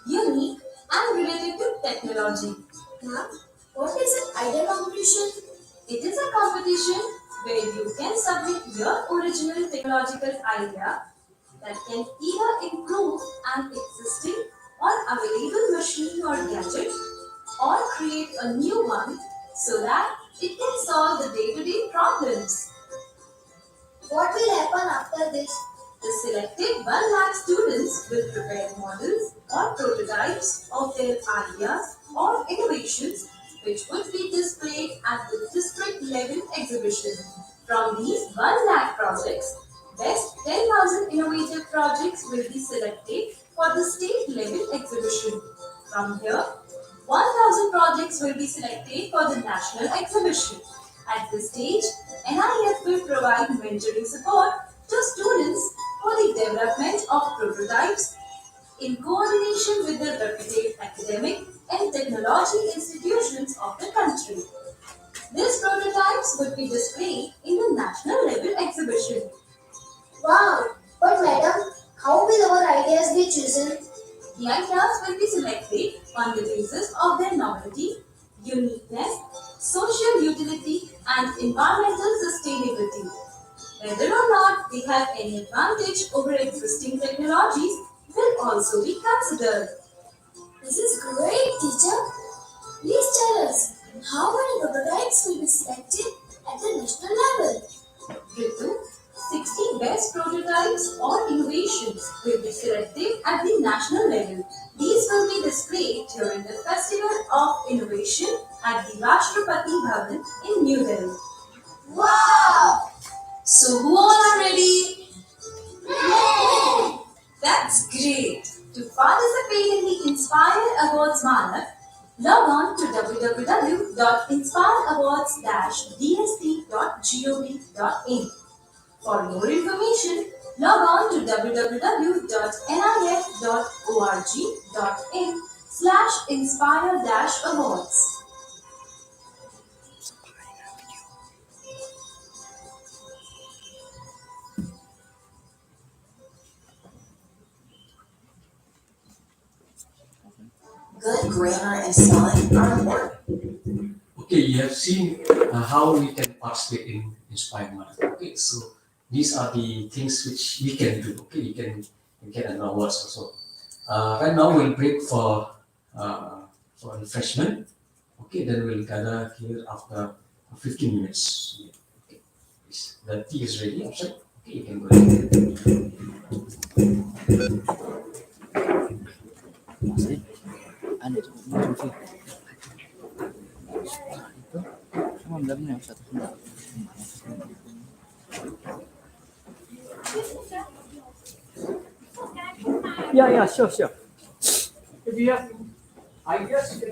unique, and related to technology. Ma'am, what is an idea competition? It is a competition where you can submit your original technological idea that can either improve an existing or available machine or gadget or create a new one so that it can solve the day-to-day problems. What will happen after this? The selected 1 lakh students will prepare models or prototypes of their ideas or innovations which would be displayed at the district level exhibition. From these 1 lakh projects, best 10,000 innovative projects will be selected for the state level exhibition. From here, 1,000 projects will be selected for the national exhibition. At this stage, NIF will provide mentoring support to students for the development of prototypes in coordination with the reputed academic and technology institutions of the country. These prototypes would be displayed in the national level exhibition. Wow! But madam, how will our ideas be chosen? The ideas will be selected on the basis of their novelty, uniqueness, social utility, and environmental sustainability. Whether or not they have any advantage over existing technologies will also be considered. This is great, teacher. Please tell us how many prototypes will be selected at the national level. Ritu, 60 best prototypes or innovations will be selected at the national level. These will be displayed during the Festival of Innovation at the Rashtrapati Bhavan in New Delhi. Wow! So, who all are ready? Yay! That's great! To participate in the Inspire Awards Manak, log on to www.inspireawards-dst.gov.in. For more information, log on to www.nif.org.in/inspire-awards. Good grammar and spelling are important. Okay, you have seen how we can participate in Inspire Month. Okay, so these are the things which we can do. Okay, you can an awards also. Right now we'll break for refreshment. Okay, then we'll gather here after 15 minutes. Okay, the tea is ready outside. Okay, you can go ahead. Masih ada tuh muncul itu sama belakangnya yang satu enggak. Yeah, sure. If you have ideas, you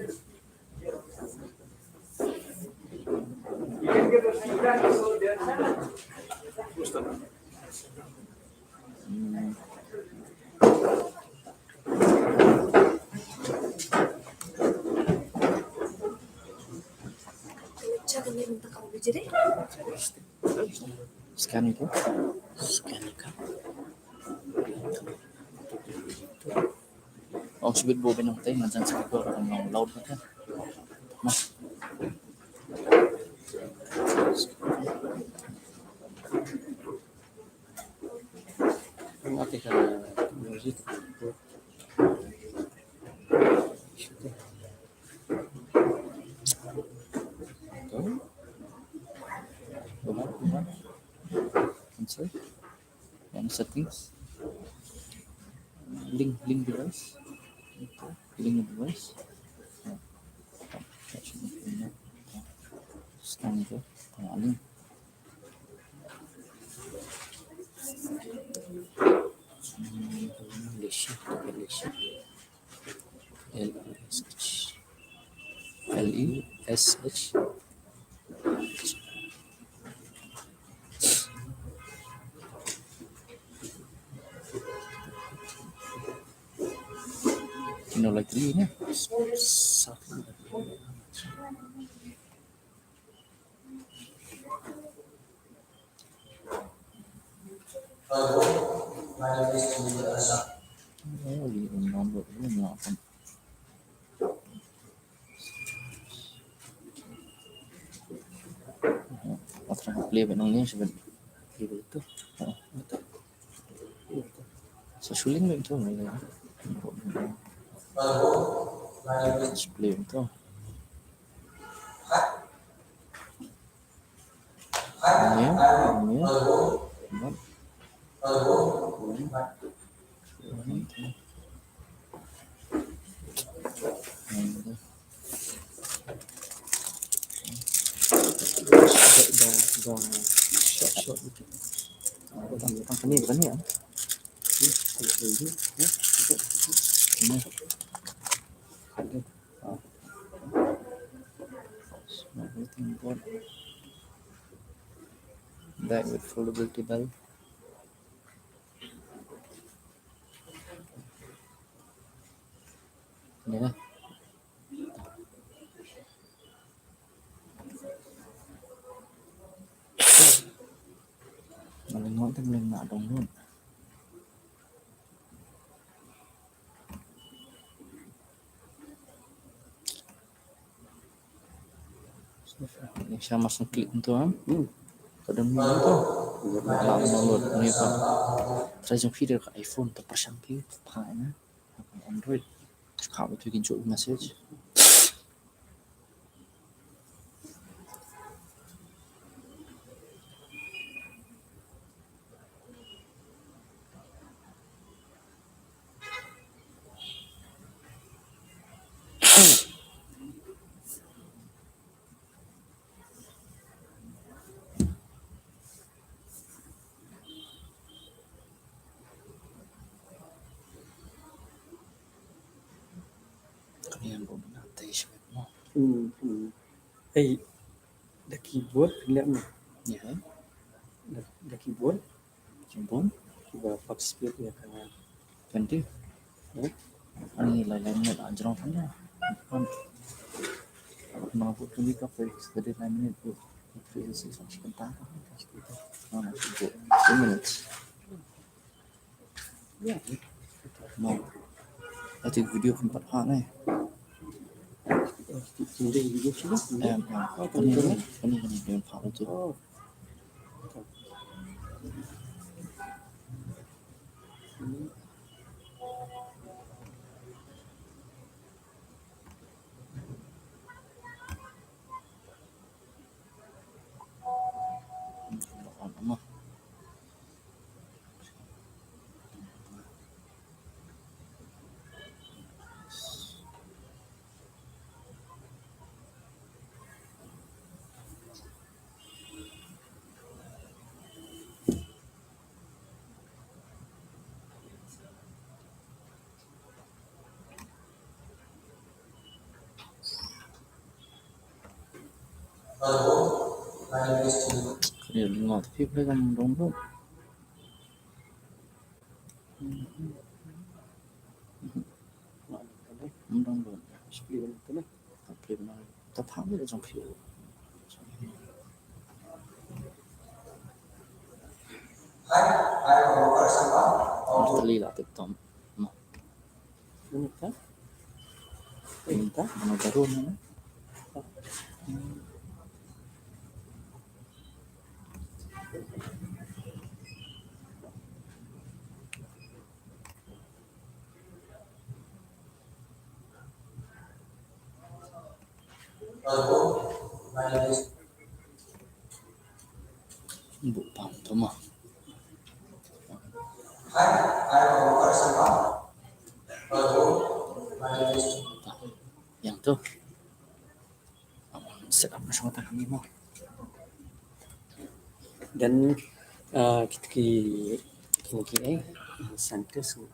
can give us feedback so there's Scan itu, scan kan. Oh, subit bobe ng tayo, nandiyan sa ko ng loud na kan. Mas. Ang ate ka music. Bukan. Cancel. Yang settings. Link device. Link device. Scan itu, link. Malaysia. LESH. Like ini satu. Hello, my name is Muhammad Asaf. lagi download dulu akan akan play benangnya sebenarnya itu. Betul. So Shillong itu mulai play itu. Ini. Short itu. Bukan ya? Ini. Everything good. Back with foldability belt. Ini lah. Maling tu boleh nak download. Ini saya masuk klik tu Pada ni tu. Kalau download ni pun. Saya jumpa video kat iPhone tu persampai pakai na. Android. Kau tu bikin jumpa message. Kalian boleh nanti semua. The keyboard lihat ni. Ya. The keyboard Jempol. kita participate ni kan. Ganti. Ani lain-lain ni ajarang tanya. Kan. Mampu tuli ka first dari lain ni tu. Itu sih sebentar. Mana sih 2 minutes. Ya. Mau. Nanti video keempat ni. Jadi video sini. Ini dengan Pak itu. Oh. Lama. Kaya dengar tapi boleh kan download. Download. Spill tu lah. Tapi benar. Tak tahu dia macam view. Tali lah tetap. Minta. Minta mana baru ni? Bukan tu mah. Yang tu. Set up semua kami mah. Dan kita kini center semua.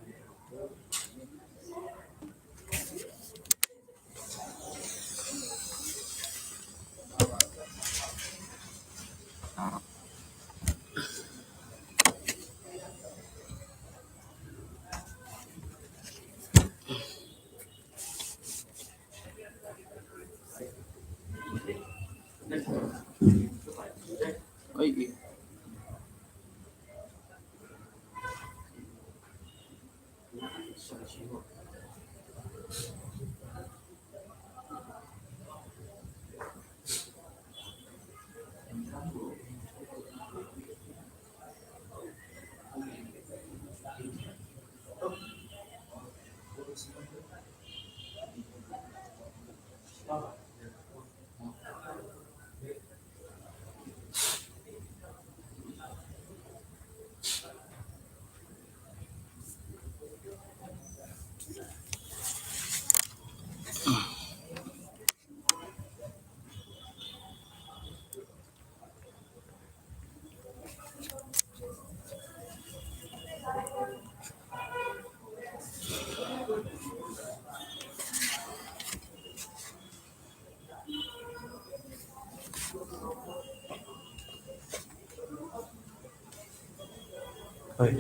Oi.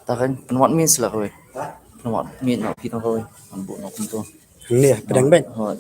Takan penuat min sila kowe. Penuat min nak kita kowe. Ambuk nak kuntu. Ni pedang ban. Hot.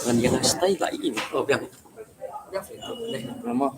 Làm gì là stay lại gì? Biar. Lama.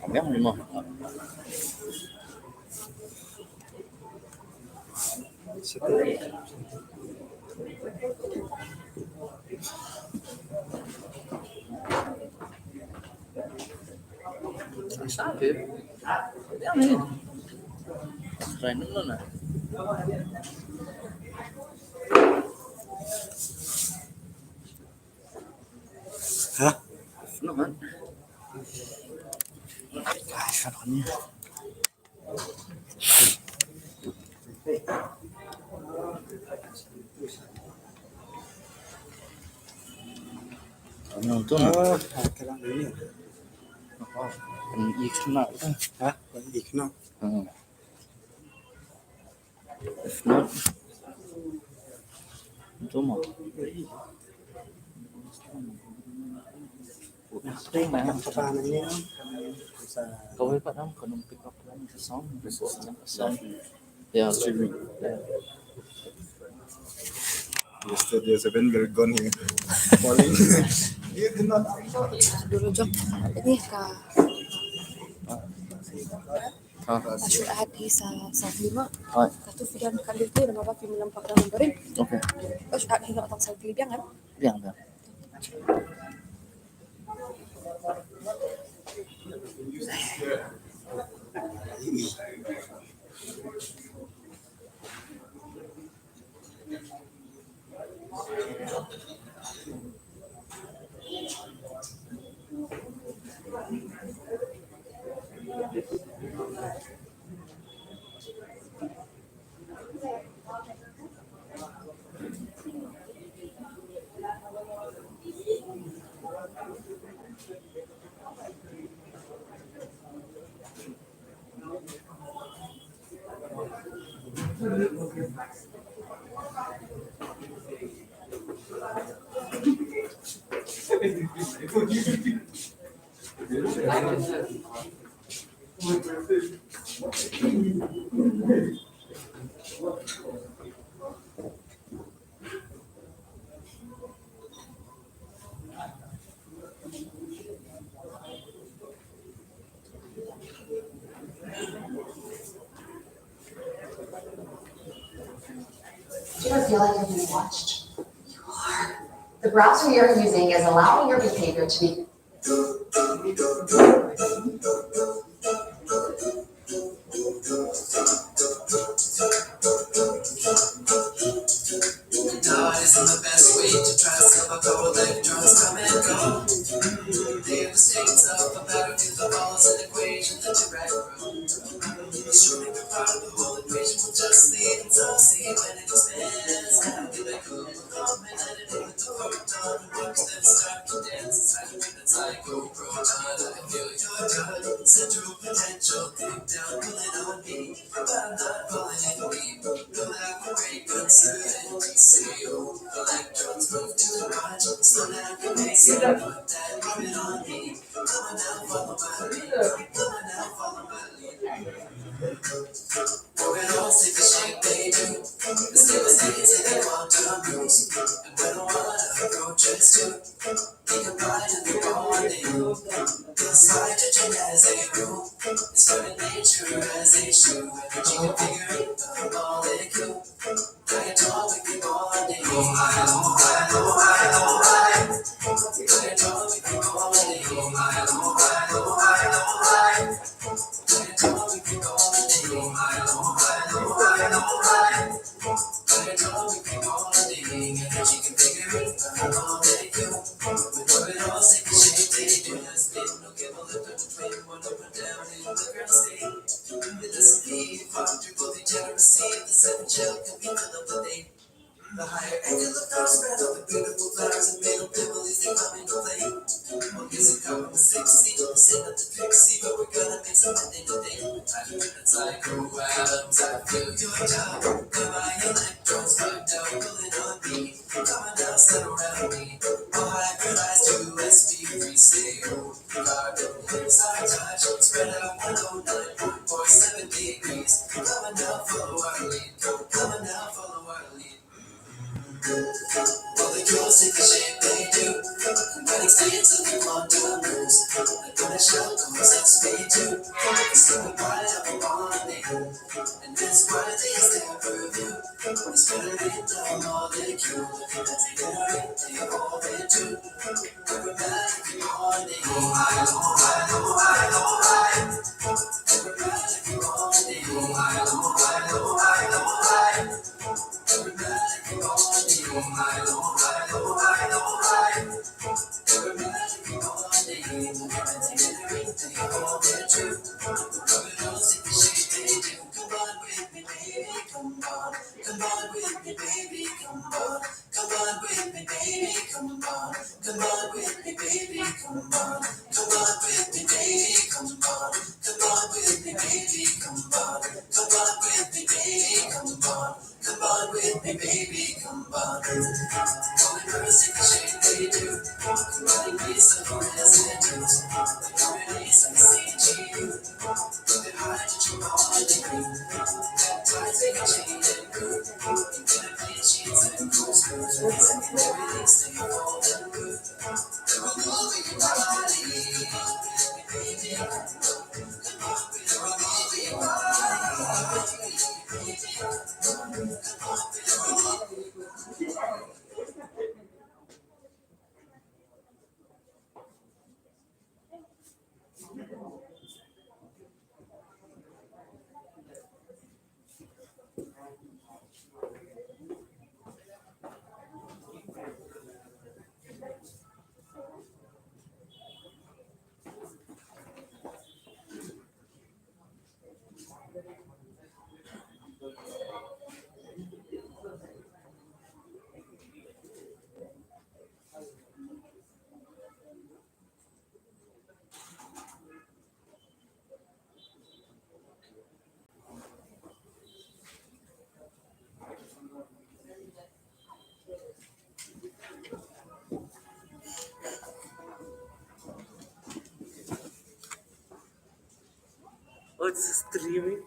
Ambil lima. Sabe? Ambil ni. Keren dulu nak. Hah? Penuh kan? Syarahnya. Nonton. Kerang ini. Kan ikhna kan. Hah? Ikhna. If not, itu mah. Spring mà câu với bạn không còn pick up lên cái sóng yeah streaming Yesterday, 7 will gone here. Falling. You cannot afford. Dulu jom. Ini ka. Asyik hati sa lima. Katu fidan kali itu nama apa film lampak dalam berin. okay Asyik hati nak tang sa biang kan. biang biang Do you ever feel like you're being watched? The browser you're using is allowing your behavior to be Doubt isn't the best way to try to sell a couple electrons come and go. They have the states of a battlefield of balls and equations that you write from. Surely we're part of the whole equation will just lead and succeed when it expands. Now we let go of the comment and it with the photon and watch them start to dance inside of it. It's like go proton. I feel your gut, central potential, deep down pulling on me, but I'm not pulling it deep. No elaborate concern. See you, electrons move to the right, slow down your pace and put that orbit on me. Come on now, follow my lead. Come on now, follow my lead. Orbitals take the shape they do. The stable states in the quantum rules. And when one approaches to, they combine in the bonding. This hydrogen as a rule. It's from nature as a shoe. Energy configuring the molecule. Diatomic bonding. Oh, I, oh, I, oh, I, oh, I. Diatomic bonding. Oh, I, oh, I, oh, I, oh, I. Diatomic bonding. Oh, I, oh, I, oh, I, oh, I. Diatomic bonding. Energy configuring the molecule. When orbitals take the shape they do, there's been no give or lift between one up and down in the ground state. It doesn't leave quadruple degeneracy. The seven shell can be filled up with eight. The higher angle of dark spread over beautiful flowers and middle pebbles they come into play. One gives a cover with 6C, say not to pixie, but we're gonna make something today. I do it inside cool atoms, I feel your job. Got my electrons plugged out, pulling on me. Come on now, settle around me. All hybridized USB, say oh. Carbon inside touch, spread out 109.47 degrees. Come on now, follow our lead. Come on now, follow our lead. Molecules take the shape they do. Combining states of the quantum rules. And when a shell goes at speed too, it's going right up a bonding. And that's why they stay purview. It's better in the molecule. And they generate the orbit too. Aromatic bonding. Oh, I, oh, I, oh, I, oh, I. Aromatic bonding. Oh, I, oh, I, oh, I, oh, I. Aromatic bonding. Oh, I, oh, I, oh, I, oh, I. Aromatic bonding. And they generate the orbit too. Orbitals take the shape they do. Come on with me, baby, come on. Come on with me, baby, come on. Come on with me, baby, come on. Come on with me, baby, come on. Come on with me, baby, come on. Come on with me, baby, come on. Come on with me, baby, come on. Come on with me, baby, come on. Polymers take the shape they do. Combining base of residues. The purities and the CGU. The hydrogen bonding. Peptides make a chain and group. Infinitely sheets and cool screws. Secondary stay cold and good. They're all over your body. Baby, come on. They're all over your body. Baby, come on. They're all over your body. Oh, it's streaming.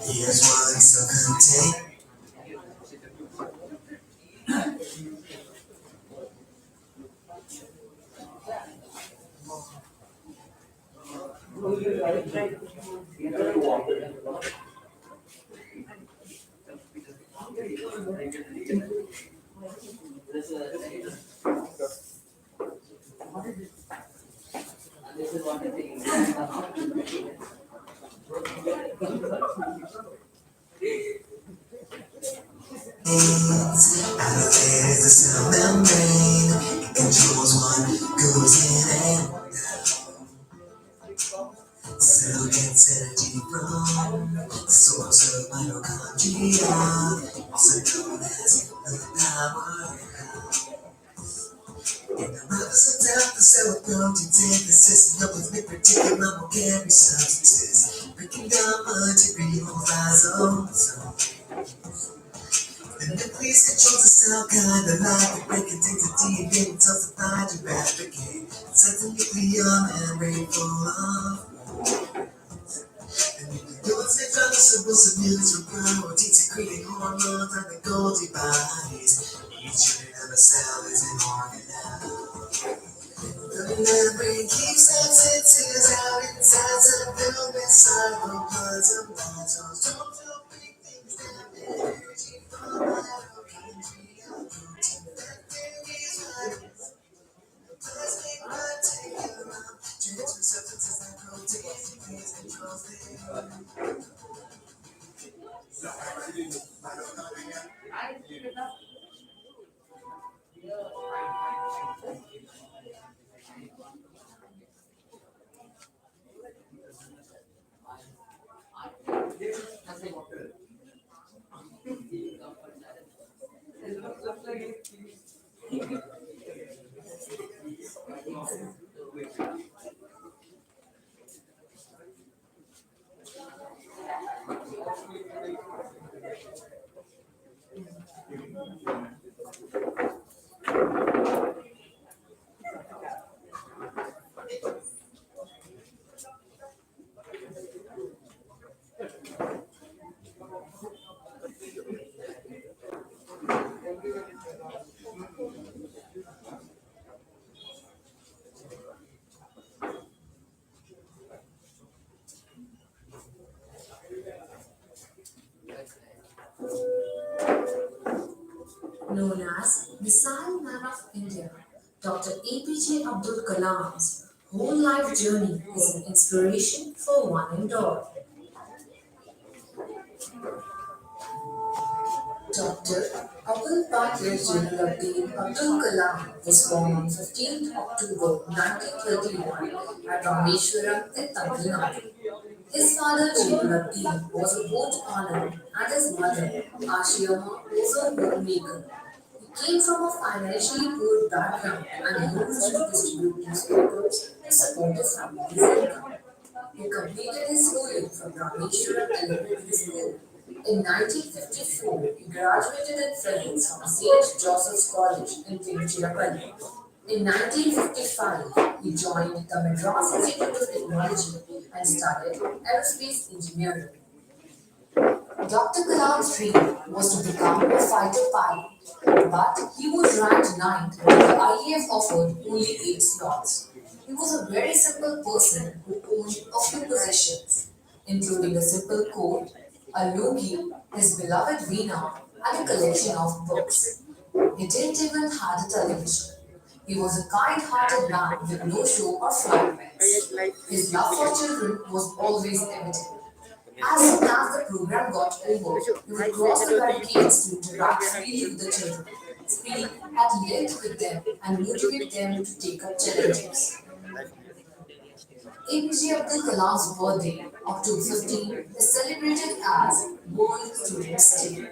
Here's one so contain. Allocated the cell membrane. It controls what goes in and cell gets energy from the source of mitochondria, also known as the power. In the representative of the cell protein synthesis, coupled with particular chemical substances, breaking down material ribosomes. The nucleus controls the cell kind of like a break contains the DNA and calcified to replicate. Inside the nuclear membrane full of the nucleoids make transmissible signals from proteins secreting hormones like the Golgi bodies. Each unit of a cell is an organelle. The membrane keeps substances out inside some filled with cytoplasm. Lisosomes don't break things down. Energy from mitochondria. Protein that varies right. Plastic reticulum transfer substances like proteins. Please control them. Known as Missile Man of India, Dr. APJ Abdul Kalam's whole life journey is an inspiration for one and all. Dr. Abul Pakir Jalaluddin Abdul Kalam was born on 15th October 1931 at Rameshwaram in Tamil Nadu. His father Jalaluddin was a boat owner and his mother Ashiyama was a homemaker. He came from a financially poor background and used to distribute newspapers to support his family's income. He completed his schooling from Rameshwaram Elementary School. In 1954, he graduated in physics from St. Joseph's College in Tiruchirappalli. In 1955, he joined the Madras Institute of Technology and studied aerospace engineering. Dr. Kalam's dream was to become a fighter pilot, but he was ranked ninth when the IAF offered only 8 slots. He was a very simple person who owned a few possessions, including a simple coat, a logie, his beloved Veena, and a collection of books. He didn't even have a television. He was a kind-hearted man with no show or flying. His love for children was always evident. As soon as the program got over, he would cross the barricades to interact freely with the children, speak at length with them, and motivate them to take up challenges. APJ Abdul Kalam's birthday, October 15, is celebrated as World Students' Day.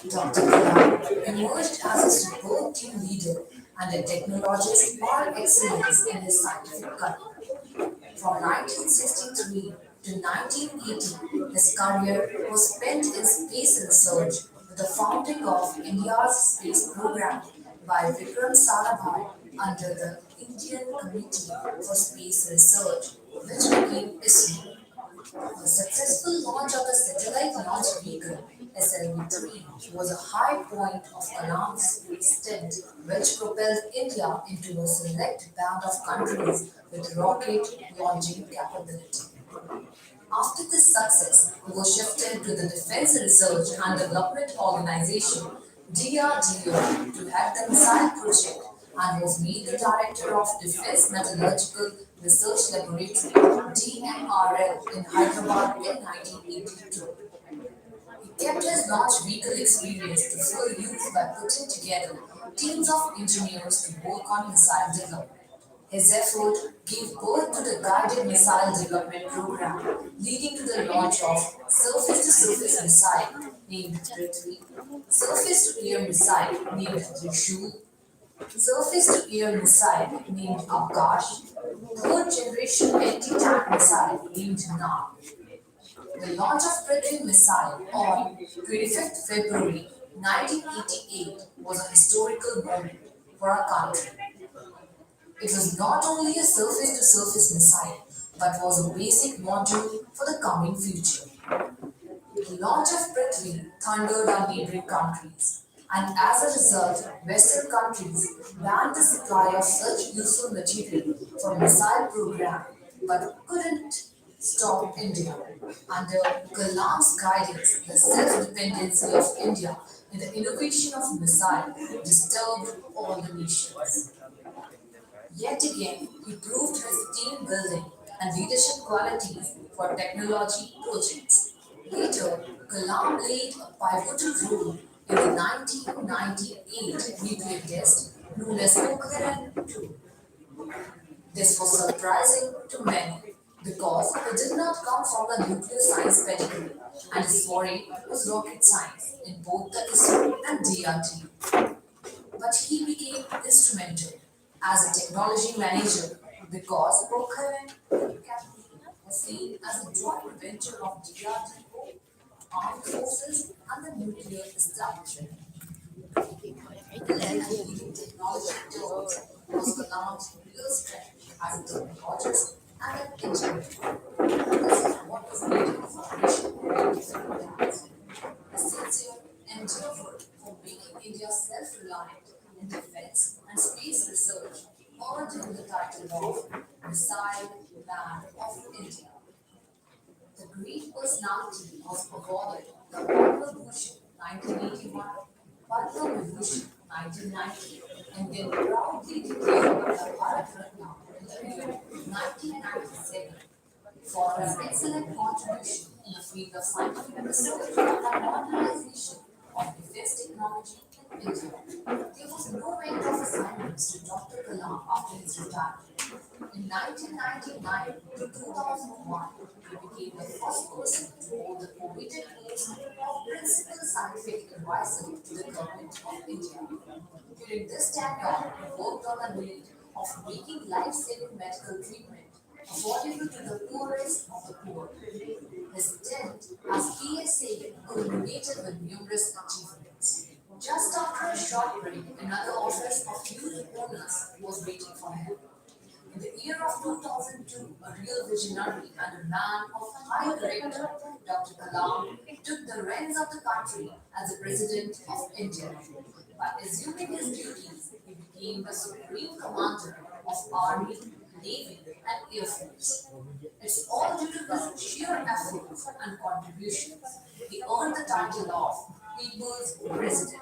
Dr. Kalam emerged as a superb team leader and a technologist par excellence in his scientific career. From 1963 to 1980, his career was spent in space research with the founding of India's space program by Vikram Sarabhai under the Indian Committee for Space Research, which became ISRO. The successful launch of the satellite launch vehicle SLV-3 was a high point of Kalam's stint, which propelled India into a select band of countries with rocket launching capability. After this success, he was shifted to the Defense Research and Development Organization (DRDO) to head the missile project and was made the director of Defense Metallurgical Research Laboratory (DMRL) in Hyderabad in 1982. He kept his launch vehicle experience to full use by putting together teams of engineers to work on missile development. His effort gave birth to the guided missile development program, leading to the launch of surface-to-surface missile named Prithvi, surface-to-air missile named Trishul, surface-to-air missile named Akash, third-generation anti-tank missile named Nag. The launch of Prithvi missile on 25th February 1988 was a historical moment for our country. It was not only a surface to surface missile, but was a basic module for the coming future. The launch of Prithvi thundered our neighboring countries, and as a result, Western countries banned the supply of such useful material for missile program, but couldn't stop India. Under Kalam's guidance, the self-dependency of India in the innovation of missile disturbed all the nations. Yet again, he proved his team building and leadership qualities for technology projects. Later, Kalam played a pivotal role in the 1998 nuclear test known as Pokhran 2. This was surprising to many because he did not come from a nuclear science pedigree and his foray was rocket science in both the ISRO and DRT. But he became instrumental as a technology manager because Pokhran was seen as a joint venture of DRDO, armed forces, and the nuclear establishment. The leading technology towards was Kalam's real strength as a technologist and an engineer. This is what was needed for mission and different plans. A sincere endeavor for making India self-reliant in defense and space research earned him the title of Missile Man of India. The great personality was awarded the Padma Bhushan 1981, Padma Vibhushan 1990, and then proudly declared the Bharat Ratna in the year 1997 for his excellent contribution in the field of scientific research and modernization of defense technology in India. There was no end of assignments to Dr. Kalam after his retirement. In 1999 to 2001, he became the first person to hold the coveted post of Principal Scientific Advisor to the Government of India. During this tenure, he worked on the need of making life-saving medical treatment affordable to the poorest of the poor. His stint as PSA culminated with numerous achievements. Just after a short break, another office of huge owners was waiting for him. In the year of 2002, a real visionary and a man of high character, Dr. Kalam took the reins of the country as the President of India. By assuming his duties, he became the Supreme Commander of Army, Navy, and Air Force. It's all due to his sheer efforts and contributions. He earned the title of People's President.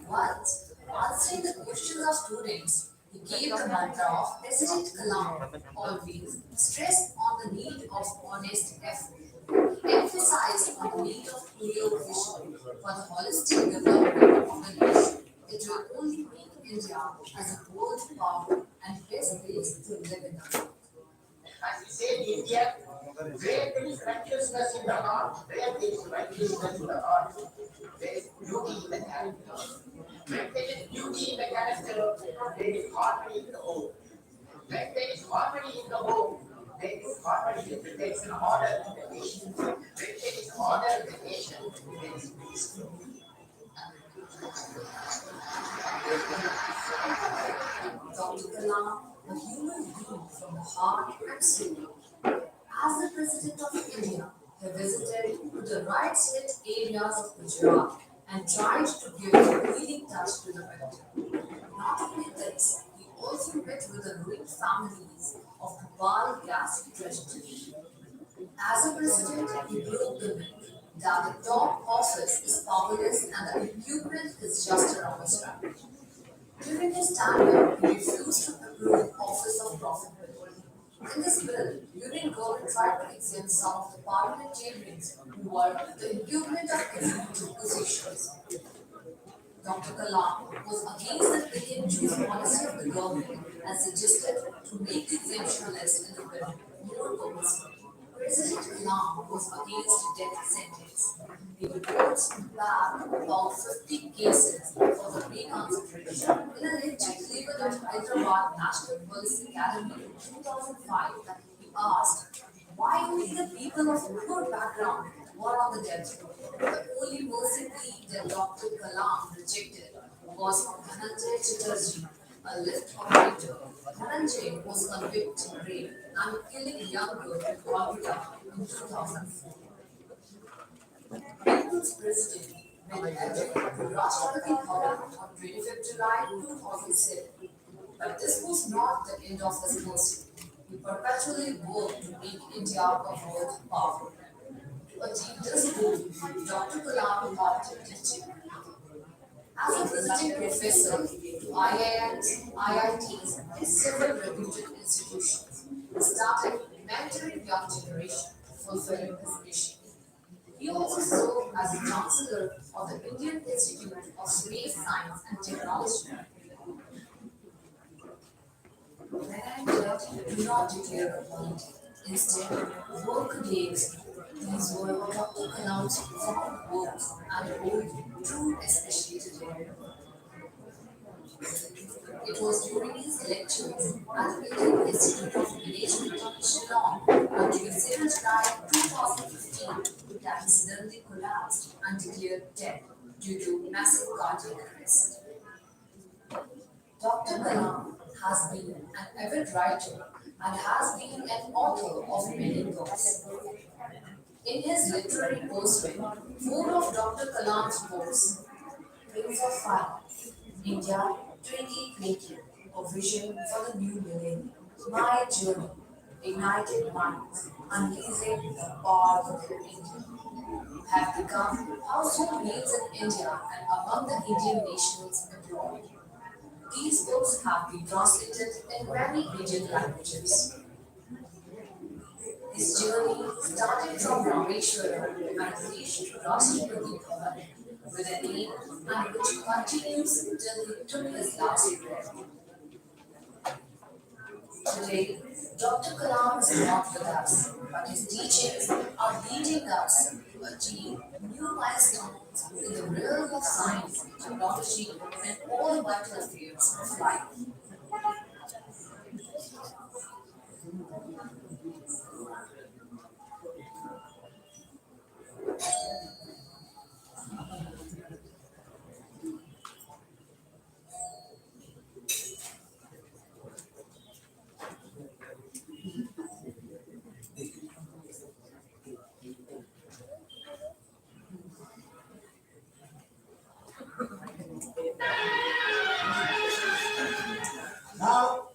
Once, answering the questions of students, He gave the mantra of President Kalam, always stressed on the need of honest effort. He emphasized on the need of clear vision for the holistic development of the nation. It will only make India as a world power and best place to live in the world. As we say in India, where there is righteousness in the heart, where there is righteousness in the heart, there is beauty in the character. When there is beauty in the character, there is harmony in the home. When there is harmony in the home, there is harmony in the there is an order in the nation. When there is order in the nation, there is peace. Dr. Kalam, a human being from the heart and soul. As the President of India, he visited the right-hit areas of Gujarat and tried to give a healing touch to the country. Not only this, he also met with the ruined families of the Bal gas tragedy. As a president, he broke the myth that the top office is powerless and the incumbent is just a rubber stamp. During his tenure, he refused to approve Office of Profitability. In this bill, Union government tried to exempt some of the parliamentarians who were the incumbent of executive positions. Dr. Kalam was against the pick and choose policy of the government and suggested to make the exemption list in the bill more purposeful. President Kalam was against death sentence. He reports back about 50 cases for the reconsideration in a lecture delivered at Hyderabad National Police Academy in 2005. He asked, why only the people of poor background were on the death row? The only mercy plea that Dr. Kalam rejected was from Dhananjay Chatterjee, a lift operator. Dhananjay was convicted, rape, and killing young girl in Kolkata in 2004. People's President when elected to Rashtrapati Bhavan on 25th July 2007. But this was not the end of his mercy. He perpetually worked to make India a world power. To achieve this goal, Dr. Kalam adopted teaching. As a visiting professor to IIMs, IITs, and several reputed institutions, he started mentoring young generation to fulfill his mission. He also served as the chancellor of the Indian Institute of Space Science and Technology. Managers do not declare a holiday. Instead, work days. These were Dr. Kalam's found works and hold true especially today. It was during his lectures at the Indian Institute of Management in Shillong on 27 July 2015 that he suddenly collapsed and declared dead due to massive cardiac arrest. Dr. Kalam has been an avid writer and has been an author of many books. In his literary pursuit, four of Dr. Kalam's books, Rings of Fire, India 2020, A Vision for the New Millennium, My Journey, Ignited Minds, Unleashing the Power Within India, have become household names in India and among the Indian nationals abroad. These books have been translated in many Indian languages. His journey started from Rameshwaram and reached Rashtrapati Bhavan with an aim and which continues till he took his last breath. Today, Dr. Kalam is not with us, but his teachings are leading us to achieve new milestones in the realm of science, technology, and all vital fields of life. Now,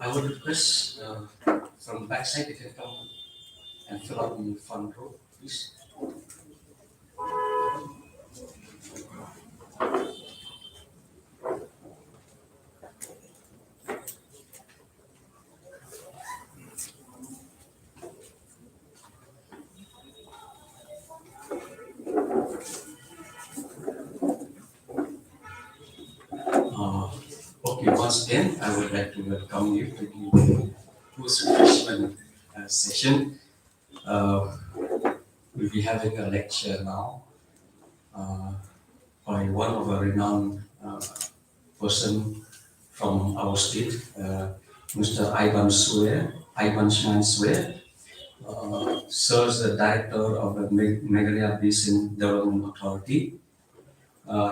I would request from the backside if you can come and fill out the front row, please. Uh, okay, once again, I would like to welcome you to the post-freshman session. We'll be having a lecture now by one of a renowned person from our state, Mr. Ivan Swear, serves the director of the Meghalaya Basin Development Authority.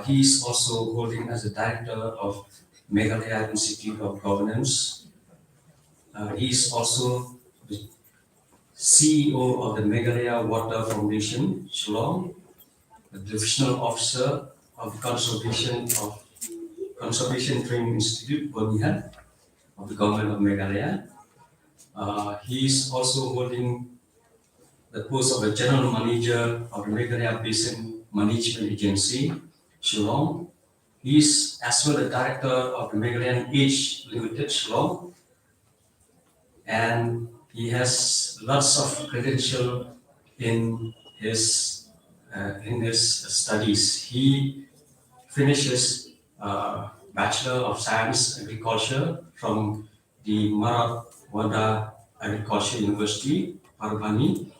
He is also holding as the director of Meghalaya Institute of Governance. He is also the CEO of the Meghalaya Water Foundation, Shillong, the divisional officer of the Conservation Training Institute, Birmingham, of the government of Meghalaya. He is also holding the post of the general manager of the Meghalaya Basin Management Agency, Shillong. He is as well the director of the Meghalayan Age Limited, Shillong, and he has lots of credential in his studies. He finishes Bachelor of Science Agriculture from the Marathwada Agriculture University, Parbhani.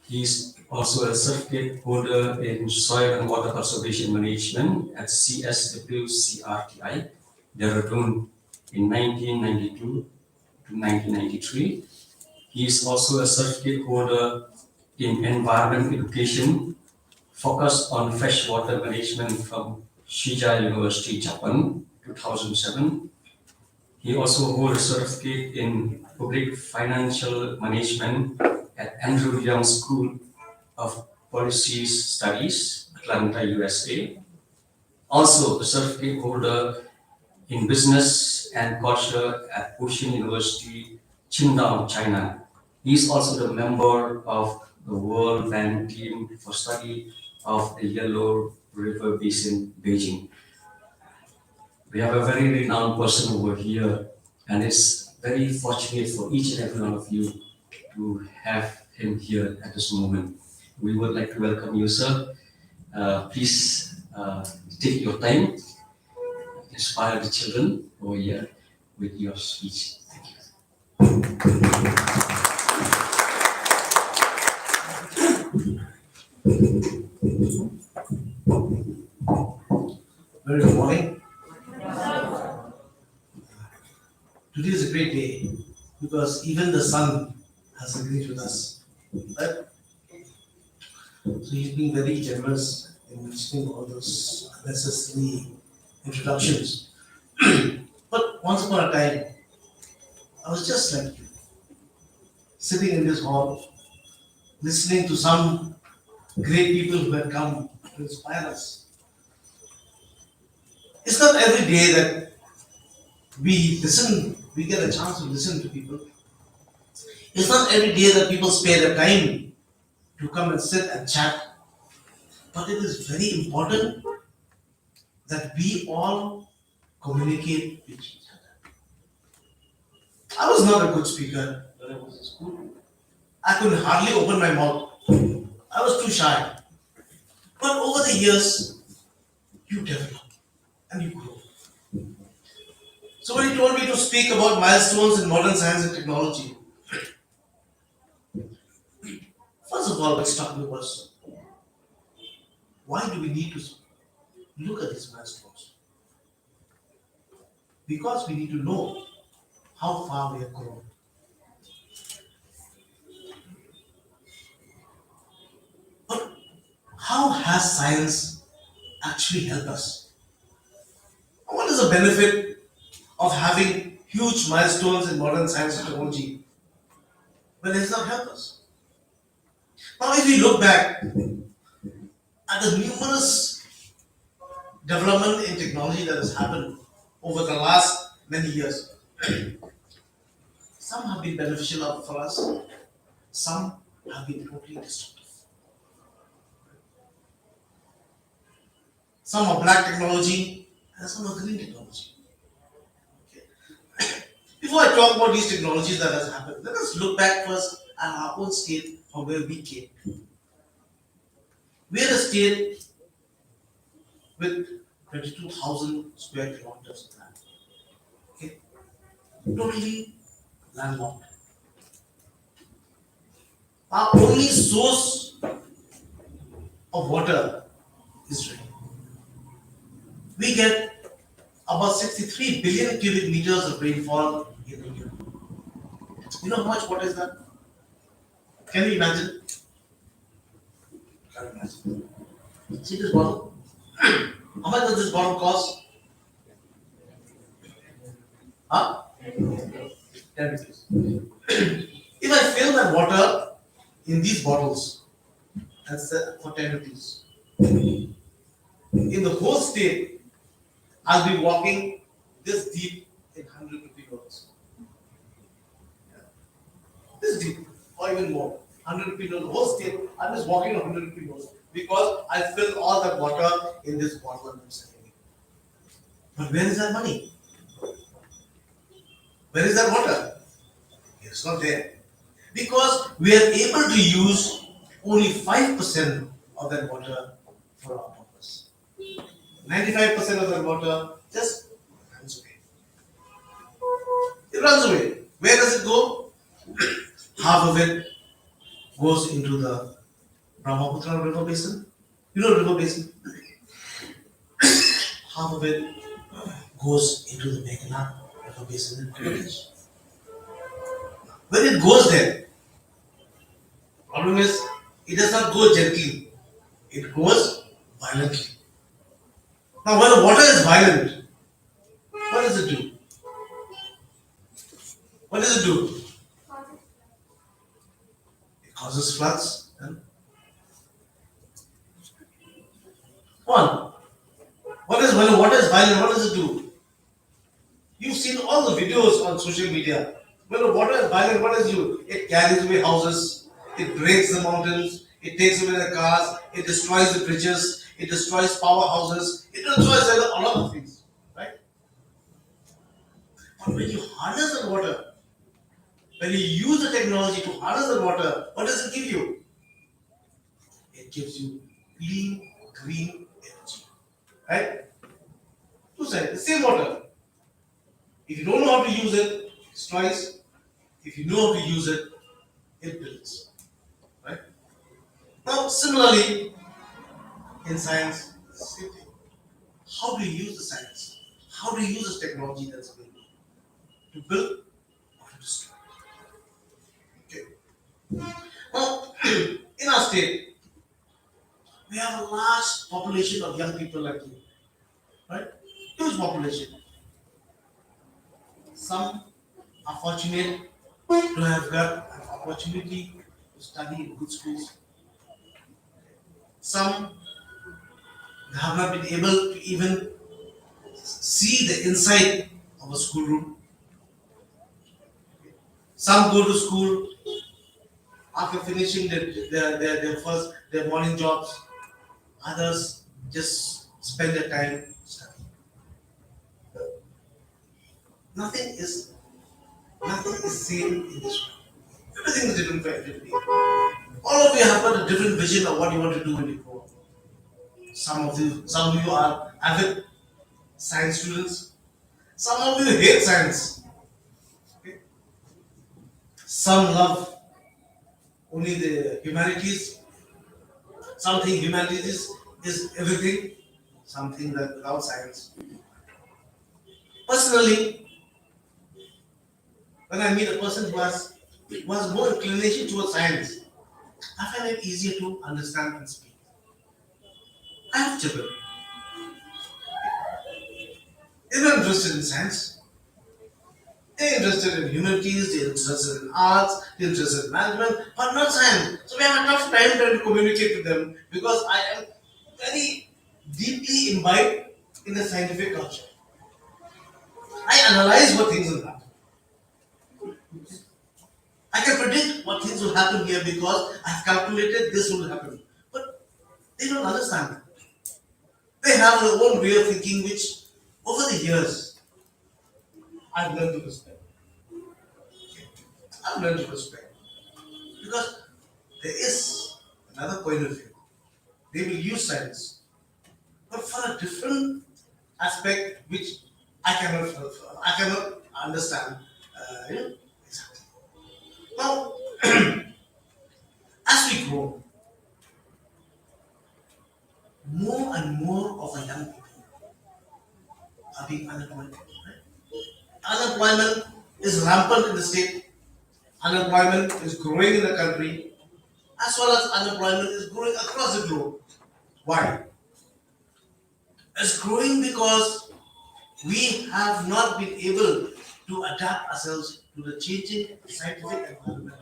He is also a certificate holder in Soil and Water Conservation Management at CSWCRTI, Dehradun in 1992 to 1993. He is also a certificate holder in Environment Education, focused on freshwater management from Shiga University, Japan, 2007. He also holds a certificate in Public Financial Management at Andrew Young School of Policy Studies, Atlanta, USA. Also a certificate holder in Business and Culture at Ocean University, Qingdao, China. He is also the member of the World Bank Team for Study of the Yellow River Basin, Beijing. We have a very renowned person over here, and it's very fortunate for each and every one of you to have him here at this moment. We would like to welcome you, sir. Please take your time, inspire the children over here with your speech. Thank you. Very good morning. Today is a great day because even the sun has agreed with us. Right? So he's been very generous in mentioning all those unnecessary introductions. But once upon a time, I was just like you, sitting in this hall, listening to some great people who had come to inspire us. It's not every day that we get a chance to listen to people. It's not every day that people spare their time to come and sit and chat. But it is very important that we all communicate with each other. I was not a good speaker when I was in school. I could hardly open my mouth. I was too shy. But over the years, you develop and you grow. So when he told me to speak about milestones in modern science and technology, first of all, what struck me was, why do we need to look at these milestones? Because we need to know how far we have grown. But how has science actually helped us? What is the benefit of having huge milestones in modern science and technology when it has not helped us? Now, if we look back at the numerous development in technology that has happened over the last many years, some have been beneficial for us, some have been totally destructive. Some are black technology and some are green technology. Okay. Before I talk about these technologies that has happened, let us look back first at our own state from where we came. We are a state with 22,000 square kilometers of land. Okay. Totally landlocked. Our only source of water is rain. We get about 63 billion cubic meters of rainfall in a year. You know how much water is that? Can you imagine? Can't imagine. See this bottle? How much does this bottle cost? Huh? 10 rupees. If I fill that water in these bottles, that's for 10 rupees. In the whole state, I'll be walking this deep in 100 rupee notes. This deep, or even more. 100 rupee notes. The whole state, I'm just walking on 100 rupee notes because I fill all that water in this bottle and I'm selling it. But where is that money? Where is that water? It's not there. Because we are able to use only 5% of that water for our purpose. 95% of that water just runs away. It runs away. Where does it go? Half of it goes into the Brahmaputra river basin. You know river basin? Half of it goes into the Meghna river basin in Bangladesh. When it goes there, problem is it does not go gently. It goes violently. Now when the water is violent, what does it do? What does it do? It causes floods. One. When the water is violent, what does it do? You've seen all the videos on social media. When the water is violent, what does it do? It carries away houses, it breaks the mountains, it takes away the cars, it destroys the bridges, it destroys powerhouses, it destroys a lot of things. Right? But when you harness the water, when you use the technology to harness the water, what does it give you? It gives you clean, green energy. Right? Two sides, the same water. If you don't know how to use it, it destroys. If you know how to use it, it builds. Right? Now, similarly, in science, same thing. How do you use the science? How do you use the technology that's available? To build or to destroy? Okay. Now, in our state, We have a large population of young people like you, right? Huge population. Some are fortunate to have got an opportunity to study in good schools. Some have not been able to even see the inside of a schoolroom. Some go to school after finishing their morning jobs. Others just spend their time studying. Nothing is nothing is same in this world. Everything is different for everybody. All of you have got a different vision of what you want to do when you grow up. Some of you are avid science students. Some of you hate science. Okay? Some love only the humanities. Some think humanities is everything. Some think that without science. Personally, when I meet a person who has more inclination towards science, I find it easier to understand and speak. I have children. They're not interested in science. They're interested in humanities, they're interested in arts, they're interested in management, but not science. So we have a tough time trying to communicate with them because I am very deeply imbibed in the scientific culture. I analyze what things will happen. I can predict what things will happen here because I've calculated this will happen. But they don't understand that. They have their own way of thinking, which over the years I've learned to respect. I've learned to respect. Because there is another point of view. They will use science, but for a different aspect which I cannot understand. Exactly. Now, as we grow, more and more of our young people are being unemployed. Right? Unemployment is rampant in the state. Unemployment is growing in the country, as well as unemployment is growing across the globe. Why? It's growing because we have not been able to adapt ourselves to the changing scientific environment.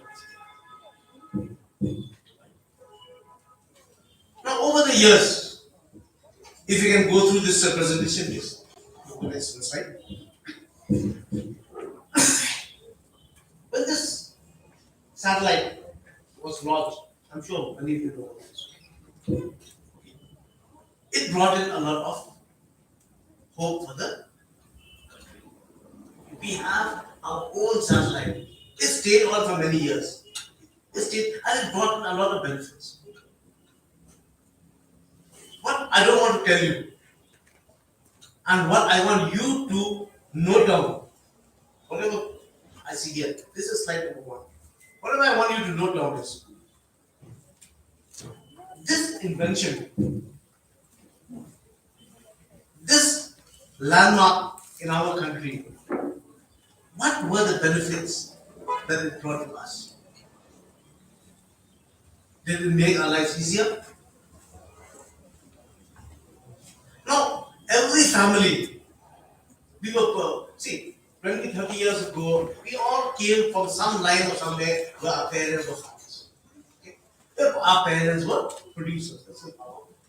Now, over the years, if you can go through this presentation, please. Next slide. When this satellite was launched, I'm sure many of you know this. It brought in a lot of hope for the country. We have our own satellite. It stayed on for many years. It stayed and it brought in a lot of benefits. What I don't want to tell you, and what I want you to note down, whatever I see here, this is slide number 1. Whatever I want you to note down is this invention, this landmark in our country, what were the benefits that it brought to us? Did it make our lives easier? Now, every family, we were poor. See, 20, 30 years ago, we all came from some line or somewhere where our parents were farmers. Okay? Where our parents were producers. That's it.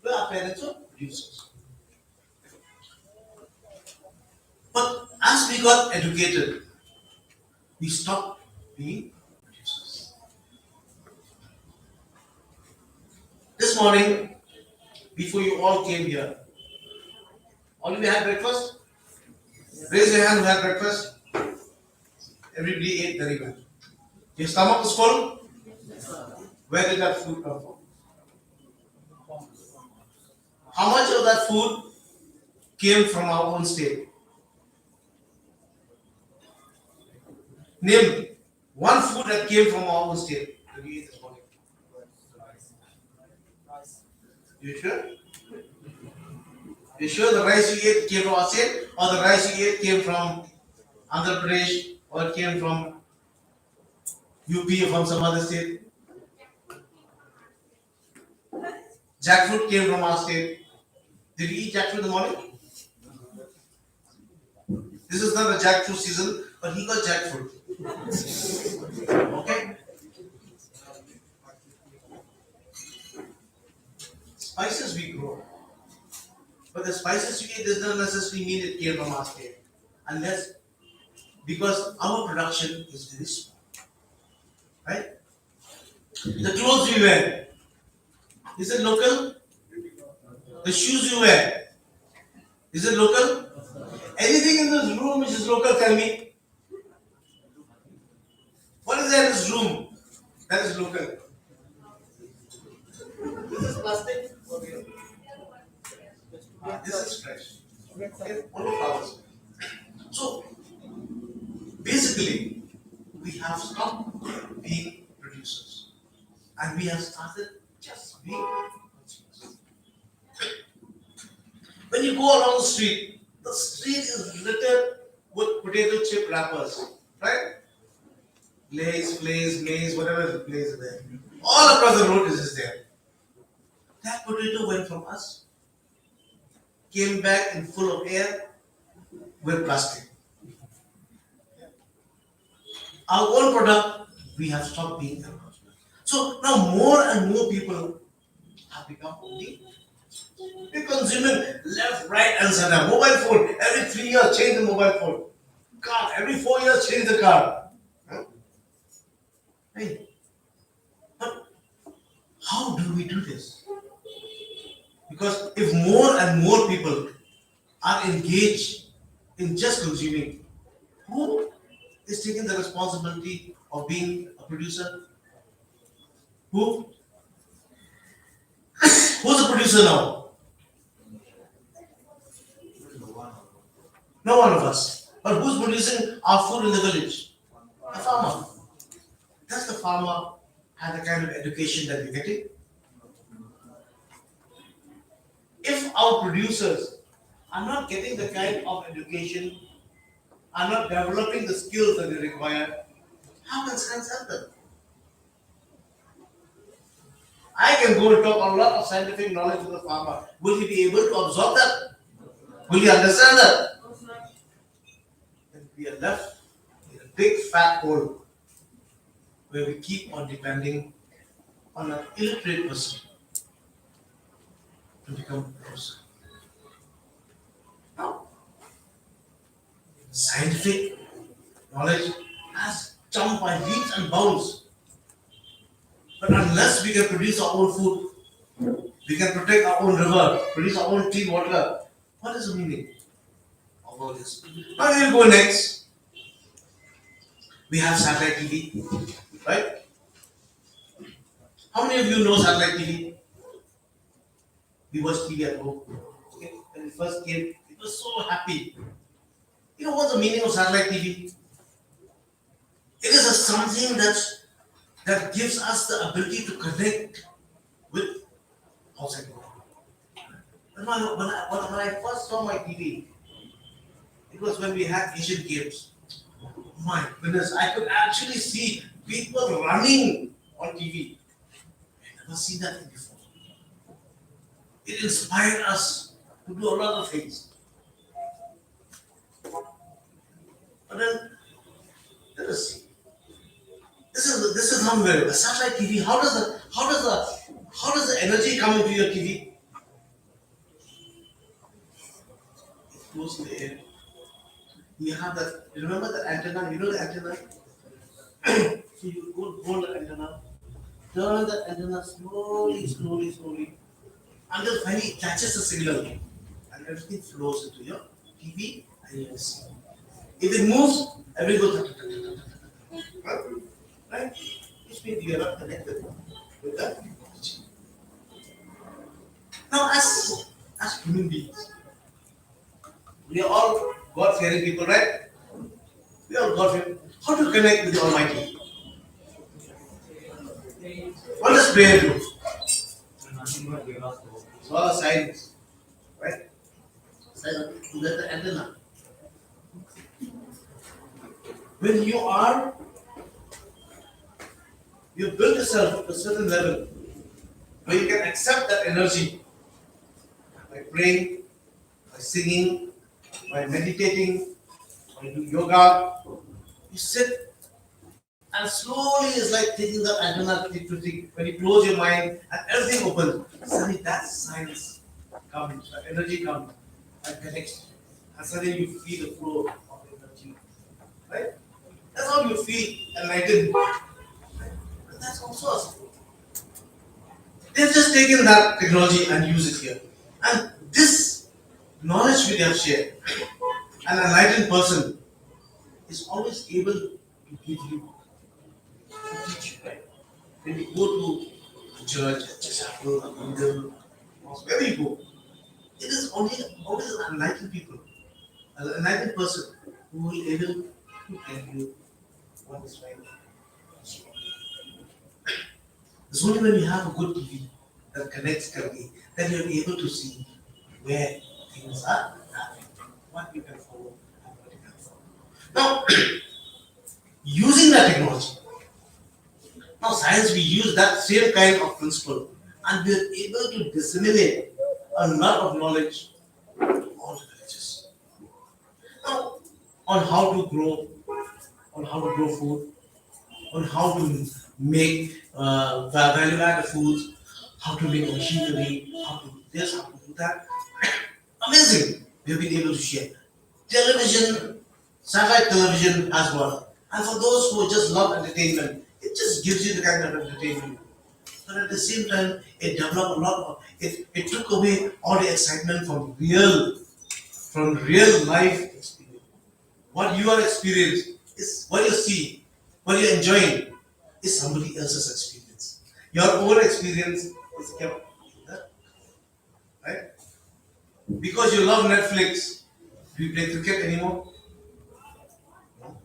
Where our parents were producers. But as we got educated, we stopped being producers. This morning, before you all came here, all of you had breakfast? Raise your hand who had breakfast. Everybody ate very well. Your stomach was full? Where did that food come from? How much of that food came from our own state? Name one food that came from our own state that we ate this morning. You sure? You sure the rice you ate came from our state, or the rice you ate came from Andhra Pradesh, or it came from UP or from some other state? Jackfruit came from our state. Did we eat jackfruit in the morning? This is not a jackfruit season, but he got jackfruit. Okay? Spices we grow. But the spices we eat does not necessarily mean it came from our state. Unless, because our production is very small. Right? The clothes we wear, is it local? The shoes you wear, is it local? Anything in this room which is local, tell me. What is there in this room that is local? This is plastic. Okay. This is fresh. Okay. Only flowers. So basically, we have stopped being producers and we have started just being consumers. When you go along the street is littered with potato chip wrappers, right? Lays, flays, maize, whatever the place is there. All across the road is there. That potato went from us, came back in full of air with plastic. Our own product, we have stopped being there. So now more and more people have become only they're consuming left, right, and center. Mobile phone, every 3 years change the mobile phone. Car, every 4 years change the car. Huh? Hey. But how do we do this? Because if more and more people are engaged in just consuming, who is taking the responsibility of being a producer? Who? Who's the producer now? No one of us. But who's producing our food in the village? A farmer. Does the farmer have the kind of education that we're getting? If our producers are not getting the kind of education, are not developing the skills that they require, how can science help them? I can go and talk a lot of scientific knowledge to the farmer. Will he be able to absorb that? Will he understand that? Then we are left in a big fat hole where we keep on depending on an illiterate person to become a person. Now, scientific knowledge has jumped by leaps and bounds. But unless we can produce our own food, we can protect our own river, produce our own clean water, what is the meaning of all this? Now we will go next. We have satellite TV, right? How many of you know satellite TV? We watch TV at home. Okay, when it first came, it was so happy. You know what's the meaning of satellite TV? It is something that gives us the ability to connect with outside world. When I first saw my TV, it was when we had Asian Games. My goodness, I could actually see people running on TV. I never seen that before. It inspired us to do a lot of things. But then, let us see. This is not very. A satellite TV. How does the energy come into your TV? It goes in the air. You have that. Remember the antenna? You know the antenna. So you hold the antenna, turn the antenna slowly, until finally it catches the signal, and everything flows into your TV, and you will see. If it moves, everything goes. Right? Which means you are not connected with that. Now, as human beings, we are all God-fearing people, right? We are God-fearing. How to connect with the Almighty? What does prayer do? It's all a science, right? Science to get the antenna. When you build yourself to a certain level, where you can accept that energy by praying, by singing, by meditating, by doing yoga. You sit and slowly it's like taking the antenna to think. When you close your mind and everything opens, suddenly that science comes, that energy comes and connects. And suddenly you feel the flow of energy. Right? That's how you feel enlightened. Right? But that's also a skill. They've just taken that technology and use it here. And this knowledge we have shared, an enlightened person is always able to give you, to teach you, right? When you go to church, a chapel, a mandir, mosque, wherever you go, it is only always an enlightened people, an enlightened person who will able to tell you what is right. It's only when you have a good TV that connects everything that you're able to see where things are happening, what you can follow and what you can follow. Now, using that technology, now science we use that same kind of principle and we are able to disseminate a lot of knowledge to all the villages. Now, on how to grow food, on how to make value added foods, how to make machinery, how to do this, how to do that. Amazing. We've been able to share. Television, satellite television as well. And for those who just love entertainment, it just gives you the kind of entertainment. But at the same time, it developed a lot of it took away all the excitement from real life experience. What you are experiencing is what you see, what you're enjoying is somebody else's experience. Your own experience is kept, right? Because you love Netflix, do you play cricket anymore? No.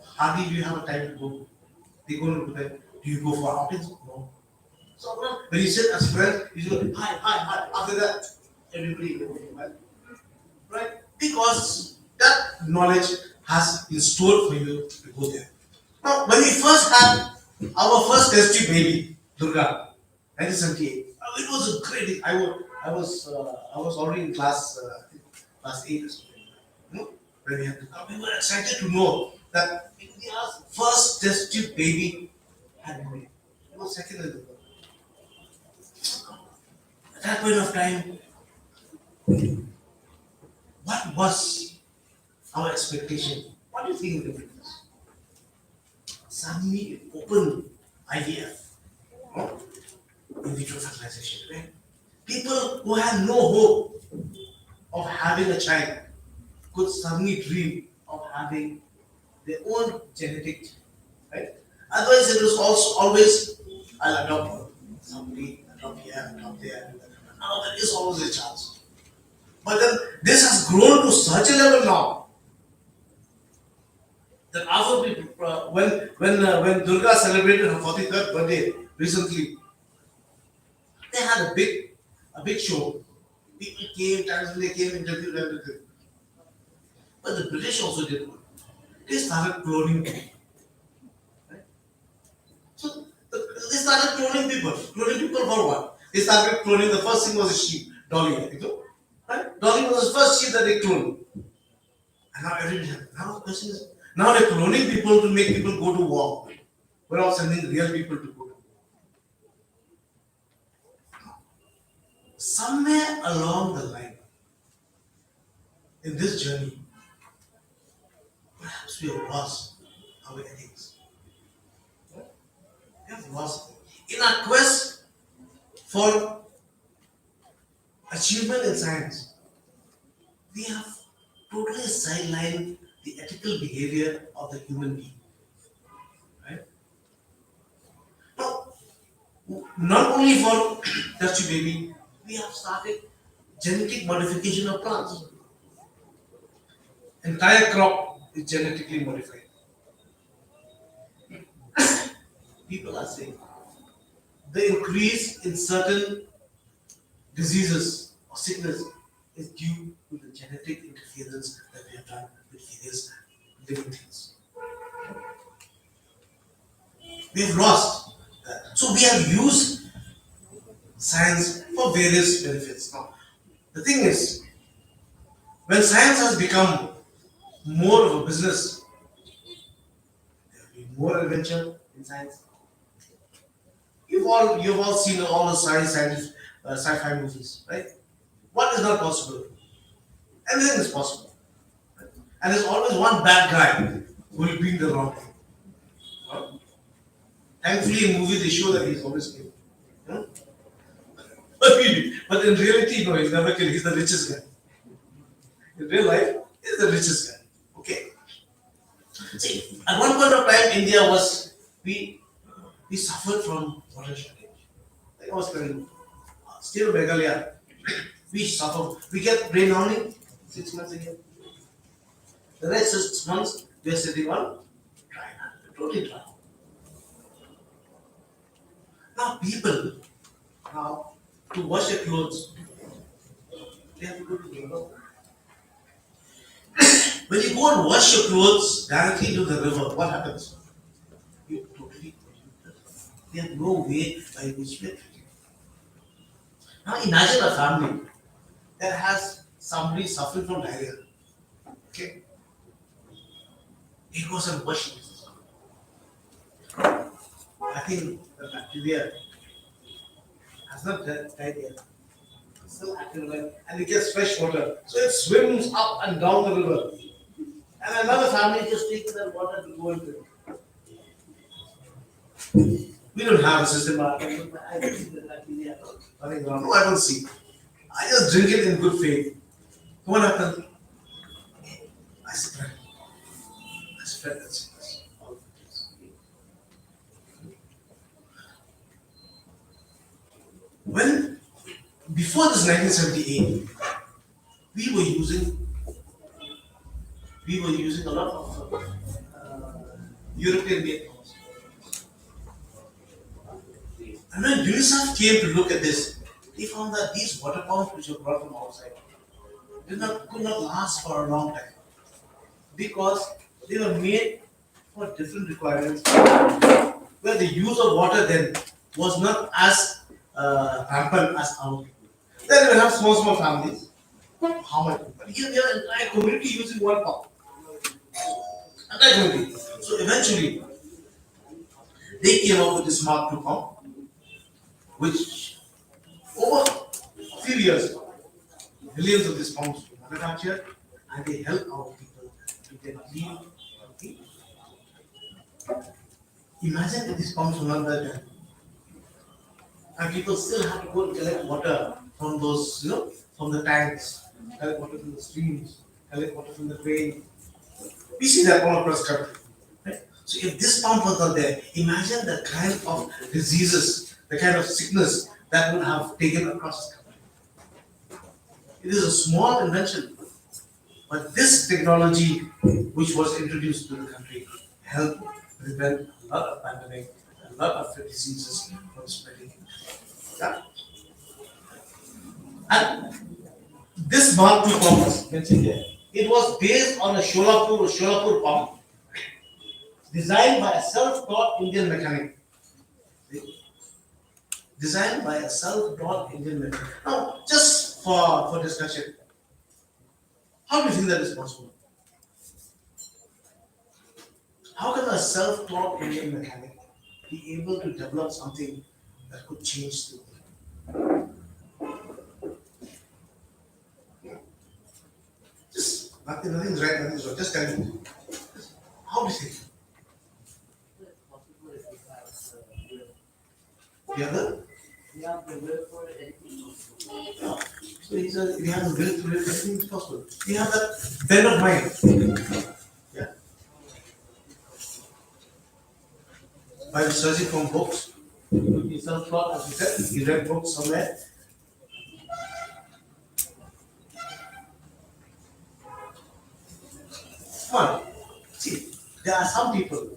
Hardly do you have a time to go. They go into bed. Do you go for outings? No. So when you sit as friends, you go hi, hi, hi. After that, everybody goes to bed. Right? Because that knowledge has been stored for you to go there. Now, when we first had our first test tube baby, Durga, 1978, it was a great thing. I was already in class 8 or something. You know, when we had to come, we were excited to know that India's first test tube baby had been made. It was second in the world. At that point of time, what was our expectation? What do you think will be this? Suddenly it opened IVF, no? In vitro fertilization, right? People who had no hope of having a child could suddenly dream of having their own genetic, right? Otherwise, it was also always I'll adopt somebody, adopt here, adopt there. Now there is always a chance. But then this has grown to such a level now that after people, when Durga celebrated her 43rd birthday recently, they had a big show. People came, times they came, interviewed everything. But the British also did one. They started cloning people. Right? So they started cloning people. Cloning people for what? They started cloning. The first thing was a sheep, Dolly. You know? Right? Dolly was the first sheep that they cloned. And now everybody has. Now the question is, now they're cloning people to make people go to war. We're not sending real people to go to war. Somewhere along the line, in this journey, perhaps we have lost our ethics. We have lost. In our quest for achievement in science, we have totally sidelined the ethical behavior of the human being. Right? Now, not only for test tube baby, we have started genetic modification of plants. Entire crop is genetically modified. People are saying the increase in certain diseases or sickness is due to the genetic interference that we have done with various living things. We have lost that. So we have used science for various benefits. Now, the thing is, when science has become more of a business, there will be more adventure in science. You've all seen all the science sci-fi movies, right? What is not possible? Everything is possible. And there's always one bad guy who will be in the wrong thing. Huh? Thankfully, in movies they show that he's always killed. Huh? But in reality, no, he's never killed. He's the richest guy. In real life, he's the richest guy. Okay. See, at one point of time, India was we suffered from water shortage. Like I was telling, still Meghalaya, we suffer. We get rain only 6 months a year. The next 6 months, we are sitting on dry land, totally dry. Now people, now to wash their clothes, they have to go to the river. When you go and wash your clothes directly into the river, what happens? You totally polluted. There's no way by which we are treating. Now imagine a family that has somebody suffering from diarrhea. Okay? He goes and washes. I think the bacteria has not died yet. It's still active alive, and it gets fresh water. So it swims up and down the river. And another family just takes that water to go into it. We don't have a system. I don't see the bacteria running around. No, I don't see. I just drink it in good faith. What happened? I spread. I spread that sickness. When before this 1978, we were using a lot of European made pumps. And when UNICEF came to look at this, they found that these water pumps which were brought from outside could not last for a long time because they were made for different requirements where the use of water then was not as rampant as our people. Then we have small families. How much? But here we have an entire community using one pump. Entire community. So eventually, they came up with this Mark II pump, which over a few years, millions of these pumps were manufactured, and they help our people to get clean. Okay? Imagine if these pumps were not there, and people still have to go and collect water from those, from the tanks, collect water from the streams, collect water from the drain. We see that all across the country. Right? So if this pump was not there, imagine the kind of diseases, the kind of sickness that would have taken across the country. It is a small invention, but this technology which was introduced to the country helped prevent a lot of pandemic, a lot of diseases from spreading. Yeah? And this Mark II pump was mentioned here. It was based on a Sholapur pump designed by a self-taught Indian mechanic. Designed by a self-taught Indian mechanic. Now, just for discussion, how do you think that is possible? How can a self-taught Indian mechanic be able to develop something that could change the world? Just nothing's right, nothing's wrong. Just tell me. How do you think? The other? Yeah. So he has a will to live, everything is possible. He has that bent of mind. Yeah. By researching from books, he self-taught, as we said, he read books somewhere. Come on. See, there are some people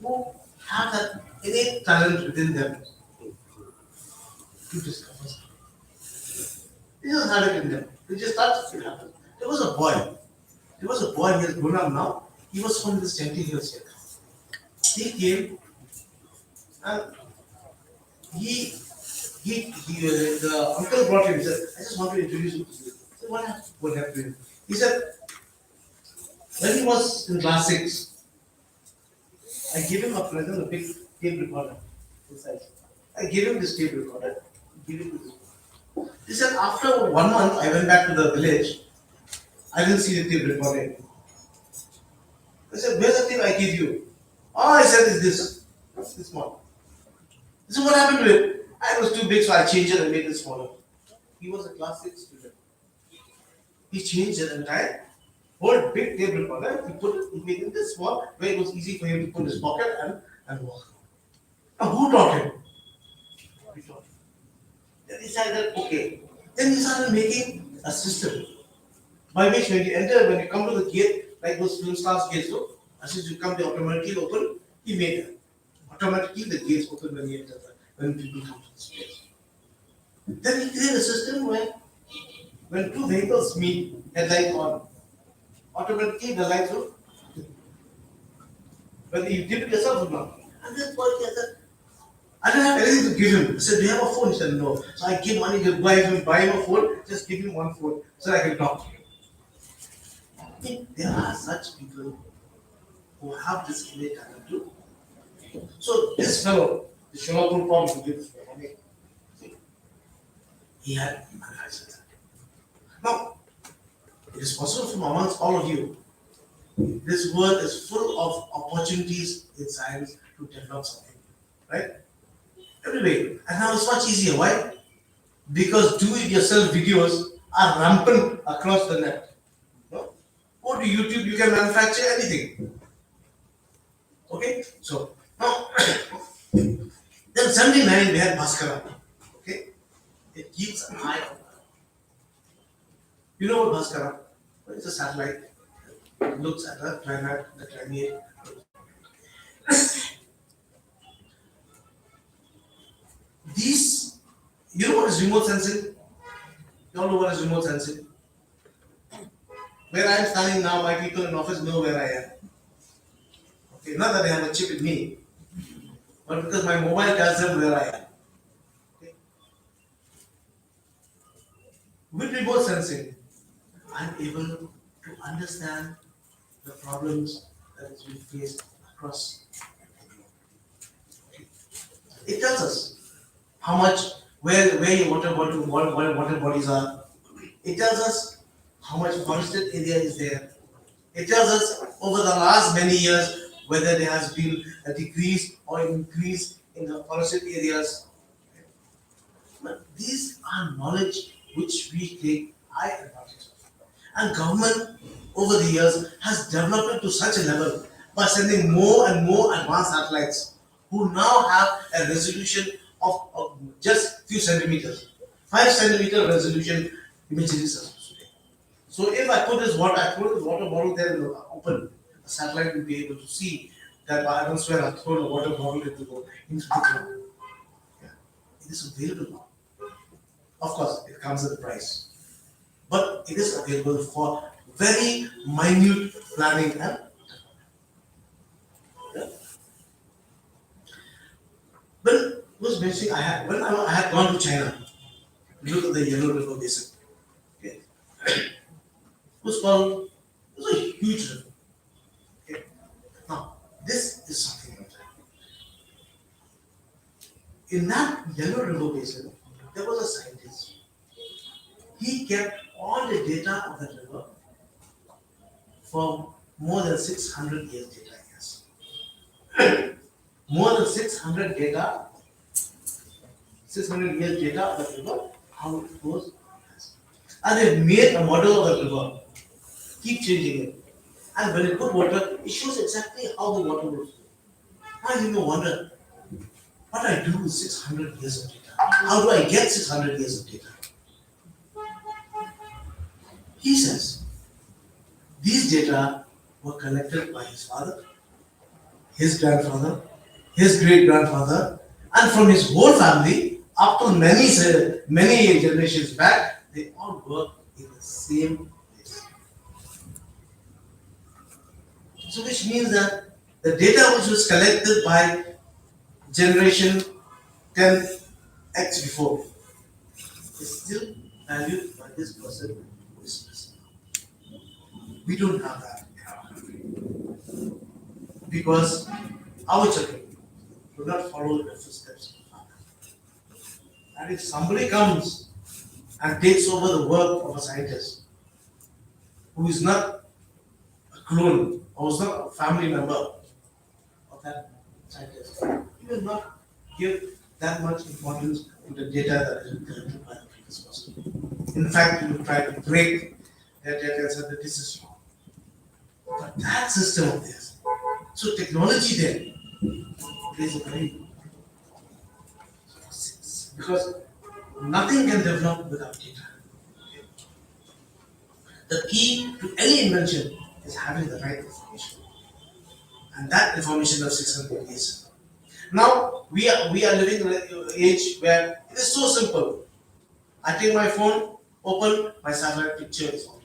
who have that innate talent within them to discover something. They just had it in them. They just thought it happened. There was a boy. He has grown up now. He was from this Chanty Hills here. He came and he the uncle brought him. He said, I just want to introduce you to you. I said, what happened? What happened to him? He said, when he was in class 6, I gave him a present, a big tape recorder. Inside. I gave him this tape recorder. Give it to this. He said, after 1 month, I went back to the village. I didn't see the tape recorder anymore. I said, where's the tape I gave you? Oh, I said, it's this. It's this one. He said, what happened to it? It was too big, so I changed it and made it smaller. He was a class 6 student. He changed it entire whole big tape recorder. He made it this small, where it was easy for him to put his pocket and walk. Now, who taught him? We taught him. Then he decided, okay. Then he started making a system by which when you come to the gate, like those film stars gates do, as soon as you come, they automatically open. He made it. Automatically the gates open when you enter, when people come to this place. Then he created a system where when two vehicles meet, headlight on, automatically the lights will, whether you dip it yourself or not. And this boy said, I didn't have anything to give him. I said, do you have a phone? He said, no. So I give money to buy him a phone, just give him one phone so I can talk to him. I think there are such people who have this innate talent too. So this fellow, the Shillong problem to give this money, he had managed that. Now, it is possible from amongst all of you. This world is full of opportunities in science to develop something, right? Every way. And now it's much easier. Why? Because do-it-yourself videos are rampant across the net. No? Go to YouTube, you can manufacture anything. Okay? So, now, then 79 we had Bhaskara. Okay? It keeps an eye on that. You know what Bhaskara? Well, it's a satellite. It looks at the planet, the climate. These, you know what is remote sensing? You all know what is remote sensing? Where I am standing now, my people in office know where I am. Okay, not that they have a chip in me, but because my mobile tells them where I am. Okay. With remote sensing, I'm able to understand the problems that is being faced across the globe. Okay. It tells us how much, where your water bodies are. It tells us how much forested area is there. It tells us over the last many years whether there has been a decrease or increase in the forested areas. But these are knowledge which we take high advantage of. And government over the years has developed it to such a level by sending more and more advanced satellites who now have a resolution of just few centimeters. 5 centimeter resolution imagery systems today. So if I put this water bottle there in the open, the satellite will be able to see that I don't swear I've thrown a water bottle into the ground. Yeah. It is available now. Of course, it comes at a price. But it is available for very minute planning and yeah. When was mentioning when I had gone to China, look at the Yellow River Basin. Okay. It was a huge river. Okay. Now, this is something like that. In that Yellow River Basin, there was a scientist. He kept all the data of the river for more than 600 years data, yes. More than 600 data, 600 years data of the river, how it flows. And they made a model of the river, keep changing it. And when you put water, it shows exactly how the water will flow. Now you may wonder, what I do with 600 years of data? How do I get 600 years of data? He says, these data were collected by his father, his grandfather, his great grandfather, and from his whole family up to many generations back, they all work in the same place. So, which means that the data which was collected by generation 10, X before is still valued by this person who is present. We don't have that in our country because our children do not follow the footsteps of our father. And if somebody comes and takes over the work of a scientist who is not a clone or is not a family member of that scientist, he will not give that much importance to the data that is collected by the previous person. In fact, he will try to break their data and say that this is wrong. But that system of theirs, so technology there plays a very because nothing can develop without data. The key to any invention is having the right information, and that information of 600 years. Now we are living in an age where it is so simple. I take my phone, open my satellite picture is on.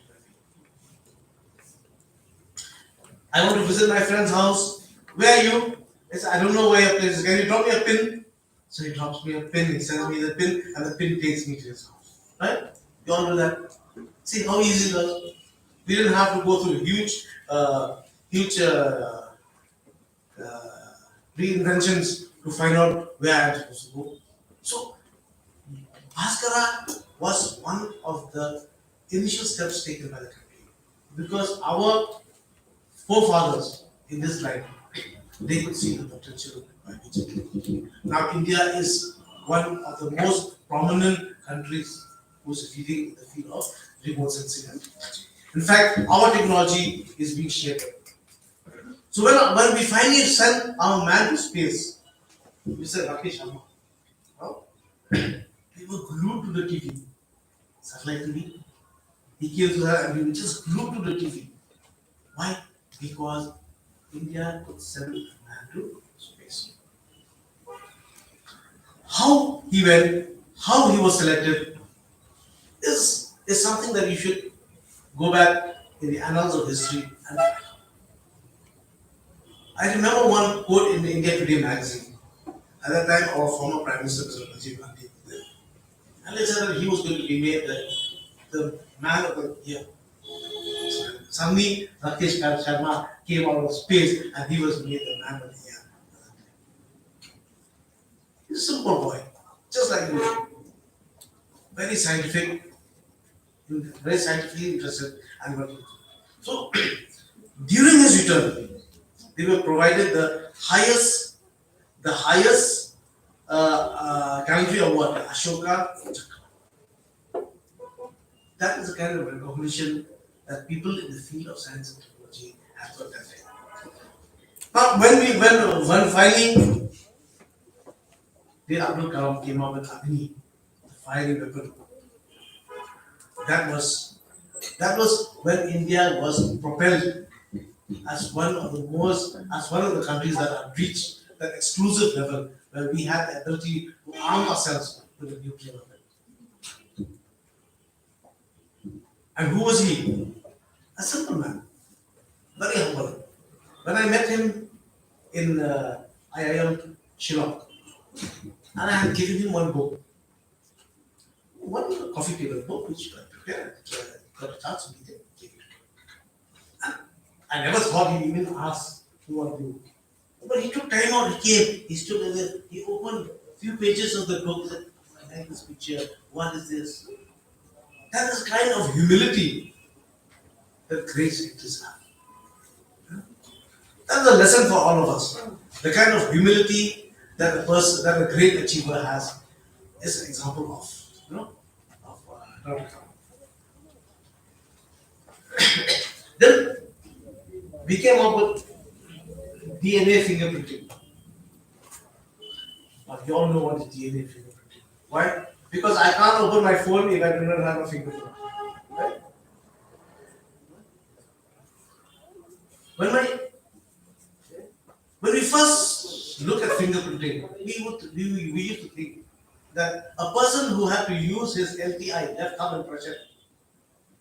I want to visit my friend's house. Where are you? Yes, I don't know where your place is. Can you drop me a pin? So he drops me a pin, he sends me the pin, and the pin takes me to his house. Right? You all do that. See how easy it is. We didn't have to go through huge reinventions to find out where I'm supposed to go. So Bhaskara was one of the initial steps taken by the country because our forefathers in this line they could see the potential by VIGYAN. Now India is one of the most prominent countries who's leading in the field of remote sensing and technology. In fact, our technology is being shaped. So when we finally sent our man to space, Mr. Rakesh Sharma, well, we were glued to the TV, satellite TV. He came to that and we were just glued to the TV. Why? Because India could send a man to space. How he went, how he was selected is something that you should go back in the annals of history and I remember one quote in the India Today magazine. At that time, our former Prime Minister, Mr. Rajiv Gandhi, was there. And they said that he was going to be made the man of the year. Suddenly, Rakesh Sharma came out of space and he was made the man of the year. He's a simple boy, just like you. Very scientific, very scientifically interested and working. So, during his return, they were provided the highest gallantry award, the Ashoka Chakra. That is the kind of recognition that people in the field of science and technology have got that time. Now, when finally the Abdul Kalam came up with Agni, the firing weapon, that was when India was propelled as one of the countries that have reached that exclusive level where we had the ability to arm ourselves with a nuclear weapon. And who was he? A simple man, very humble. When I met him in IIM Shillong, and I had given him one book, one coffee table book which I prepared, got a chance to meet him. I never thought he even asked who are you. But he took time out, he came, he stood there, he opened a few pages of the book, said, I like this picture, what is this? That is kind of humility that great scientists have. That's a lesson for all of us. The kind of humility that a great achiever has is an example of Dr. Kalam. Then we came up with DNA fingerprinting. Now, you all know what is DNA fingerprinting. Why? Because I can't open my phone if I do not have a fingerprint. Right? When we first look at fingerprinting, we used to think that a person who had to use his LTI, left thumb impression,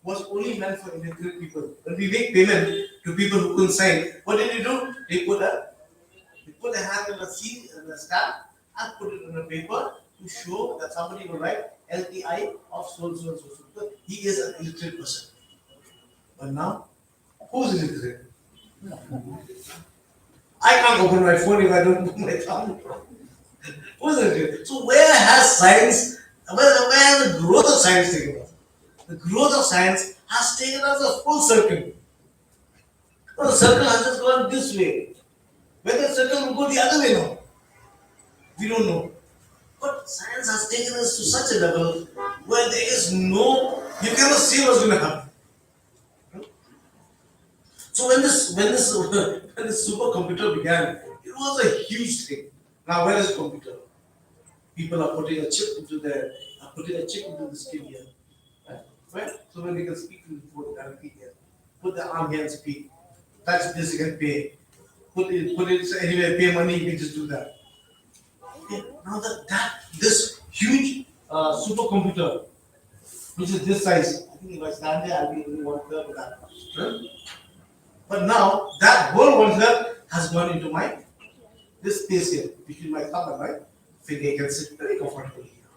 was only meant for illiterate people. When we make payment to people who couldn't sign, what did he do? They put a hand in the seal and the stamp and put it on the paper to show that somebody will write LTI of so and so and so. So he is an illiterate person. But now, who's illiterate? I can't open my phone if I don't put my thumb. Who's illiterate? So where has science, where has the growth of science taken us? The growth of science has taken us a full circle. No, the circle has just gone this way. Whether the circle will go the other way now, we don't know. But science has taken us to such a level where there is no, you cannot see what's going to happen. So when this supercomputer began, it was a huge thing. Now where is computer? People are putting a chip into the skin here. Right? So when they can speak to the phone directly here, put the arm here and speak. Touch this, you can pay. Put it so anywhere, pay money, you can just do that. Okay. Now this huge supercomputer, which is this size, I think if I stand there, I'll be only 1/3 of that. Right? But now that whole 1/3 has gone into this space here, between my thumb and my finger. I can sit very comfortably here.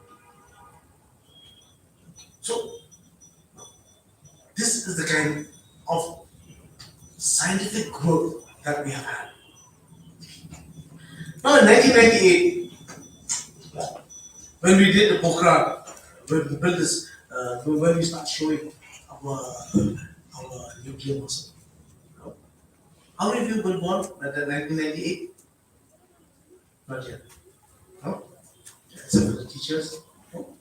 So this is the kind of scientific growth that we have had. Now in 1998, when we did the Pokhran, when we built this, when we start showing our nuclear muscle. How many of you were born at 1998? Not yet. No? Except for the teachers. No?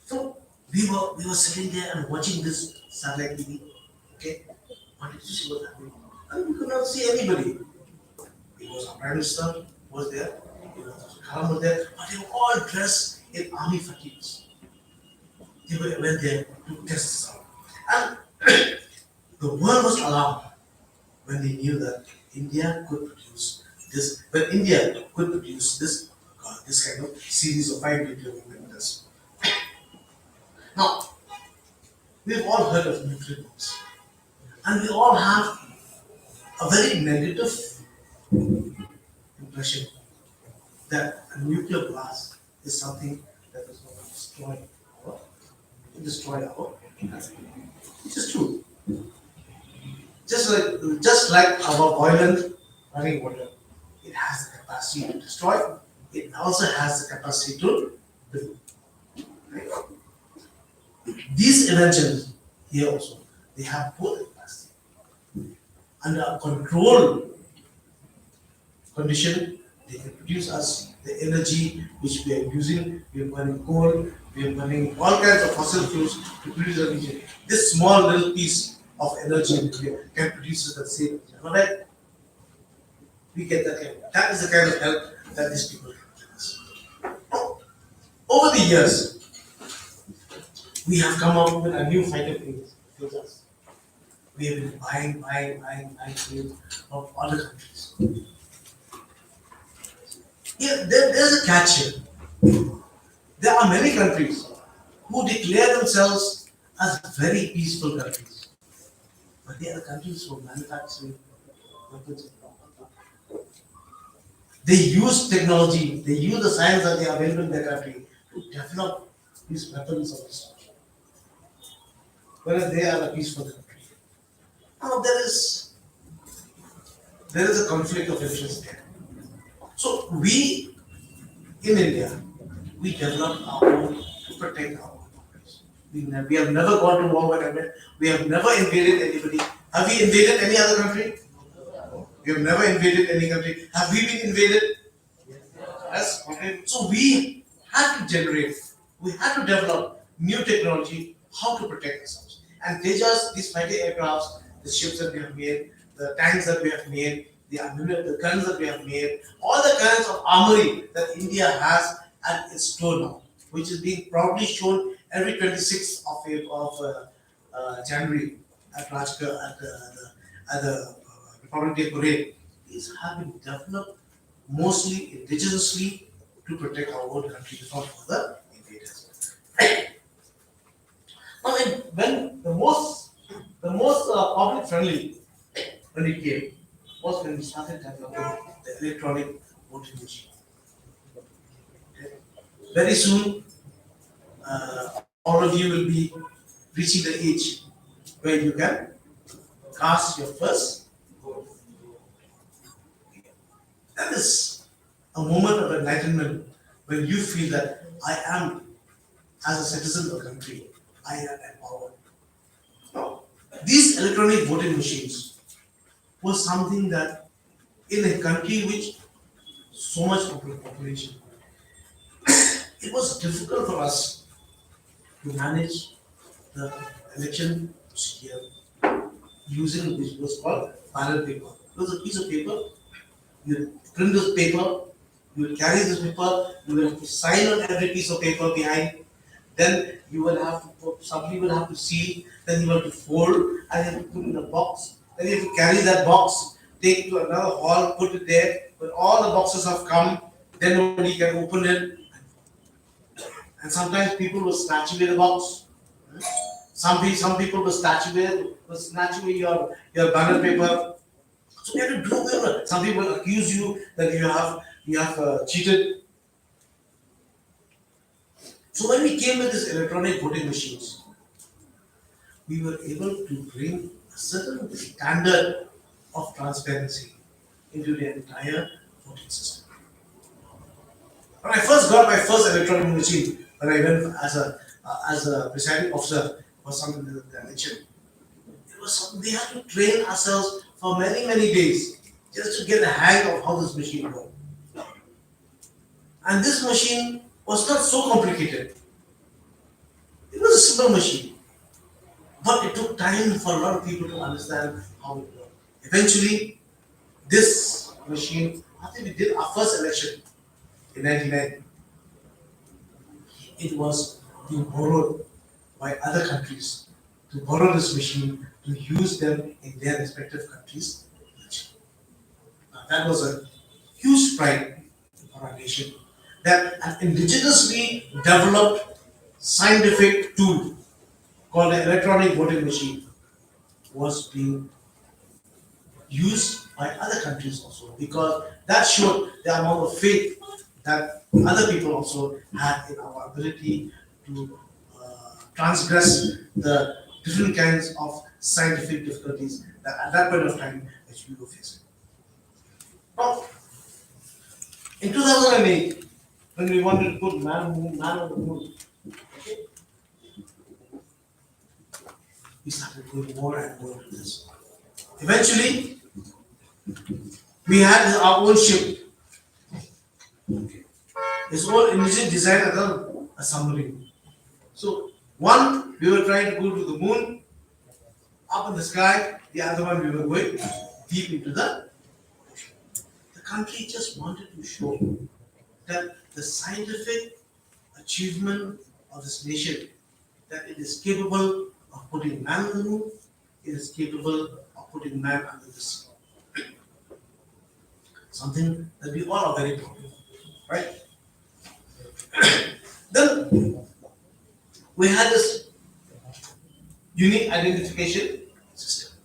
So we were sitting there and watching this satellite TV. Okay? Wanted to see what's happening. And we could not see anybody. It was our Prime Minister was there, Kalam was there, but they were all dressed in army fatigues. They went there to test this out. And the world was alarmed when they knew that India could produce this, this kind of series of 5 nuclear weapons. Now, we've all heard of nuclear bombs, and we all have a very negative impression that a nuclear blast is something that is going to destroy our capacity. Which is true. Just like our boiling running water, it has the capacity to destroy. It also has the capacity to build. Right? These inventions here also, they have both the capacity. Under a controlled condition, they can produce us the energy which we are using. We are burning coal, we are burning all kinds of fossil fuels to produce energy. This small little piece of energy can produce us the same. Alright? We get that kind of, that is the kind of help that these people can give us. Over the years, we have come up with a new fighter planes. We have been buying planes of other countries. Yeah, there's a catch here. There are many countries who declare themselves as very peaceful countries, but they are countries for manufacturing weapons. They use technology, they use the science that they are available in their country to develop these weapons of destruction. Whereas they are a peaceful country. Now there is a conflict of interest there. So we in India, we developed our own to protect our own countries. We have never gone to war with anyone. We have never invaded anybody. Have we invaded any other country? We have never invaded any country. Have we been invaded? Yes. Okay. So we had to develop new technology, how to protect ourselves. And Tejas, these fighter aircrafts, the ships that we have made, the tanks that we have made, the guns that we have made, all the kinds of armory that India has at its store now, which is being proudly shown every 26th of January at Rajghat at the Republic Day Parade. These have been developed mostly indigenously to protect our own country from further invaders. Now, when the most public friendly when it came was when we started developing the electronic voting machine. Okay. very soon, all of you will be reaching the age where you can cast your first vote. That is a moment of enlightenment when you feel that I am, as a citizen of the country, I am empowered. Now, these electronic voting machines was something that in a country which so much population, it was difficult for us to manage the election procedure using which was called ballot paper. It was a piece of paper. You print this paper, you will carry this paper, you will have to sign on every piece of paper behind. Then you will have to put, somebody will have to seal, then you have to fold, and you have to put in a box. Then you have to carry that box, take it to another hall, put it there. When all the boxes have come, then only you can open it. And sometimes people will snatch away the box. Some people will snatch away your ballot paper. So you have to do whatever. Some people accuse you that you have cheated. So when we came with these electronic voting machines, we were able to bring a certain standard of transparency into the entire voting system. When I first got my first electronic machine, when I went as a presiding officer for some the election, it was something we had to train ourselves for many days just to get the hang of how this machine worked. And this machine was not so complicated. It was a simple machine. But it took time for a lot of people to understand how it worked. Eventually, this machine, I think we did our first election in 1999. It was being borrowed by other countries to borrow this machine to use them in their respective countries. Now, that was a huge pride for our nation that an indigenously developed scientific tool called the electronic voting machine was being used by other countries also, because that showed the amount of faith that other people also had in our ability to transgress the different kinds of scientific difficulties that at that point of time which we were facing. Now, in 2008, when we wanted to put man on the moon, okay, we started going more and more into this. Eventually, we had our own ship. Okay. It's all initially designed as a submarine. So, one, we were trying to go to the moon, up in the sky, the other one, we were going deep into the ocean. The country just wanted to show that the scientific achievement of this nation, that it is capable of putting man on the moon, it is capable of putting man under the sea. Something that we all are very proud of, right? Then we had this unique identification system.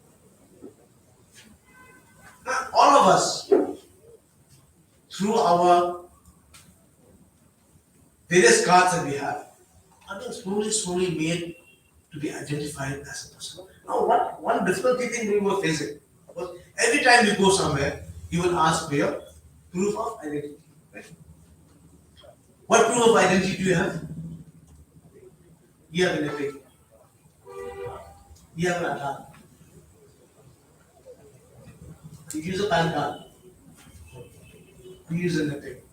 Now, all of us, through our various cards that we have, are being slowly made to be identified as a person. Now, one difficulty thing we were facing was every time you go somewhere, you will ask for your proof of identity. Right? What proof of identity do you have? You have an epic. You have an Aadhaar. You use a PAN card. You use an epic.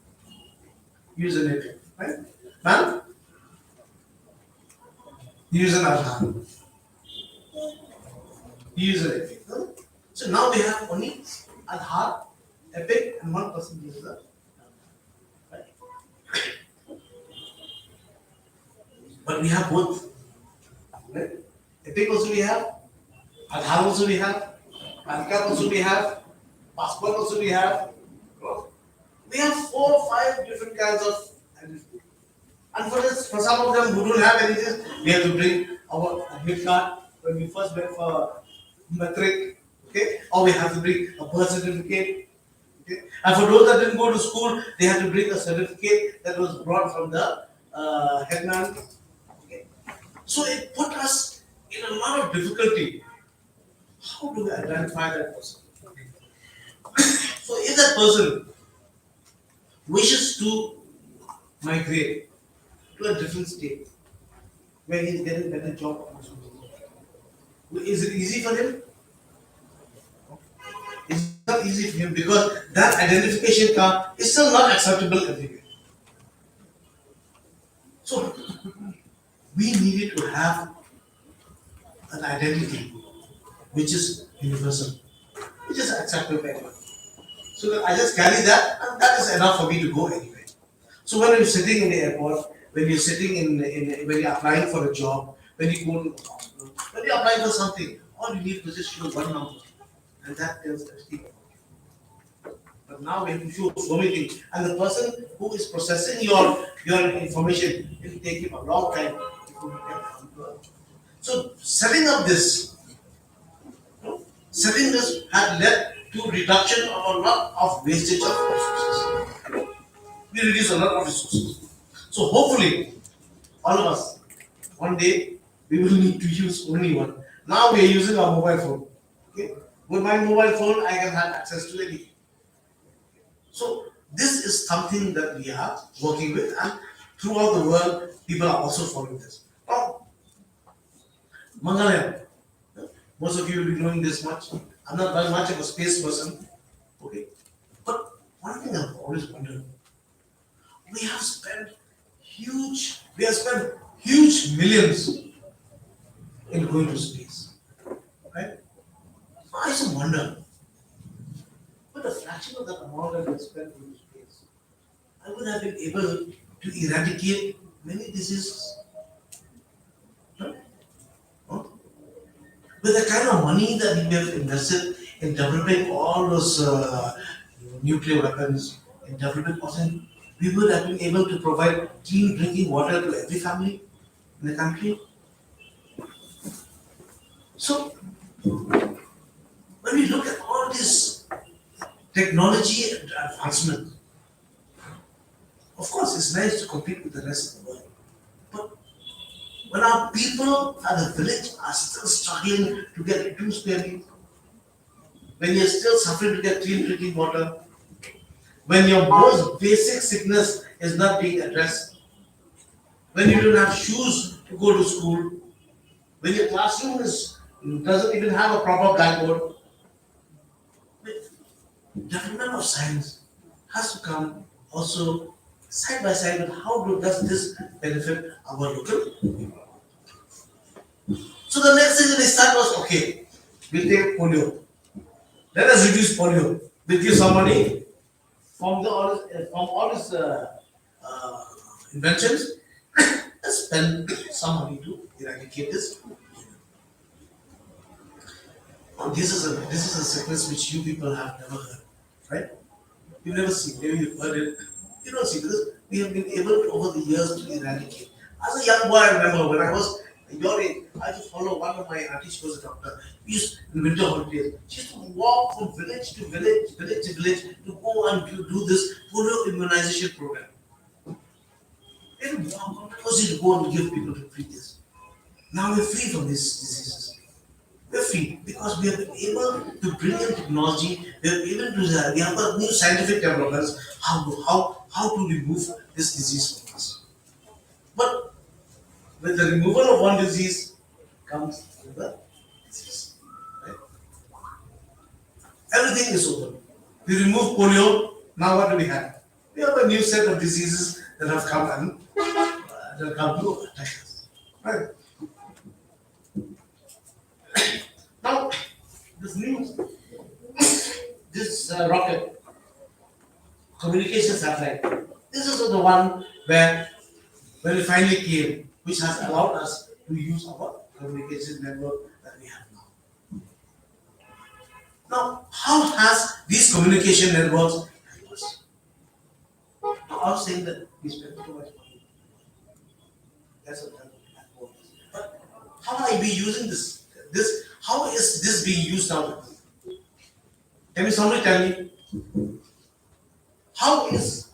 Use an epic. Right? Man? You use an Aadhaar. You use an epic. Huh? So now we have only Aadhaar, epic, and one person uses the right? But we have both. Right? Epic also we have, Aadhaar also we have, PAN card also we have, passport also we have. We have 4 or 5 different kinds of identity. And for some of them who don't have anything, we have to bring our admit card when we first went for matric, okay? Or we have to bring a birth certificate. Okay? And for those that didn't go to school, they had to bring a certificate that was brought from the headman. Okay. So it put us in a lot of difficulty. How do we identify that person? So if that person wishes to migrate to a different state where he's getting better job opportunities, is it easy for him? It's not easy for him because that identification card is still not acceptable everywhere. So we needed to have an identity which is universal, which is acceptable by everyone. So that I just carry that, and that is enough for me to go anywhere. So when you're sitting in the airport, when you're sitting when you're applying for a job, when you go to the hospital, when you're applying for something, all you need to just show one number, and that tells everything. But now we have to show so many things, and the person who is processing your information will take him a long time before he can come to us. So setting this had led to reduction of a lot of wastage of resources. We reduce a lot of resources. So hopefully, all of us, one day we will need to use only one. Now we are using our mobile phone. Okay? With my mobile phone, I can have access to anything. So this is something that we are working with, and throughout the world, people are also following this. Now, Mangalyam, most of you will be knowing this much. I'm not very much of a space person, okay. But one thing I've always wondered: we have spent huge millions in going to space, right? I just wonder, but a fraction of that amount that we spent in space, I would have been able to eradicate many diseases. Right? Huh? With the kind of money that we have invested in developing all those nuclear weapons, in developing poison, we would have been able to provide clean drinking water to every family in the country. So, when we look at all this technology and advancement, of course, it's nice to compete with the rest of the world. But when our people at the village are still struggling to get 2 square meters, when you're still suffering to get clean drinking water, when your most basic sickness is not being addressed, when you don't have shoes to go to school, when your classroom doesn't even have a proper blackboard, development of science has to come also side by side with does this benefit our local people. So the next thing that they start was, okay, we'll take polio. Let us reduce polio. We'll give some money from all these inventions. Let's spend some money to eradicate this. Now, this is a sickness which you people have never heard, right? You've never seen, maybe you've heard it. You don't see this. We have been able to, over the years, to eradicate. As a young boy, I remember when I was your age, I used to follow one of my aunties. She was a doctor. We used in winter holidays. She used to walk from village to village, village to village to go and do this polio immunization program. They would walk because to go and give people to free this. Now we're free from these diseases. We're free because we have been able to bring in technology. We have got new scientific developments how to remove this disease from us. But with the removal of one disease comes another disease. Right? Everything is open. We remove polio. Now what do we have? We have a new set of diseases that have come and that have come to attack us. Right? Now, this rocket, communication satellite, this is the one where when it finally came, which has allowed us to use our communication network that we have now. Now, how has these communication networks helped us? Now, I was saying that we spend too much money. That's what that. But how are we using this? How is this being used now? Can somebody tell me how is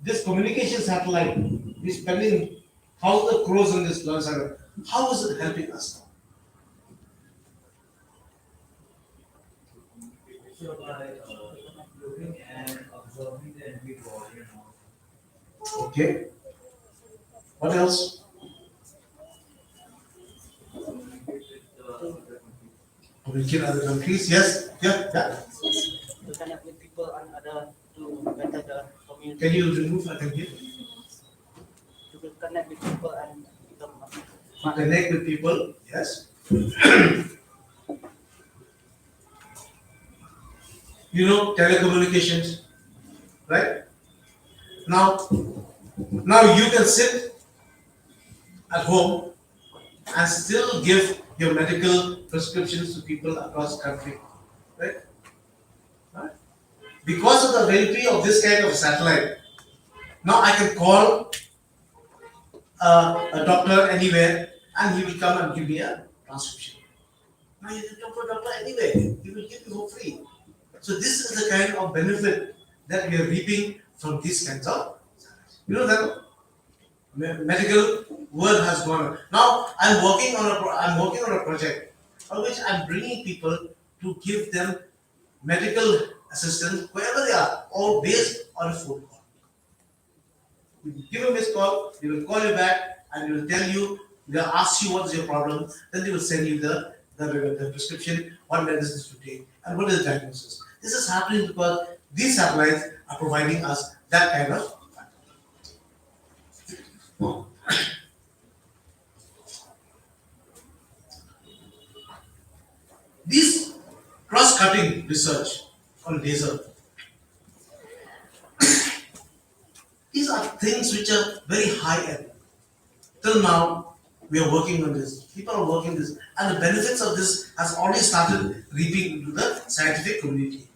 this communication satellite We're spending thousands of crores on this learn center. How is it helping us? So by looking and observing the enemy body and all. Okay. What else? Communicate with other countries. Yes. Yeah. To connect with people and other to better the community. Can you remove? I can hear. To connect with people and become To connect with people. Yes. You know telecommunications, right? Now you can sit at home and still give your medical prescriptions to people across the country, right? Right? Because of the availability of this kind of satellite, now I can call a doctor anywhere and he will come and give me a prescription. Now you can talk to a doctor anywhere, he will give you for free. So this is the kind of benefit that we are reaping from these kinds of satellites. You know that medical world has gone on. Now I'm working on a project on which I'm bringing people to give them medical assistance wherever they are, all based on a phone call. You give a missed call, they will call you back and they will tell you, they'll ask you what's your problem, then they will send you the prescription, what medicines to take, and what is the diagnosis. This is happening because these satellites are providing us that kind of. These cross-cutting research on laser, these are things which are very high end. Till now, we are working on this. People are working this, and the benefits of this has already started reaping into the scientific community.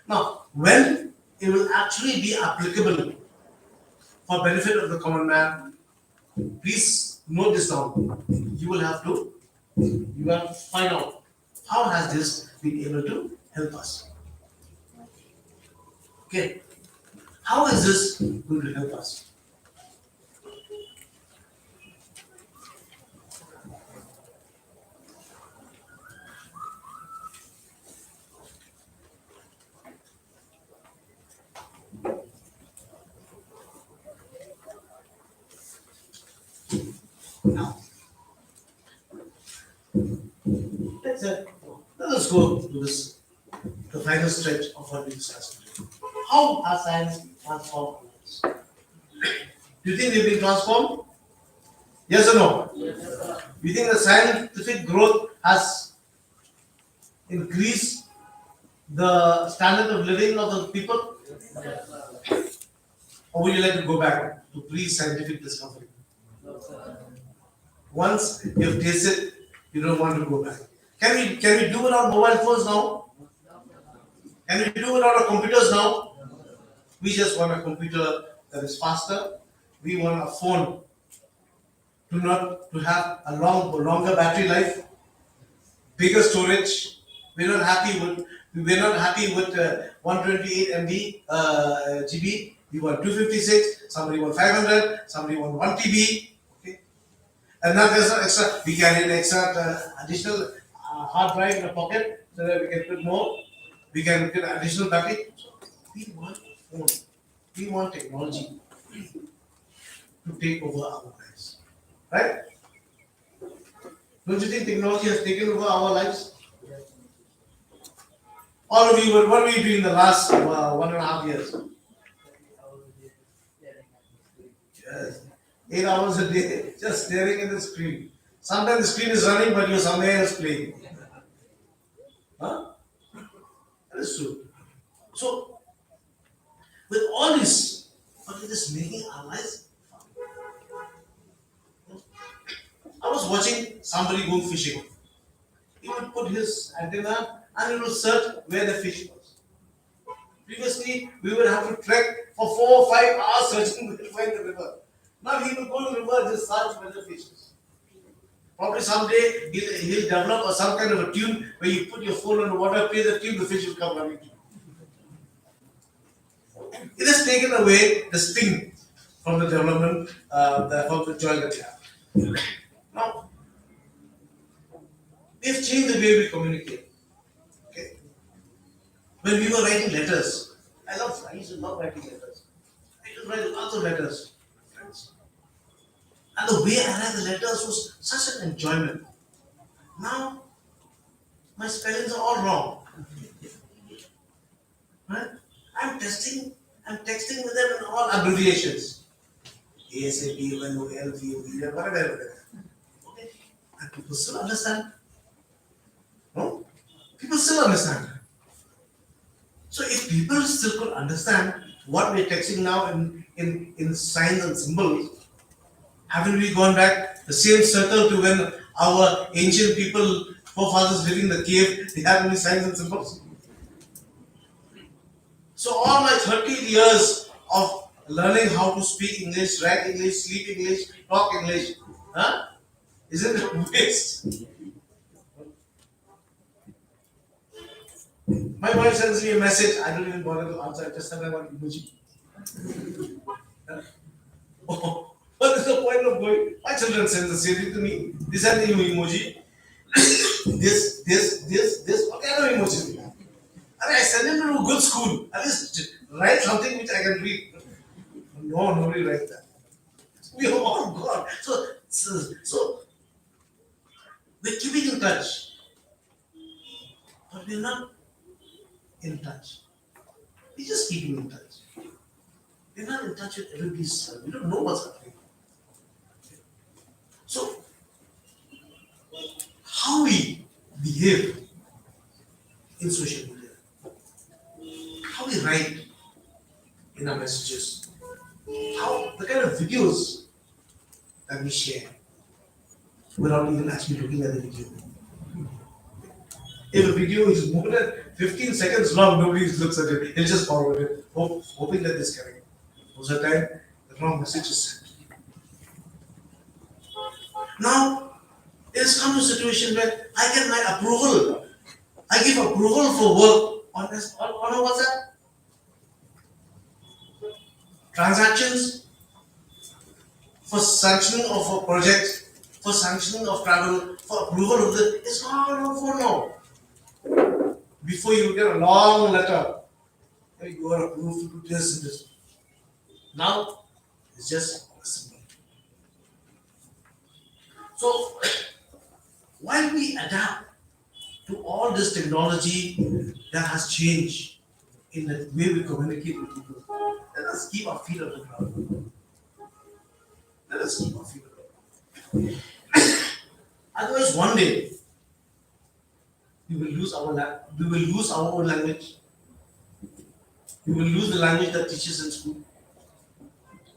Now, when it will actually be applicable for benefit of the common man, please note this down. You will have to find out how has this been able to help us. Okay, how is this going to help us? Now, let us go to the final stretch of what we discussed today. How has science transformed our lives? Do you think we've been transformed? Yes or no? Yes. Do you think the scientific growth has increased the standard of living of the people? Or would you like to go back to pre-scientific discovery? Once you've tasted, you don't want to go back. Can we do without mobile phones now? Can we do without our computers now? We just want a computer that is faster. We want a phone to have a longer battery life, bigger storage. We're not happy with 128 MB GB. We want 256. Somebody want 500. Somebody want 1 TB. Okay, and now there's an extra. We can an extra additional hard drive in the pocket so that we can put more. We can get additional battery. So we want a phone. We want technology to take over our lives, right? Don't you think technology has taken over our lives? All of you, what were you doing the last 1.5 years? Yes. 8 hours a day, just staring at the screen. Sometimes the screen is running, but you're somewhere else playing. Huh? That is true. So, with all this, what is this making our lives fun? I was watching somebody go fishing. He would put his antenna and he would search where the fish was. Previously, we would have to trek for 4 or 5 hours searching to find the river. Now he will go to the river just search where the fish is. Probably someday he'll develop some kind of a tune where you put your phone on the water, play the tune, the fish will come running to you. It has taken away the sting from the development, from the joy that we have. Now, we've changed the way we communicate. Okay. When we were writing letters, I used to love writing letters. I used to write lots of letters, friends. And the way I write the letters was such an enjoyment. Now, my spellings are all wrong. Right? I'm texting with them in all abbreviations. ASAP, whatever. Okay. And people still understand. No? People still understand. So if people still could understand what we're texting now in signs and symbols, haven't we gone back the same circle to when our ancient people, forefathers living in the cave, they had only signs and symbols? So all my 30 years of learning how to speak English, write English, sleep English, talk English, huh? Isn't it a waste? My wife sends me a message, I don't even bother to answer, I just send her one emoji. Huh? Oh, what is the point of going? My children send the same thing to me. They send me emoji. this. What kind of emoji? And I send them to a good school. At least write something which I can read. No, nobody writes that. We are all gone. So we're keeping in touch. But we're not in touch. We're just keeping in touch. We're not in touch with everybody's. We don't know what's happening. So, how we behave in social media, how we write in our messages, how the kind of videos that we share without even actually looking at the video. If a video is more than 15 seconds long, nobody looks at it. They'll just forward it, hoping that it's correct. Most of the time, the wrong message is sent. Now, it has come to a situation where I get my approval. I give approval for work on a WhatsApp. Transactions, for sanctioning of a project, for sanctioning of travel, for approval of the, it's all on phone now. Before you get a long letter, you are approved to do this and this. Now, it's just a symbol. So, while we adapt to all this technology that has changed in the way we communicate with people, let us keep our feet on the ground. Let us keep our feet on the ground. Otherwise, one day, we will lose our own language. We will lose the language that teaches in school.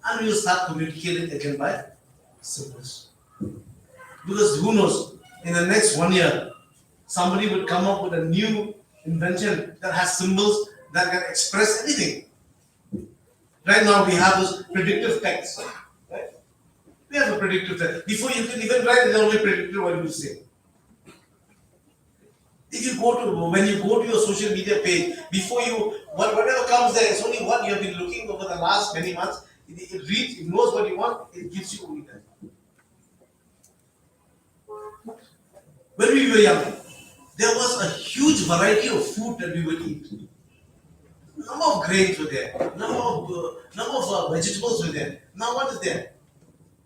And we will start communicating again by symbols. Because who knows, in the next 1 year, somebody will come up with a new invention that has symbols that can express anything. Right now we have this predictive text. Right? We have a predictive text. Before you can even write, it already predicted what you will say. If you when you go to your social media page, before whatever comes there, it's only what you have been looking over the last many months. It reads, it knows what you want, it gives you only that. When we were young, there was a huge variety of food that we would eat. Number of grains were there, number of vegetables were there. Now what is there?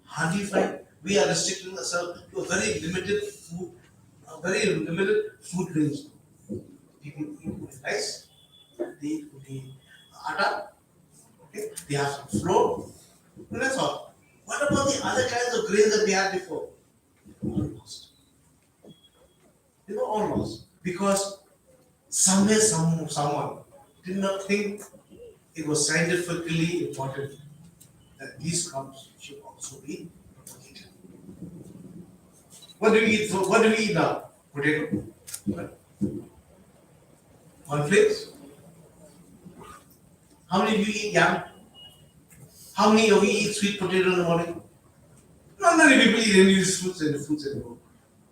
Hardly find. We are restricting ourselves to a very limited food range. People eat only rice, they eat only atta, okay? They have some flour, and that's all. What about the other kinds of grains that we had before? All lost. They were all lost because somewhere someone did not think it was scientifically important that these crops should also be propagated. What do we eat? What do we eat now? Potato. Cornflakes. How many of you eat yam? How many of you eat sweet potato in the morning? Not many people eat any of these foods anymore.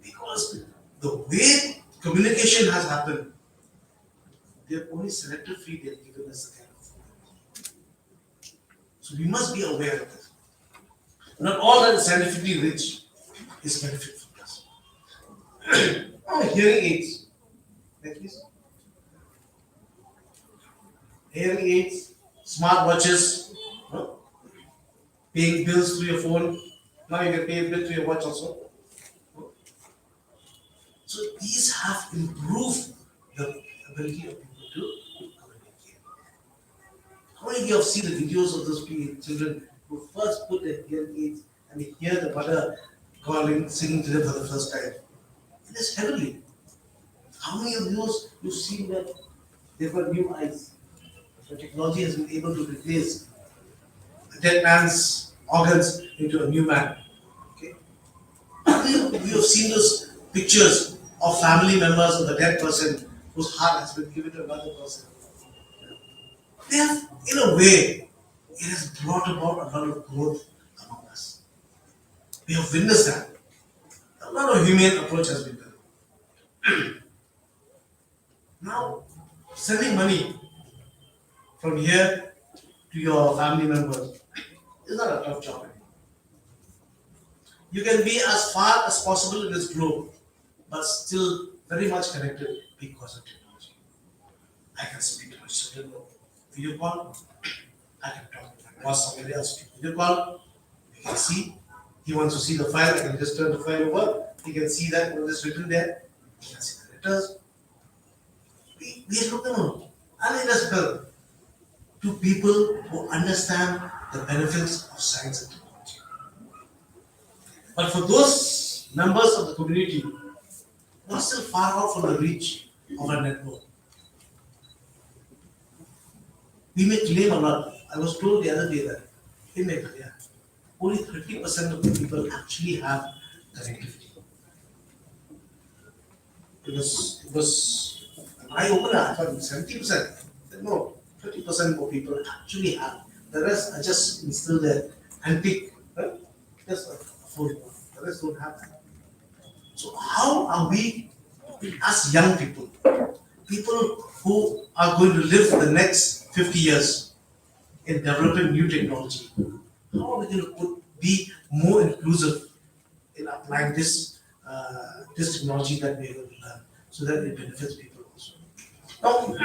Because the way communication has happened, they have only selected feed they have given us the kind of food. So we must be aware of this. Not all that is scientifically rich is benefit for us. Hearing aids. Next, please. Hearing aids, smart watches, paying bills through your phone. Now you can pay a bill through your watch also. So these have improved the ability of people to communicate. How many of you have seen the videos of those children who first put their hearing aids and they hear the mother calling, singing to them for the first time? It is heavenly. How many of those you've seen that they've got new eyes? The technology has been able to replace a dead man's organs into a new man. Okay? How many of you have seen those pictures of family members of the dead person whose heart has been given to another person? They have, in a way, it has brought about a lot of growth among us. We have witnessed that. A lot of humane approach has been done. Now, sending money from here to your family members is not a tough job anymore. You can be as far as possible in this globe, but still very much connected because of technology. I can speak to my children on video call. I can talk to my boss somebody else video call. We can see. He wants to see the file. I can just turn the file over. He can see that what is written there. He can see the letters. We look at them. And it has helped to people who understand the benefits of science and technology. But for those members of the community who are still far out from the reach of our network, we may claim a lot. I was told the other day that in Meghalaya, only 30% of the people actually have connectivity. It was an eye opener. I thought 70%. No, 30% more people actually have. The rest are just still there and pick. Right? Just a phone. The rest don't have that. So how are we, as young people, people who are going to live the next 50 years in developing new technology, how are we going to be more inclusive in applying this technology that we are going to learn so that it benefits people also? Now,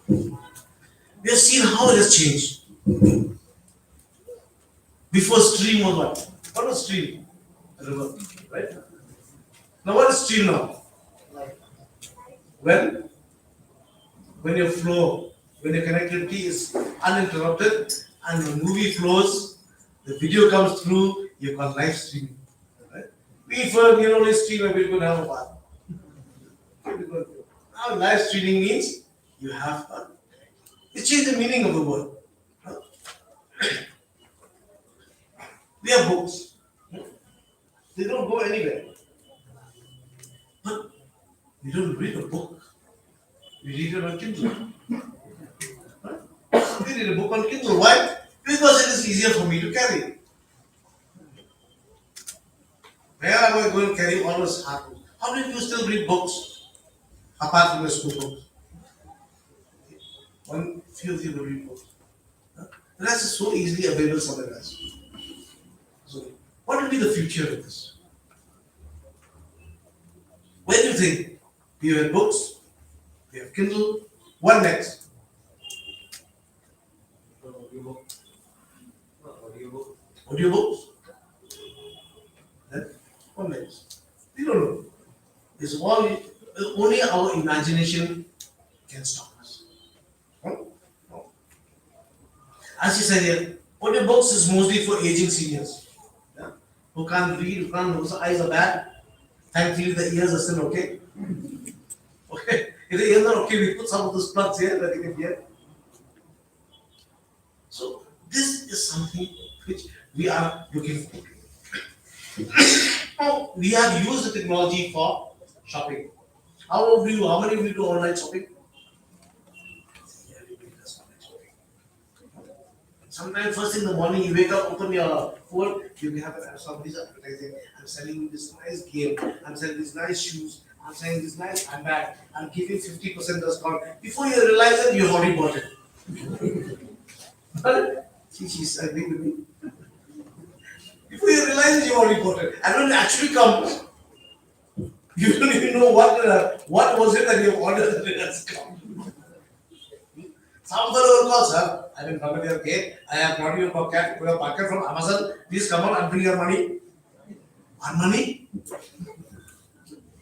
we have seen how it has changed. Before stream was what? What was stream? A river, right? Now what is stream now? When your flow, when your connectivity is uninterrupted and the movie flows, the video comes through, you've got live streaming. Right? Before you only stream and we're going to have a bath. Now live streaming means you have a, it changes the meaning of the word. Huh? We have books. They don't go anywhere. But we don't read a book. We read it on Kindle. Huh? We read a book on Kindle. Why? Because it is easier for me to carry. Where am I going to carry all those hard books? How many of you still read books apart from the school books? One few of you will read books. Huh? The rest is so easily available somewhere else. So, what will be the future of this? Where do you think? We have books, we have Kindle. What next? Audiobooks. Then what next? We don't know. It's all only our imagination can stop us. Huh? No. As you said here, audiobooks is mostly for aging seniors. Yeah? Who can't read, whose eyes are bad. Thankfully, the ears are still okay. Okay, if the ears are okay, we put some of those plugs here that they can hear. So, this is something which we are looking for. Now, we have used the technology for shopping. How many of you do online shopping? Everybody does online shopping. Sometimes first in the morning you wake up, open your phone, you have somebody's advertising. I'm selling you this nice game. I'm selling these nice shoes. I'm selling this nice handbag. I'm giving 50% discount. Before you realize it, you've already bought it. But She's agreeing with me. Before you realize you are important, and when it actually comes, you don't even know what was it that you ordered that it has come. Somebody will call, sir. I didn't come your cake. I have brought you a packet from Amazon. Please come on and bring your money. Our money?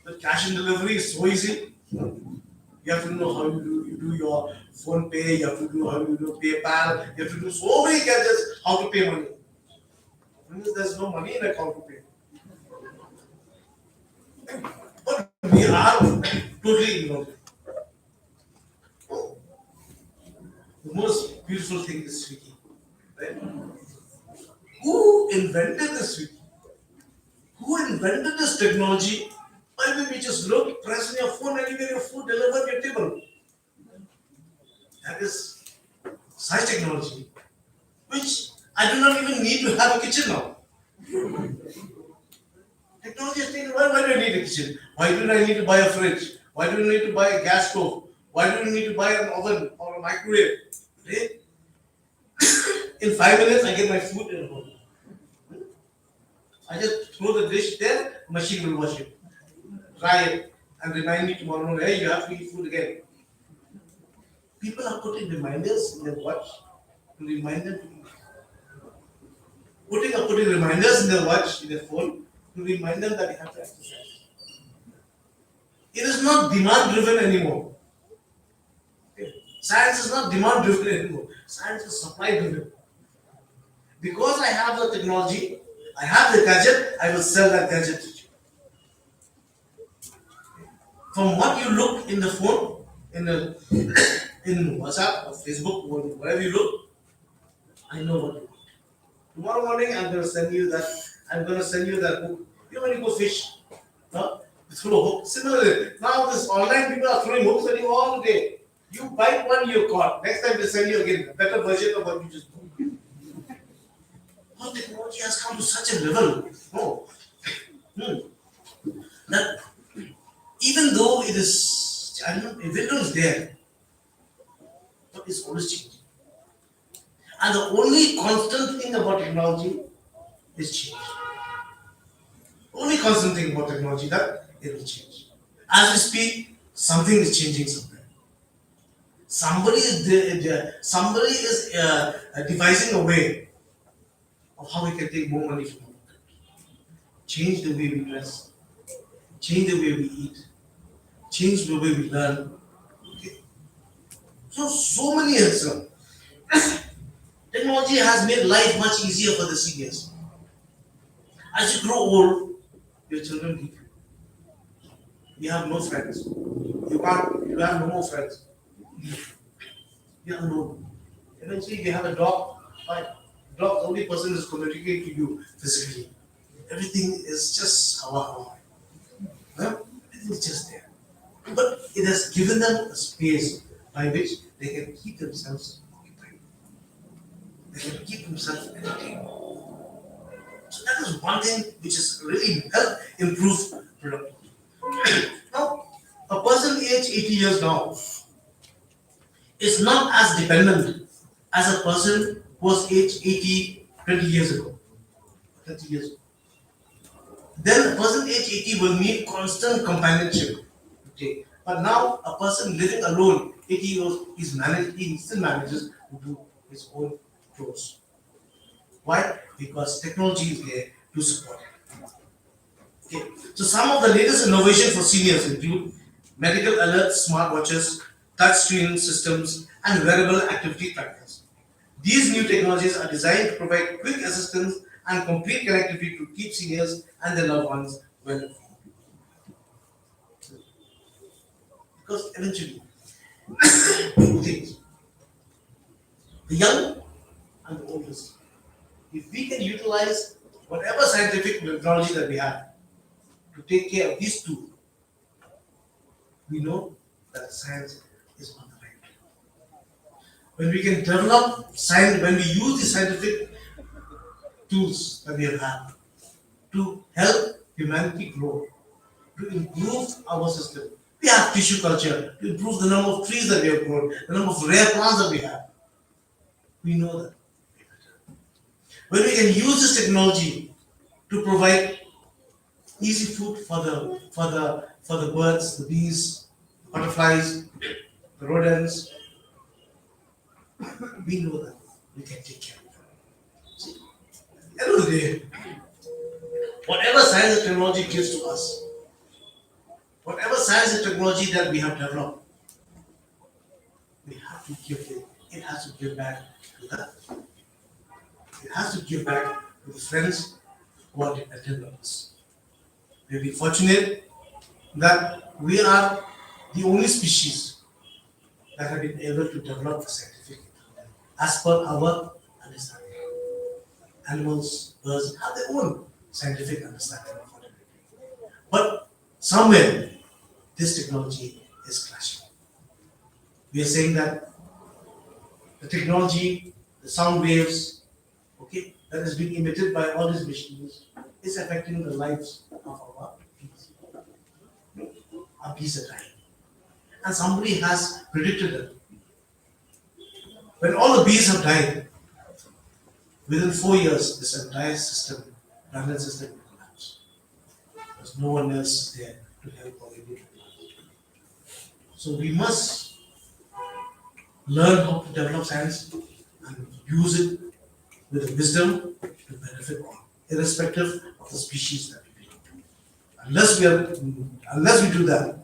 The cash and delivery is so easy. You have to know how you do your phone pay, you have to know how you do PayPal, you have to do so many gadgets how to pay money. Because there's no money in account to pay. But we are totally ignored. The most beautiful thing is Swiggy. Right? Who invented this Swiggy? Who invented this technology? By the way, we just look, press on your phone, and you get your food delivered to your table. That is such technology, which I do not even need to have a kitchen now. Technology is taken, why do I need a kitchen? Why do I need to buy a fridge? Why do I need to buy a gas stove? Why do we need to buy an oven or a microwave? Today, in 5 minutes, I get my food in home. I just throw the dish there, machine will wash it. Dry it, and remind me tomorrow morning, hey, you have to eat food again. People are putting reminders in their watch to remind them to eat. Putting reminders in their watch, in their phone, to remind them that they have to exercise. It is not demand driven anymore. Okay. Science is not demand driven anymore. Science is supply driven. Because I have the technology, I have the gadget, I will sell that gadget to you. From what you look in the phone, in WhatsApp or Facebook, or wherever you look, I know what you want. Tomorrow morning, I'm going to send you that. I'm going to send you that hook. You know when you go fish, no? You throw a hook. Similarly, now this online people are throwing hooks at you all day. You bite one, you're caught. Next time they send you again a better version of what you just do. How technology has come to such a level. No. That even though it is, I don't know, even though it's there, but it's always changing. And the only constant thing about technology is change. Only constant thing about technology that it will change. As we speak, something is changing somewhere. Somebody is devising a way of how we can take more money from our country. Change the way we dress, change the way we eat, change the way we learn. Okay. So many answers. Technology has made life much easier for the seniors. As you grow old, your children leave you. You have no friends. You have no more friends. You are alone. Eventually, you have a dog. Fine. Dog, the only person who's communicating to you physically. Everything is just hawa. Well, everything is just there. But it has given them a space by which they can keep themselves occupied. They can keep themselves entertained. So that is one thing which has really helped improve productivity. Now, a person aged 80 years now is not as dependent as a person who was aged 80 20 years ago, 30 years ago. Then a person aged 80 will need constant companionship. Okay. But now a person living alone, 80 years, he still manages to do his own chores. Why? Because technology is there to support him. Okay. So some of the latest innovation for seniors include medical alerts, smartwatches, touchscreen systems, and wearable activity trackers. These new technologies are designed to provide quick assistance and complete connectivity to keep seniors and their loved ones well informed. Because eventually, two things: the young and the oldest. If we can utilize whatever scientific technology that we have to take care of these two, we know that science is on the right track. When we can develop science, when we use the scientific tools that we have had to help humanity grow, to improve our system. We have tissue culture to improve the number of trees that we have grown, the number of rare plants that we have. We know that. when we can use this technology to provide easy food for the birds, the bees, butterflies, the rodents, we know that we can take care of them. See, at the end of the day, whatever science and technology gives to us, whatever science and technology that we have developed, we have to give it. It has to give back to that. It has to give back to the friends who are dependent on us. We've been fortunate that we are the only species that have been able to develop a scientific as per our understanding. Animals, birds have their own scientific understanding of what it is. But somewhere this technology is clashing. We are saying that the technology, the sound waves, okay, that is being emitted by all these machines is affecting the lives of our bees. Our bees are dying. And somebody has predicted that when all the bees have died, within 4 years, this entire system, planet system will collapse. There's no one else there to help or able to. So we must learn how to develop science and use it with the wisdom to benefit all, irrespective of the species that we belong to. Unless we do that,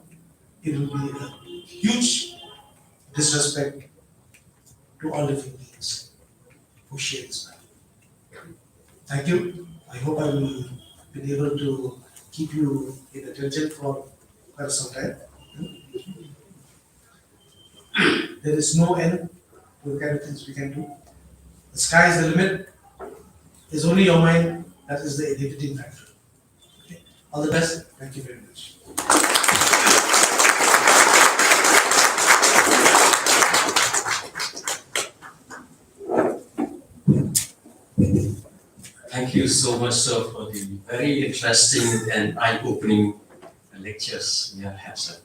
it will be a huge disrespect to all living beings who share this planet. Thank you. I hope I will be able to keep you in attention for quite some time. There is no end to the kind of things we can do. The sky is the limit. It's only your mind that is the inhibiting factor. Okay. All the best. Thank you very much. Thank you so much, sir, for the very interesting and eye-opening lectures you have had, sir.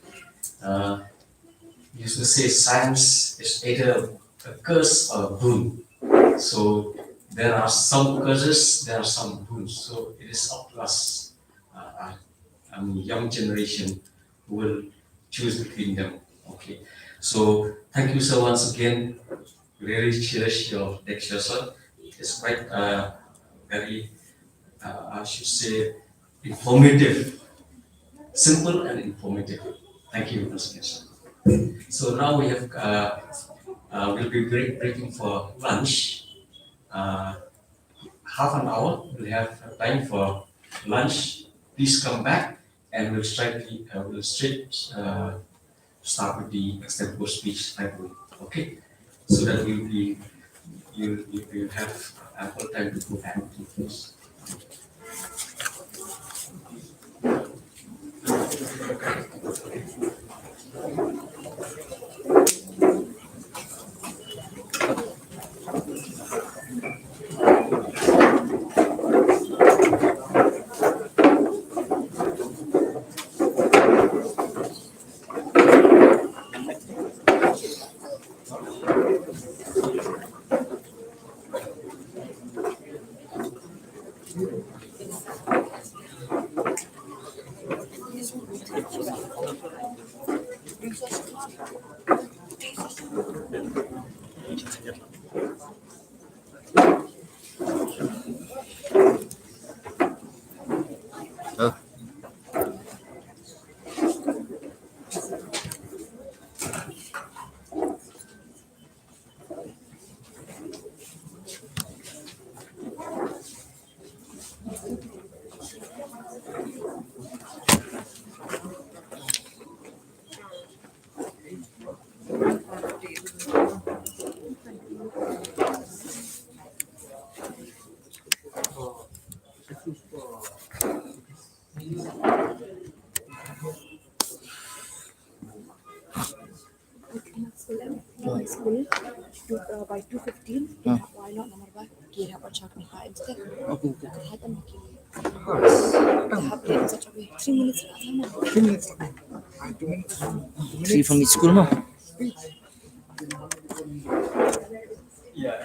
You used to say science is either a curse or a boon. So there are some curses, there are some boons. So it is up to us, young generation, who will choose between them. Okay. So thank you so once again. Really cherish your lecture, sir. It's quite very, I should say, informative, simple and informative. Thank you once again, sir. So now we have, we'll be breaking for lunch. Half an hour, we'll have time for lunch. Please come back and we'll straight start with the extempore speech library. Okay, so that you'll have ample time to go back to this. School by 2:15. Why not nomor ba? Kira pa check ni ka instead. Okay, okay. Hata maki. Tahap dia such a way. 3 minutes na sama. 3 minutes. 2 minutes. 3 from each school, no? Yeah.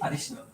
Additional.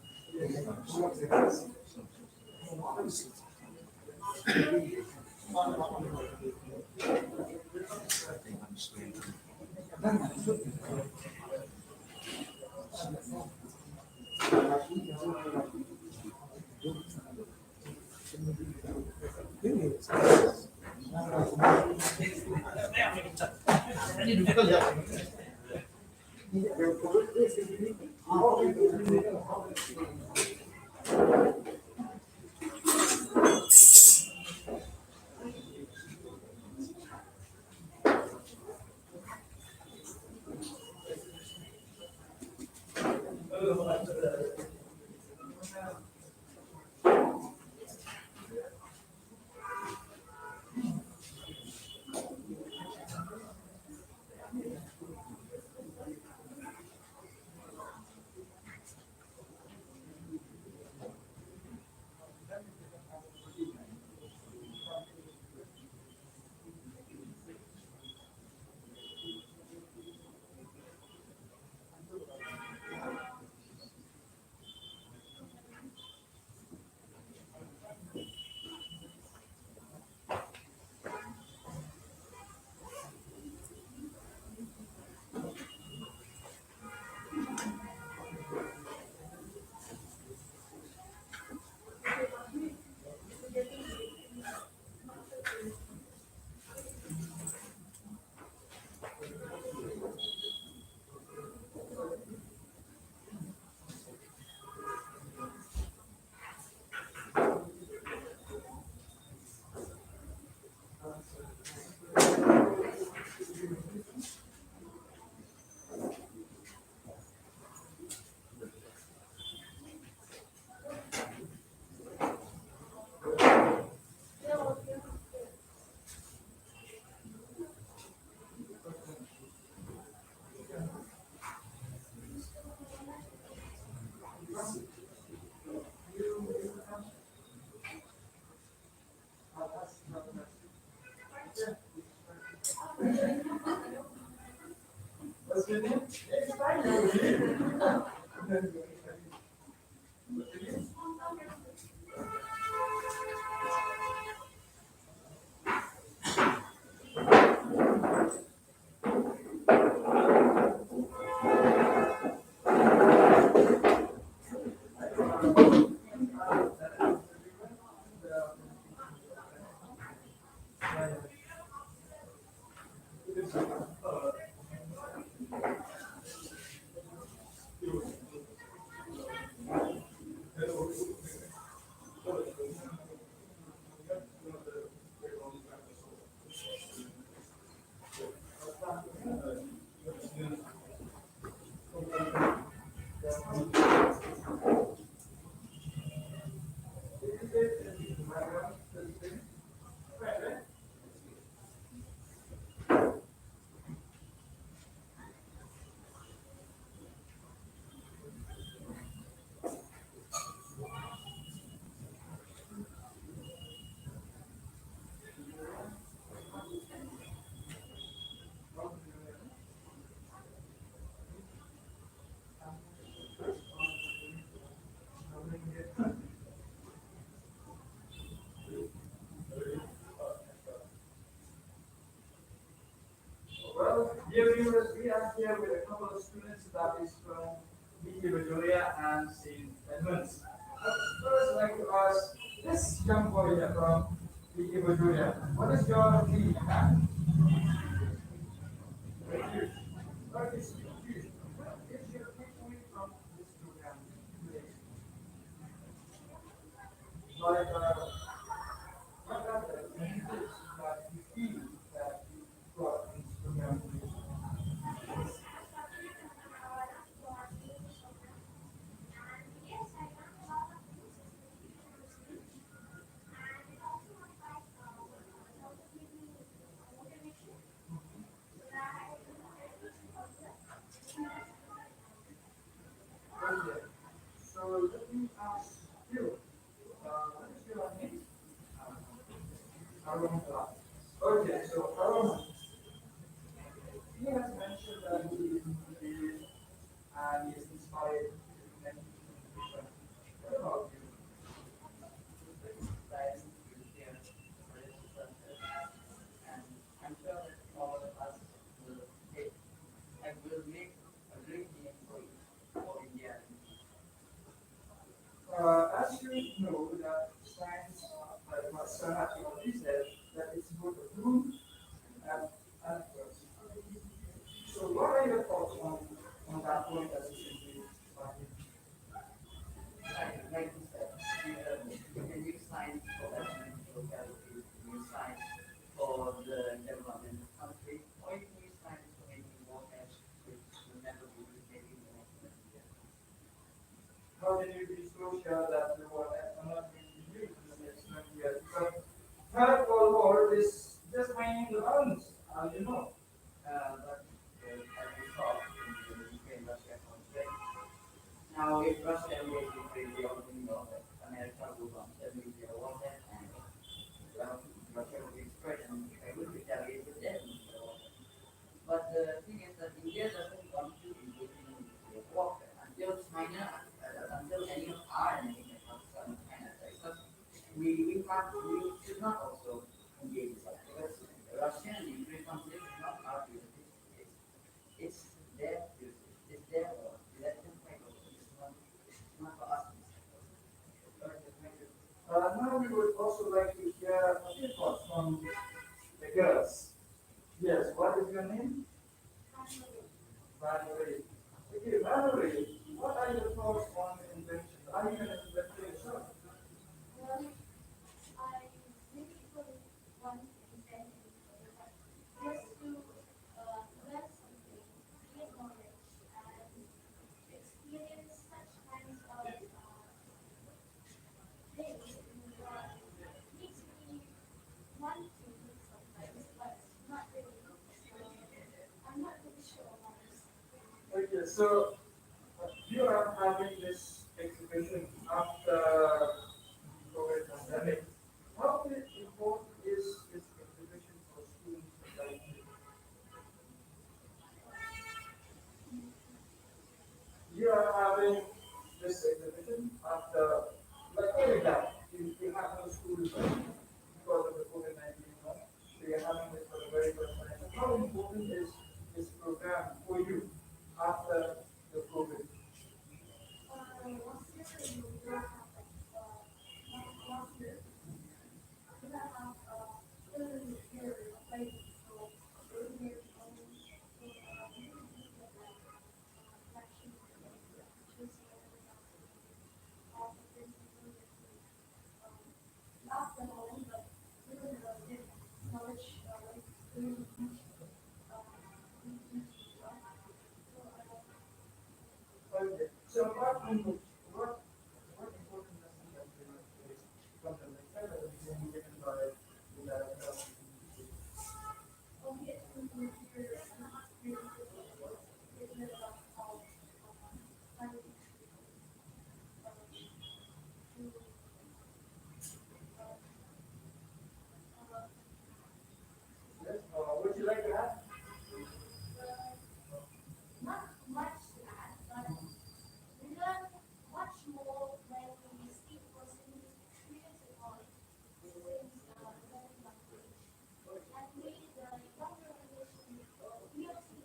Well, dear viewers, we are here with a couple of students that is from Victoria and St. Edmunds. First, I'd like to ask this young boy from Victoria, what is your dream? What is your dream? What is your takeaway from this program today? Like, what are the benefits that you feel that you got in this program today? Okay. So let me ask you, what is your name? Arundhati. Okay, so he has mentioned that he is motivated and he is inspired to many different. What about you? And I'm sure that all of us will take and will make a great name for India. As you know, that science, like what Sana already said, that it's both a boon and a curse. So, what are your thoughts on that point as you simply started? Like you said, you can use science for betterment of localities, you can use science for the development of the country, or you can use science for making warheads which will never be maybe the next India. How can you be so sure that the water are not going to be used in the next 20 years? Because third World War is just mining the guns, as you know. But as we saw in the Ukraine-Russia conflict, now if Russia invades Ukraine, we already know that America will launch a nuclear warhead and Russia will be destroyed and Ukraine will retaliate with their nuclear warhead. But the thing is that India doesn't want to engage in nuclear warfare until China, until any of our enemies like Pakistan and China attacks us. We should not also engage in that because the Russian and Ukraine conflict is not our business. It's their business. It's their war. Let them fight over it. It's not for us. Okay, thank you. Now we would also like to hear a few thoughts from the girls. Yes, what is your name? Valerie. Okay, Valerie, what are your thoughts on the invention? Are you an inventor yourself? Well, I really couldn't want to invent anything, but just to learn something, gain knowledge, and experience such kinds of things in the world makes me want to do sometimes, but not really. I'm not really sure about this. Okay, so you are having this exhibition after COVID pandemic. How important is this exhibition for students like you? You are having this exhibition after, like every time, you have no school because of the COVID-19 one. So you're having this for the very first time. So how important is this program for you after the COVID? Last year we will have last year we will have children here playing, so we will not the home, but even the knowledge, like doing Okay. So apart from which, what important lesson that you take from the lecture that is being given by the director of the university? only computers not really it's about how to Yes. Would you like to add? not much to add, but we learn much more when we see a person experience it all since learning language. And we, the younger generation, we also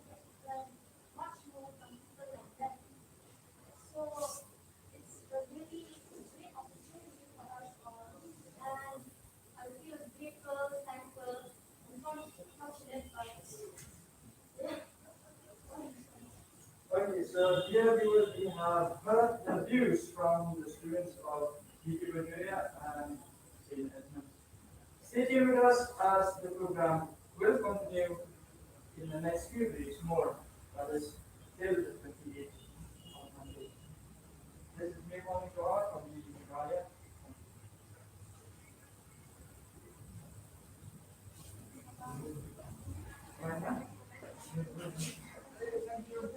learn much more from people like them. So it's a really great opportunity for us all, and I feel grateful, thankful, and fortunate by this. Okay, so here we have heard the views from the students of VIGYAN and in Edmund. Stay tuned with us as the program will continue in the next few weeks more, that is till the 28th of Monday. This is me calling to all from the Himalaya. Thank you.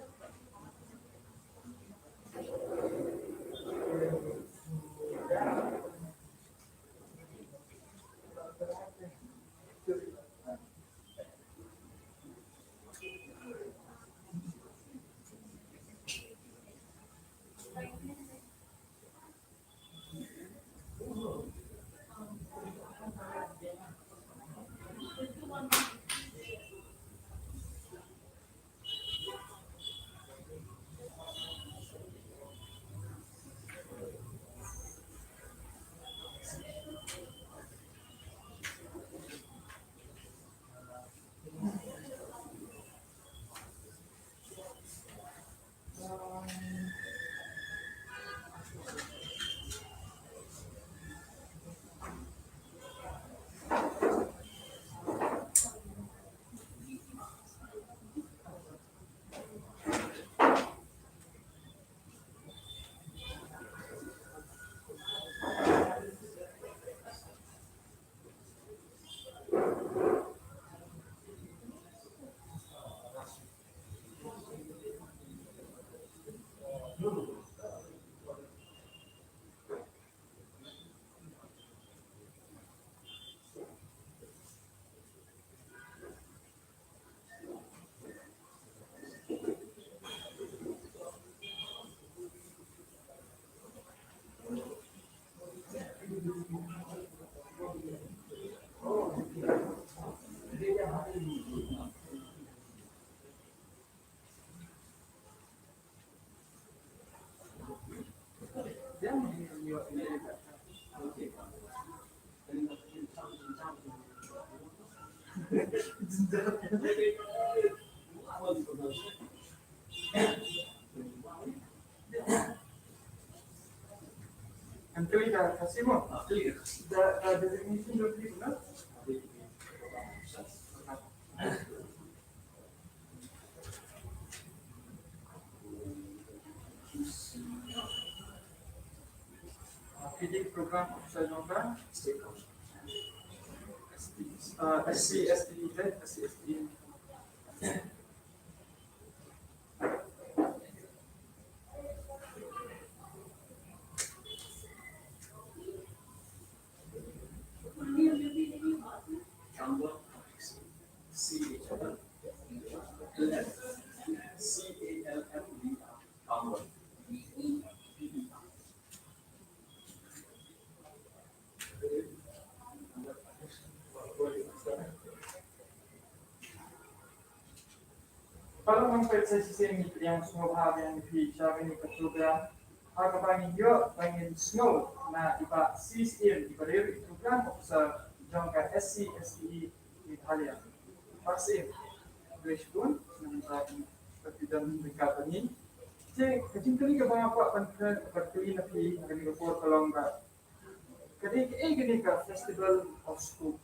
And clear, Casimo. Clear. The designation of the no? PD program officer number SC, STZ, SC, ST. Number CALF Number. Kalau mengkaji sisi yang semua bahagian di Xiaomi ini program, harga bangin yo bangin snow na iba CSM iba dari program sa jangka SC STE Italia. Vaksin British sa kepidan mereka ini. Jadi kecil kali ke bang apa penting berkali nabi kali ke por kalau enggak. Kali ke gini ke Festival of School.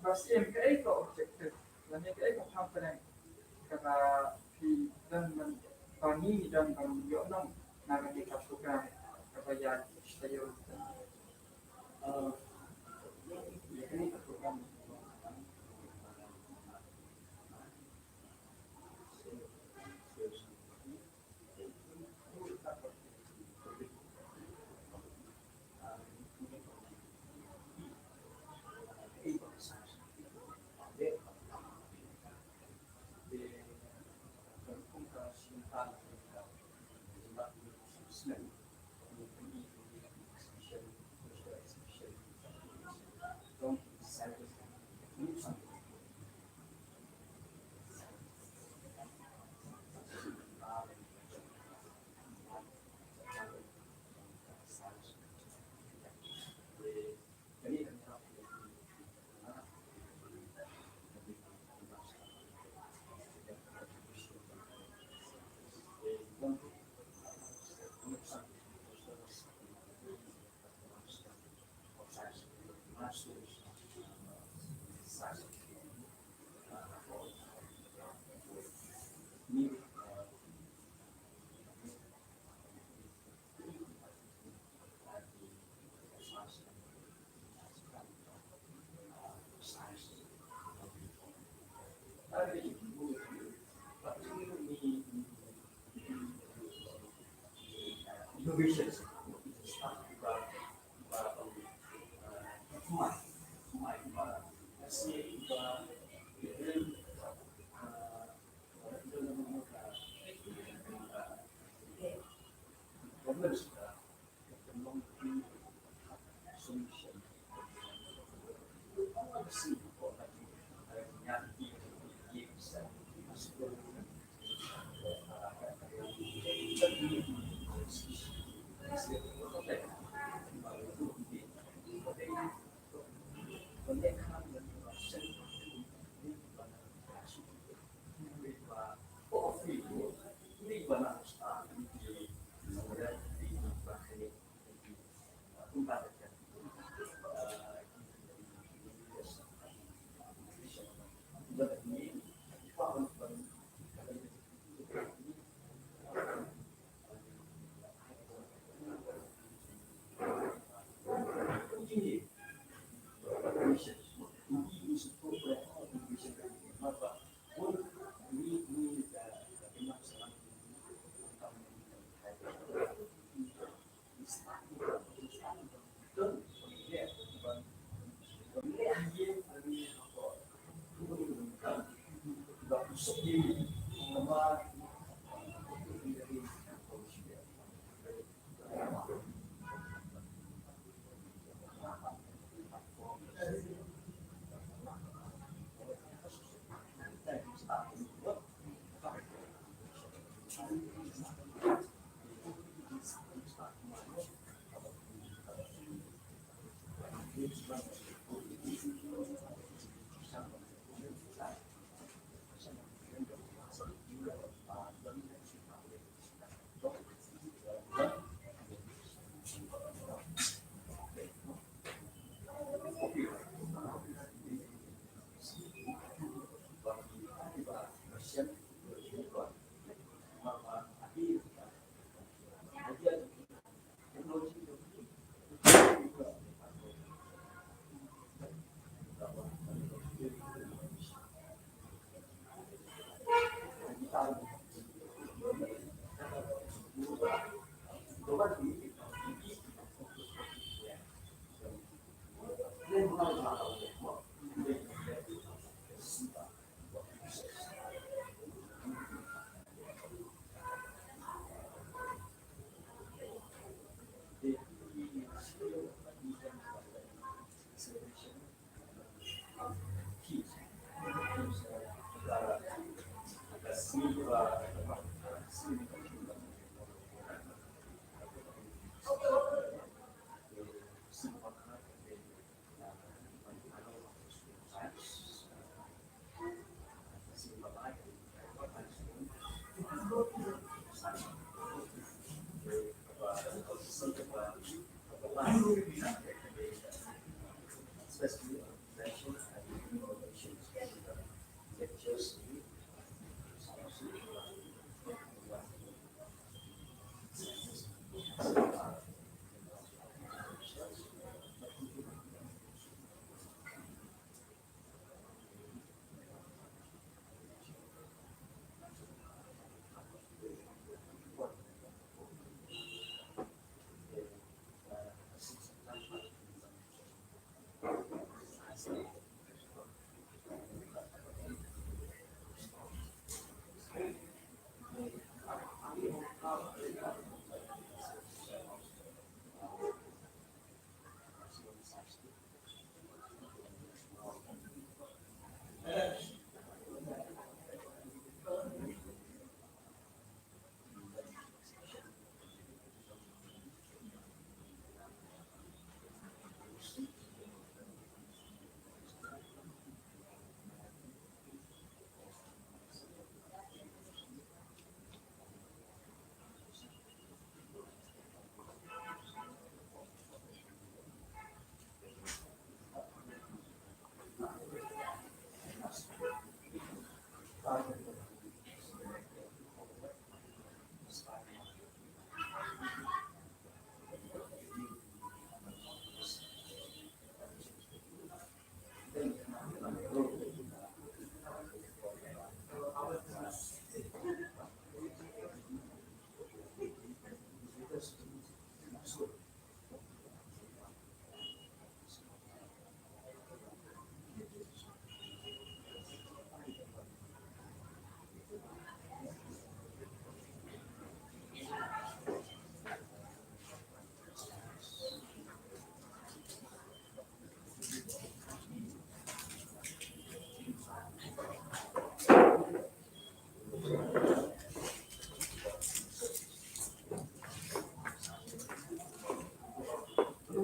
बस इनका एक objective यानी कि एक component kata di dan bani dan bani yo nang naga di program kebayaan saya ini program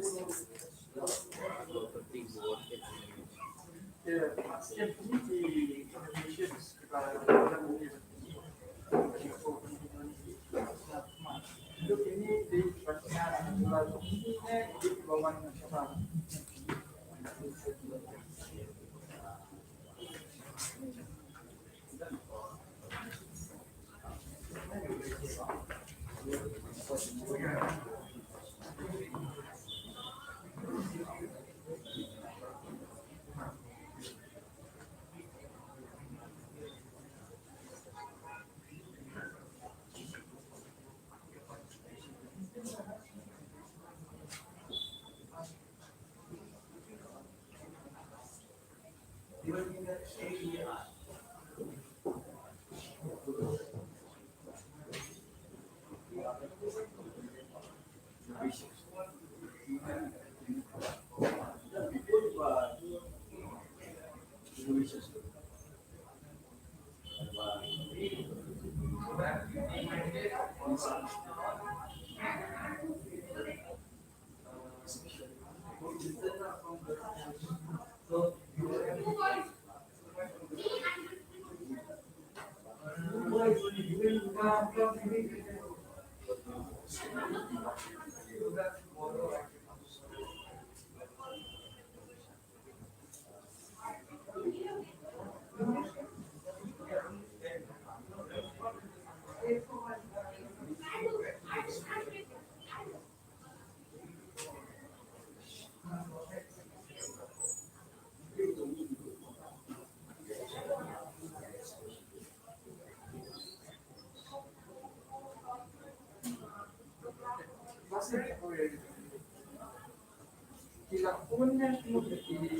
Setiap ini di Indonesia di sekitar bulan untuk ini di pertanyaan ini di bawah nasional. Dilakukan di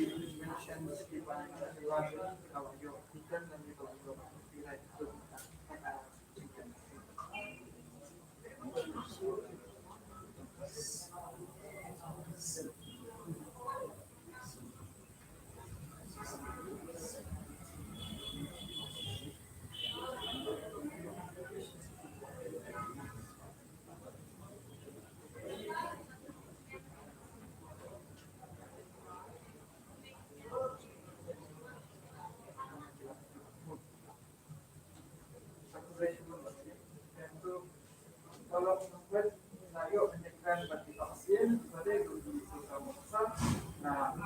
Indonesia meskipun ada kalau kita nanti kalau tidak itu kalau membuat skenario menekan bagi pasien pada dulu nah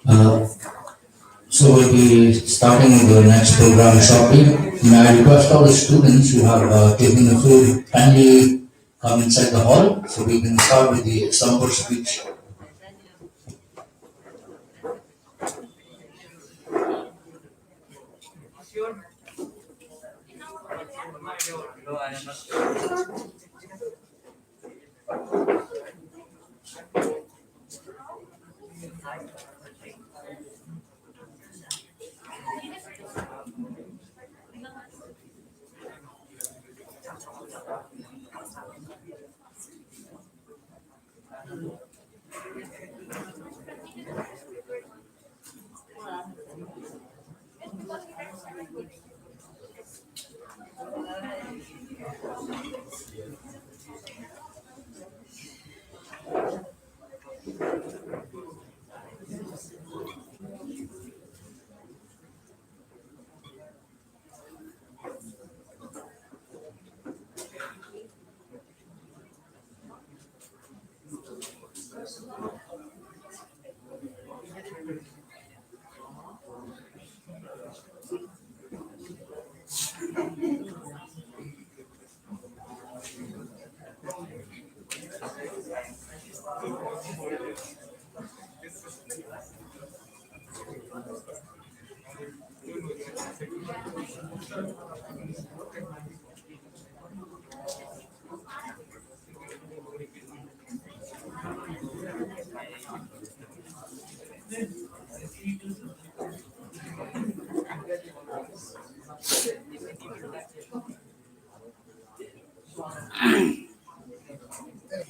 Uh, so we'll be starting the next program shortly. May I request all the students who have taken the food kindly come inside the hall so we can start with the sample speech.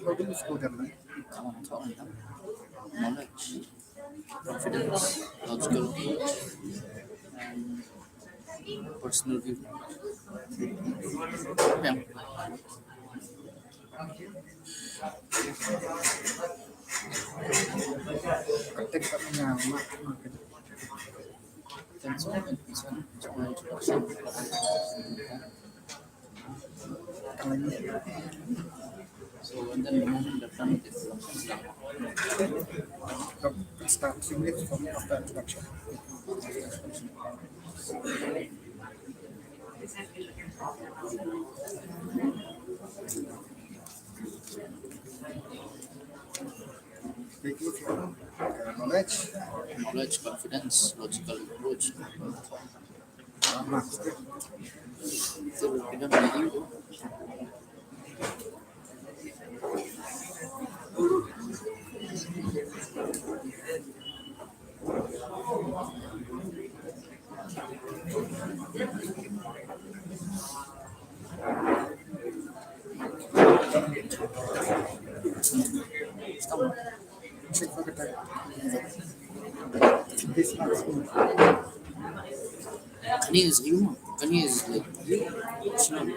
How do you slow them down? Knowledge, confidence, logical approach, and personal view. Yeah. Praktek tak menyamak. That's all. That's all. It's my introduction. So, and then the moment they're done with this, Start English from after introduction. Speaking from knowledge. knowledge, confidence, logical approach. So, we don't need you. Check for the time. This last one. Kani is you. Kani is like, Shillong.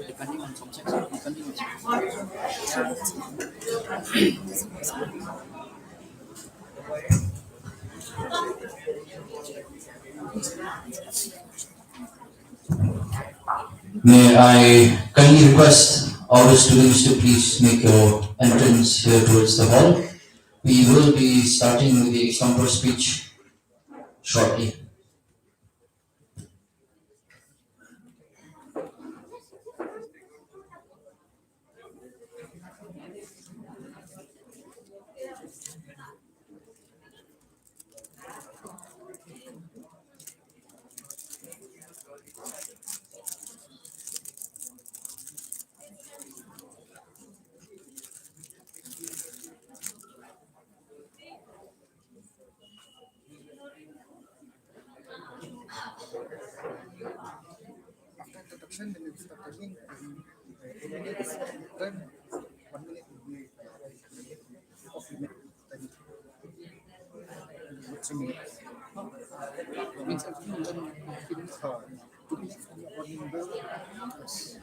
Depending on some section, depending on May I kindly request all the students to please make your entrance here towards the hall. We will be starting with the extempore speech shortly. After introduction, then you start talking. 2 minutes, then 1 minute will be off limit. Then 3 minutes. Means everything then finish 2 minutes and 1 minute. Yes.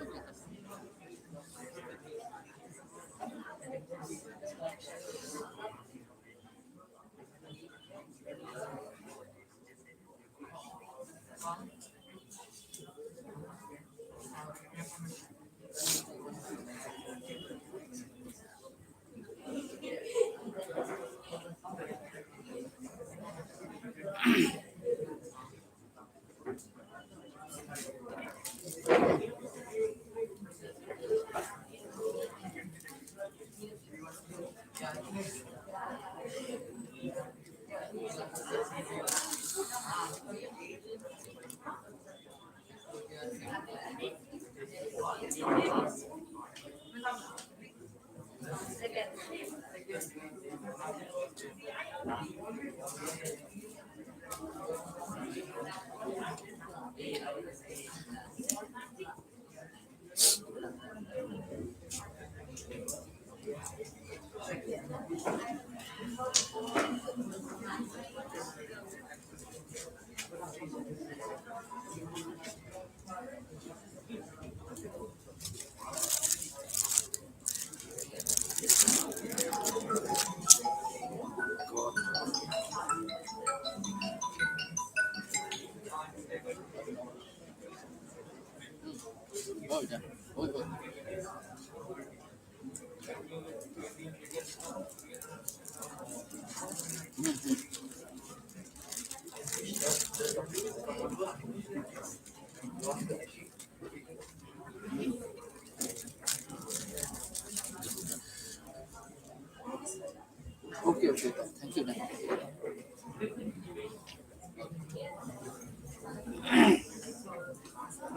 oh yeah, oh. Okay, thank you then.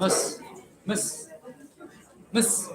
Miss, miss, miss.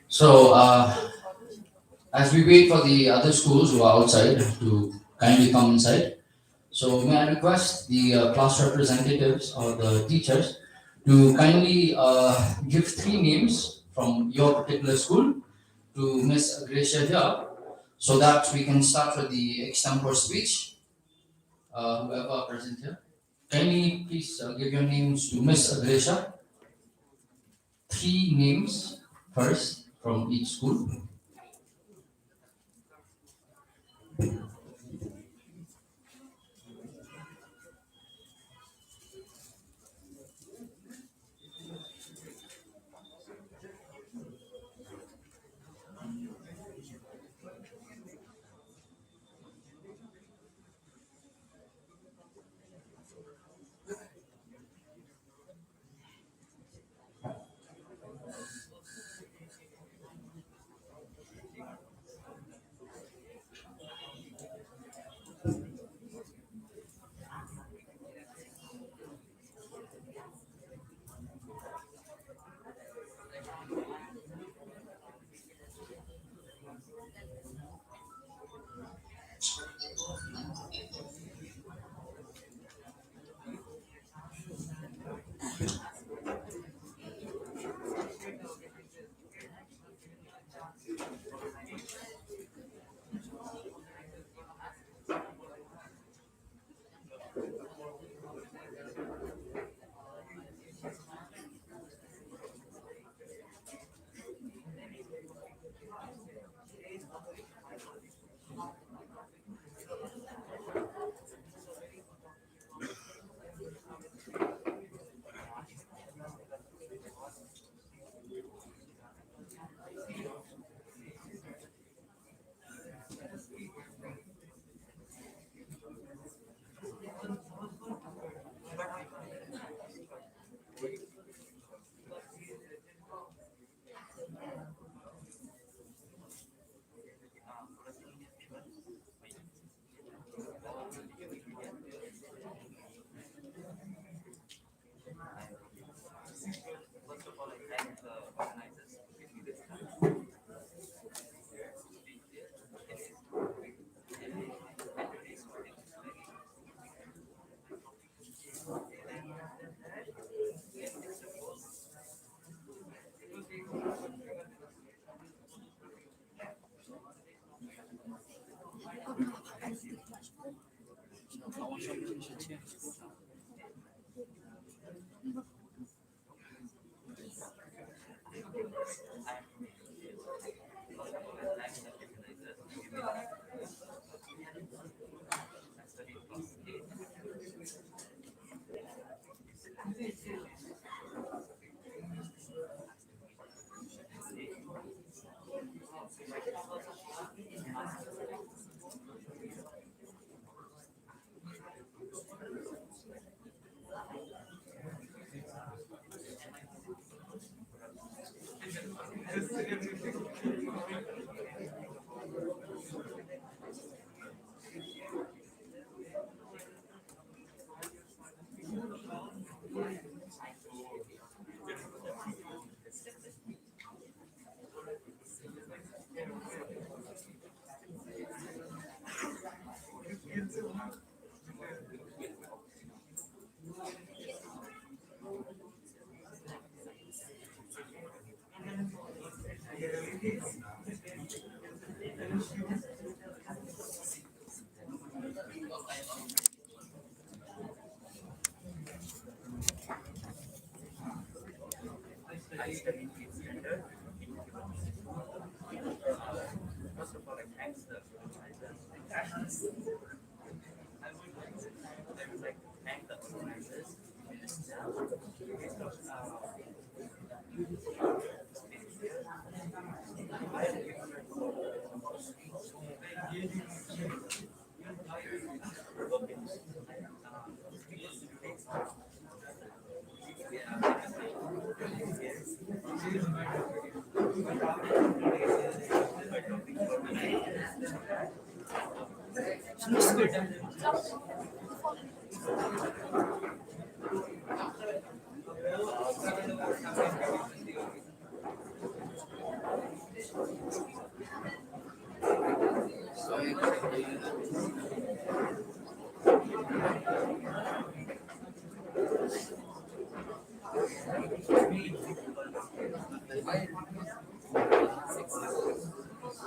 So, as we wait for the other schools who are outside to kindly come inside, so may I request the class representatives or the teachers to kindly give 3 names from your particular school to Miss Gracia here, So that we can start with the extempore speech. Whoever present here, can you please give your names to Miss Adresha? 3 names first from each school.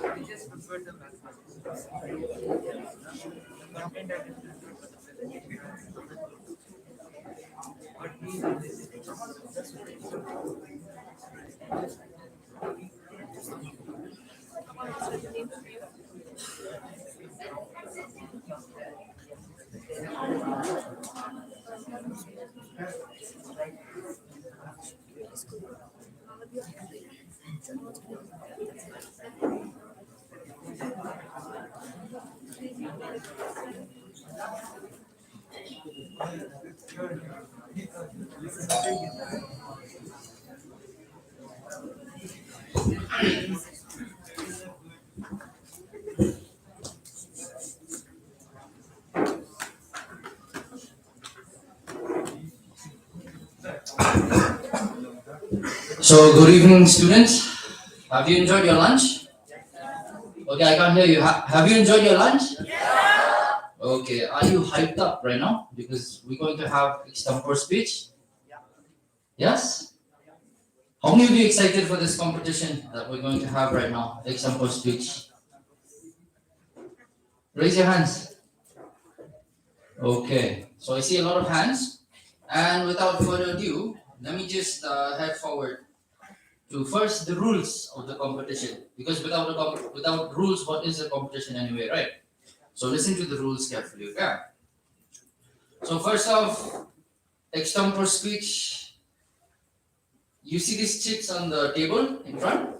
We just prefer the mathematics. The content that is different, but we have this. So, good evening, students. Have you enjoyed your lunch? Okay, I can't hear you. Have you enjoyed your lunch? Okay, are you hyped up right now? Because we're going to have extempore speech. Yes? How many of you excited for this competition that we're going to have right now? Extempore speech. Raise your hands. Okay, so I see a lot of hands. And without further ado, let me just head forward to first the rules of the competition. Because without rules, what is a competition anyway, right? So listen to the rules carefully, okay? So first off, extempore speech. You see these chits on the table in front?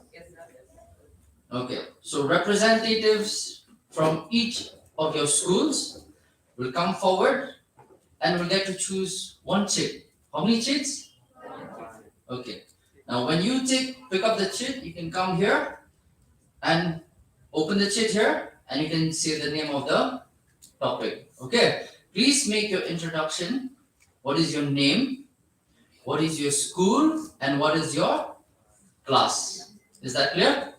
Okay, so representatives from each of your schools will come forward and will get to choose one chit. How many chits? Okay. Now when you pick up the chit, you can come here and open the chit here and you can say the name of the topic. Okay. Please make your introduction. What is your name? What is your school? And what is your class? Is that clear?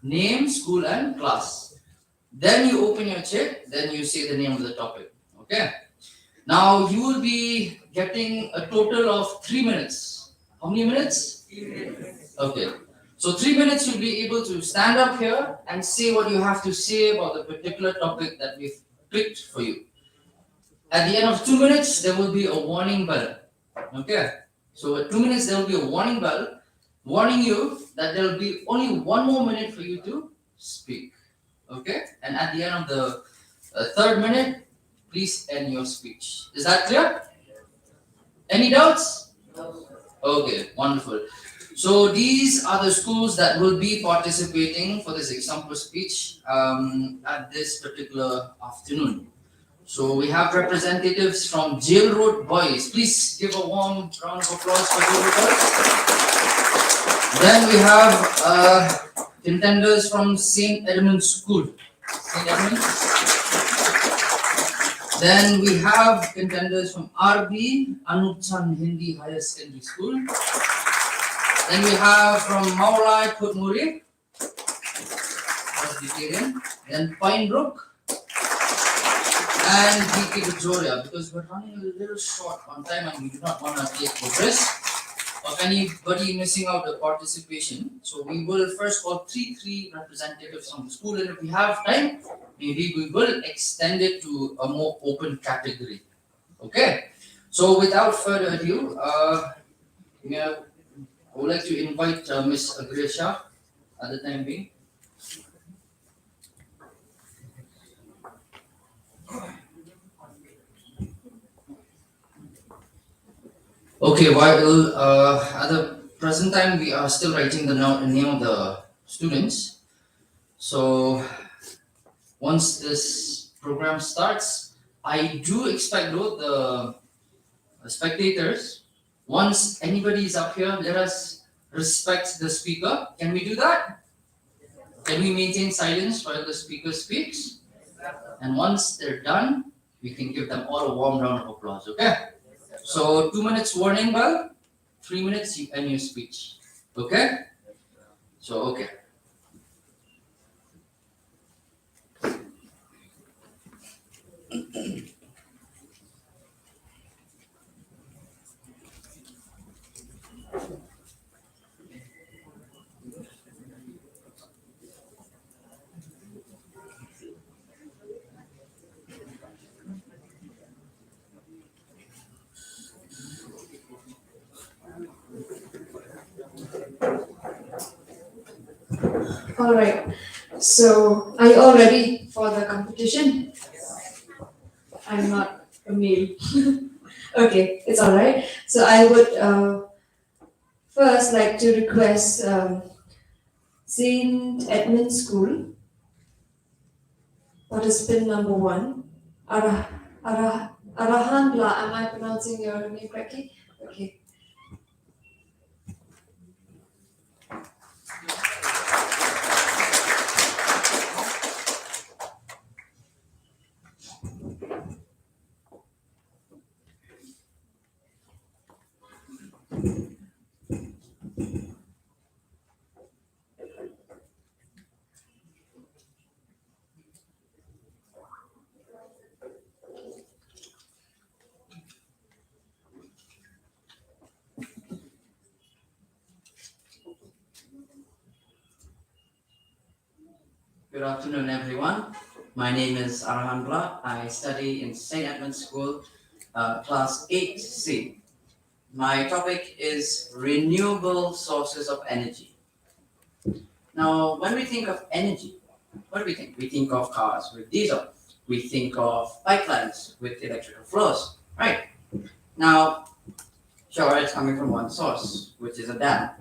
Name, school, and class. Then you open your chit, then you say the name of the topic. Okay. Now you will be getting a total of 3 minutes. How many minutes? 3 minutes. Okay. So 3 minutes you'll be able to stand up here and say what you have to say about the particular topic that we've picked for you. At the end of 2 minutes, there will be a warning bell. Okay. So at 2 minutes, there will be a warning bell warning you that there will be only 1 more minute for you to speak. Okay. And at the end of the 3rd minute, please end your speech. Is that clear? Any doubts? Okay, wonderful. So these are the schools that will be participating for this example speech at this particular afternoon. So we have representatives from Jail Road Boys. Please give a warm round of applause for Jail Road Boys. Then we have contenders from St. Edmund's School. St. Edmund's. Then we have contenders from RB Anupchan Hindi Higher Secondary School. Then we have from Maulai Putmuri, Presbyterian. Then Pine Brook and VK Victoria, because we're running a little short on time and we do not want to take the risk of anybody missing out the participation. So we will first call three representatives from the school, and if we have time, maybe we will extend it to a more open category. Okay. So without further ado, I would like to invite Ms. Agresha at the time being. Okay, while at the present time we are still writing the name of the students. So once this program starts, I do expect though the spectators, once anybody is up here, let us respect the speaker. Can we do that? Can we maintain silence while the speaker speaks? And once they're done, we can give them all a warm round of applause, okay? So 2 minutes warning bell, 3 minutes you end your speech. Okay? So okay. All right. So, are you all ready for the competition? I'm not a male. Okay, it's all right. So, I would first like to request St. Edmund School, participant number one, Arahandla. Am I pronouncing your name correctly? Okay. Good afternoon, everyone. My name is Arahandla. I study in St. Edmund's School, class 8C. My topic is renewable sources of energy. Now, when we think of energy, what do we think? We think of cars with diesel. We think of pipelines with electrical flows, right? Now, sure, it's coming from one source, which is a dam.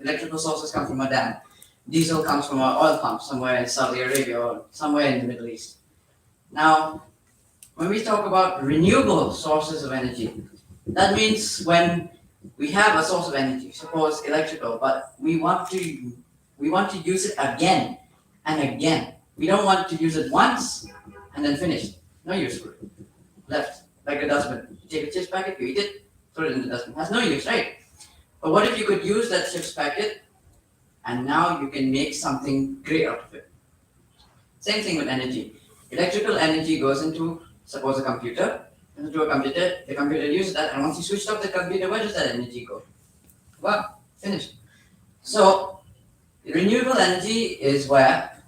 Electrical sources come from a dam. Diesel comes from an oil pump somewhere in Saudi Arabia or somewhere in the Middle East. Now, when we talk about renewable sources of energy, that means when we have a source of energy, suppose electrical, but we want to use it again and again. We don't want to use it once and then finish. No use for it. Left, like a dustbin. You take a chips packet, you eat it, throw it in the dustbin. Has no use, right? But what if you could use that chips packet and now you can make something great out of it? Same thing with energy. Electrical energy goes into, suppose, a computer. Into a computer, the computer uses that, and once you switch off the computer, where does that energy go? Well, finished. So, renewable energy is where.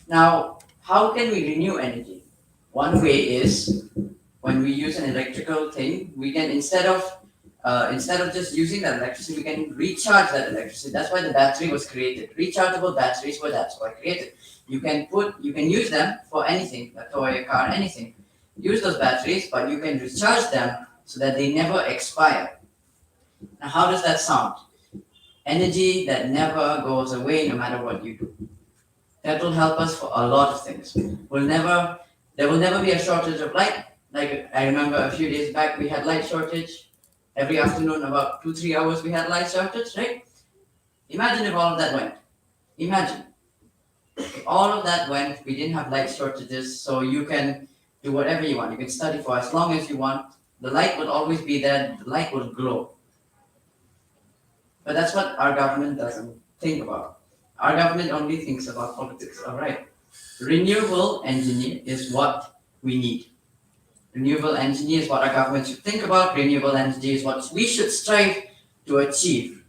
Now, how can we renew energy? One way is when we use an electrical thing, we can instead of just using that electricity, we can recharge that electricity. That's why the battery was created. Rechargeable batteries were that's why created. You can use them for anything, a toy, a car, anything. Use those batteries, but you can recharge them so that they never expire. Now, how does that sound? Energy that never goes away no matter what you do. That will help us for a lot of things. There will never be a shortage of light. Like I remember a few days back, we had light shortage. Every afternoon, about 2-3 hours, we had light shortage, right? Imagine if all of that went. Imagine if all of that went. We didn't have light shortages, so you can do whatever you want. You can study for as long as you want. The light will always be there. The light will glow. But that's what our government doesn't think about. Our government only thinks about politics. All right. Renewable energy is what we need. Renewable energy is what our government should think about. Renewable energy is what we should strive to achieve.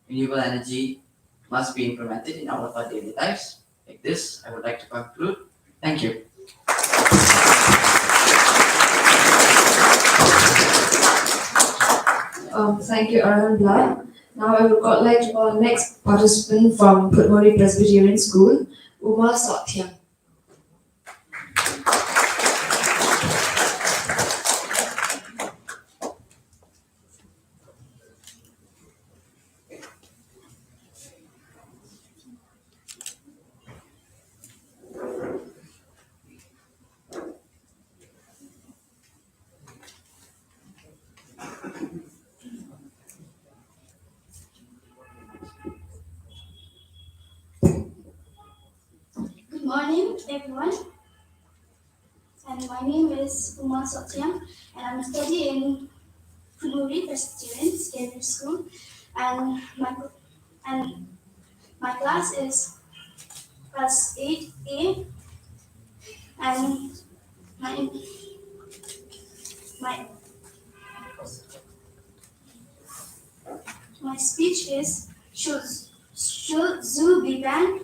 Renewable energy must be implemented in all of our daily lives. Like this, I would like to conclude. Thank you. Thank you, Arahandla. Now I would like to call next participant from Putmori Presbyterian School, Uma Satyam. Good morning, everyone. And my name is Uma Satyam, and I'm studying in Putmori Presbyterian Secondary School, and my class is class 8A, and my my my speech is should zoo be banned?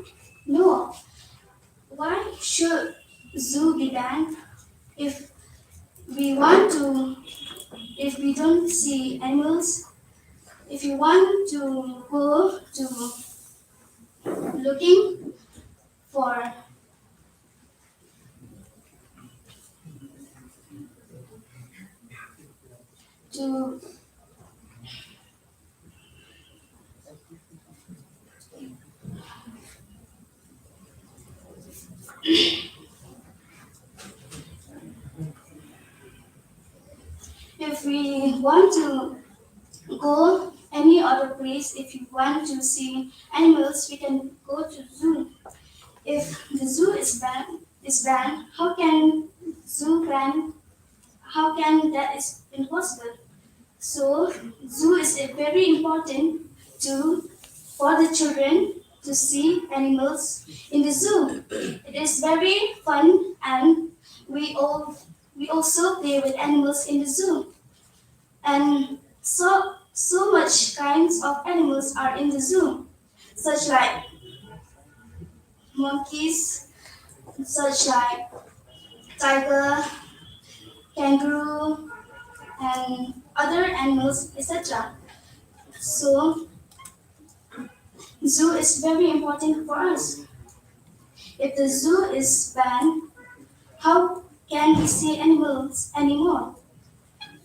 No. Why should zoo be banned? If we want to, if we don't see animals, if you want to go to looking for to if we want to go any other place, if you want to see animals, we can go to zoo. If the zoo is banned, how can that is impossible? So zoo is very important to for the children to see animals in the zoo. It is very fun and we all we also play with animals in the zoo. And so much kinds of animals are in the zoo, such like monkeys, such like tiger, kangaroo, and other animals, etc. So zoo is very important for us. If the zoo is banned, how can we see animals anymore?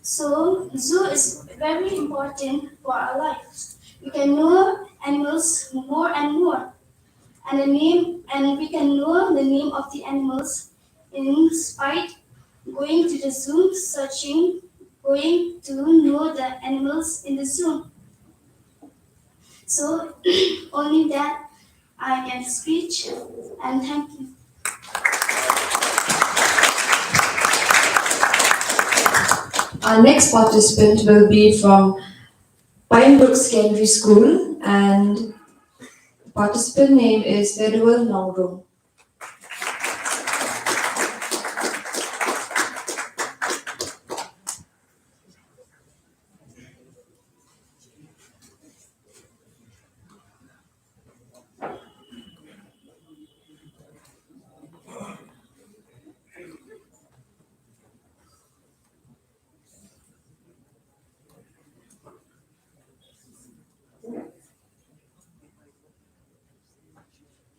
So zoo is very important for our lives. We can know animals more and more, and we can know the name of the animals in spite going to the zoo, searching, going to know the animals in the zoo. So only that I can speech and thank you. Our next participant will be from Pinebrook Secondary School, and participant name is Verual Nongrum.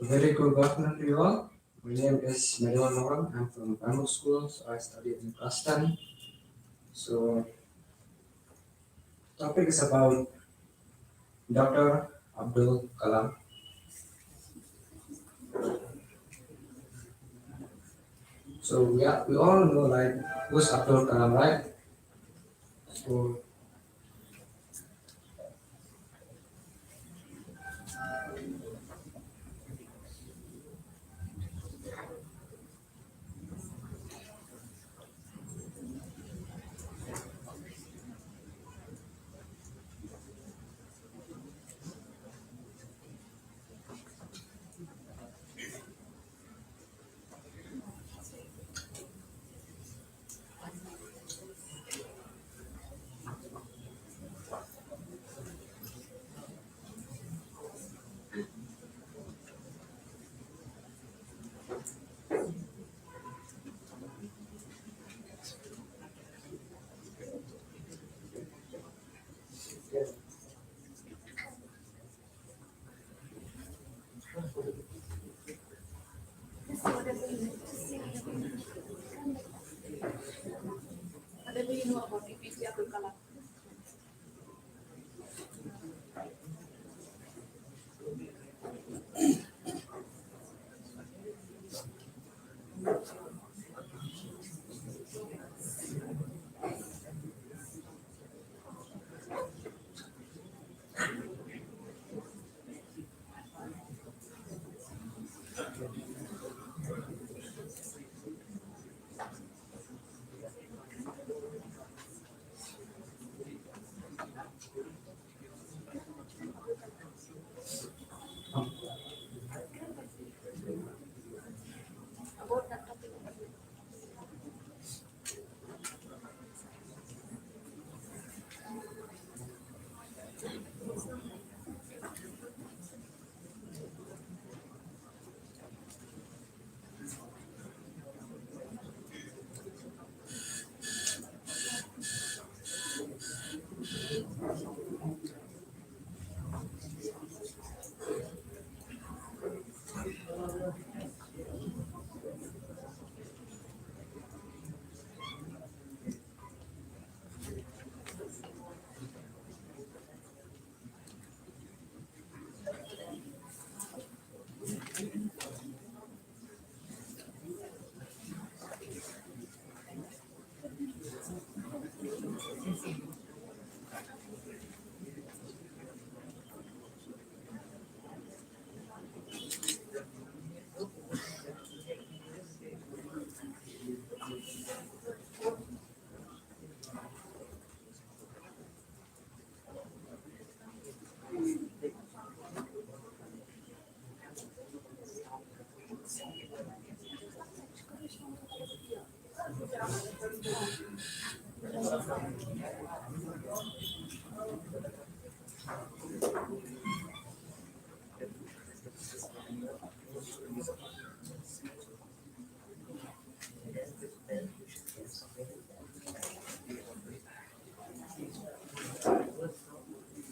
Very good afternoon to you all. My name is Manuel Noran. I'm from primary school, so I study in class 10. So, topic is about Dr. Abdul Kalam. So, yeah, we all know like who's Abdul Kalam, right? So,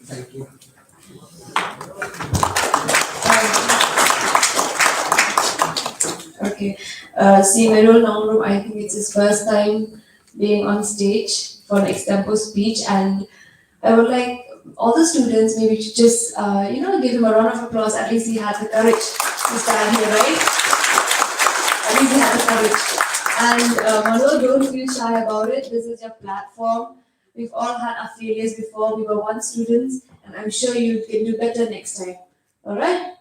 Thank you. Okay. See, Merul Nongrum, I think it's his first time being on stage for an extempo speech, and I would like all the students maybe to just, give him a round of applause. At least he had the courage to stand here, right? At least he had the courage. And Manoj, don't feel shy about it. This is your platform. We've all had our failures before. We were once students, and I'm sure you can do better next time. All right?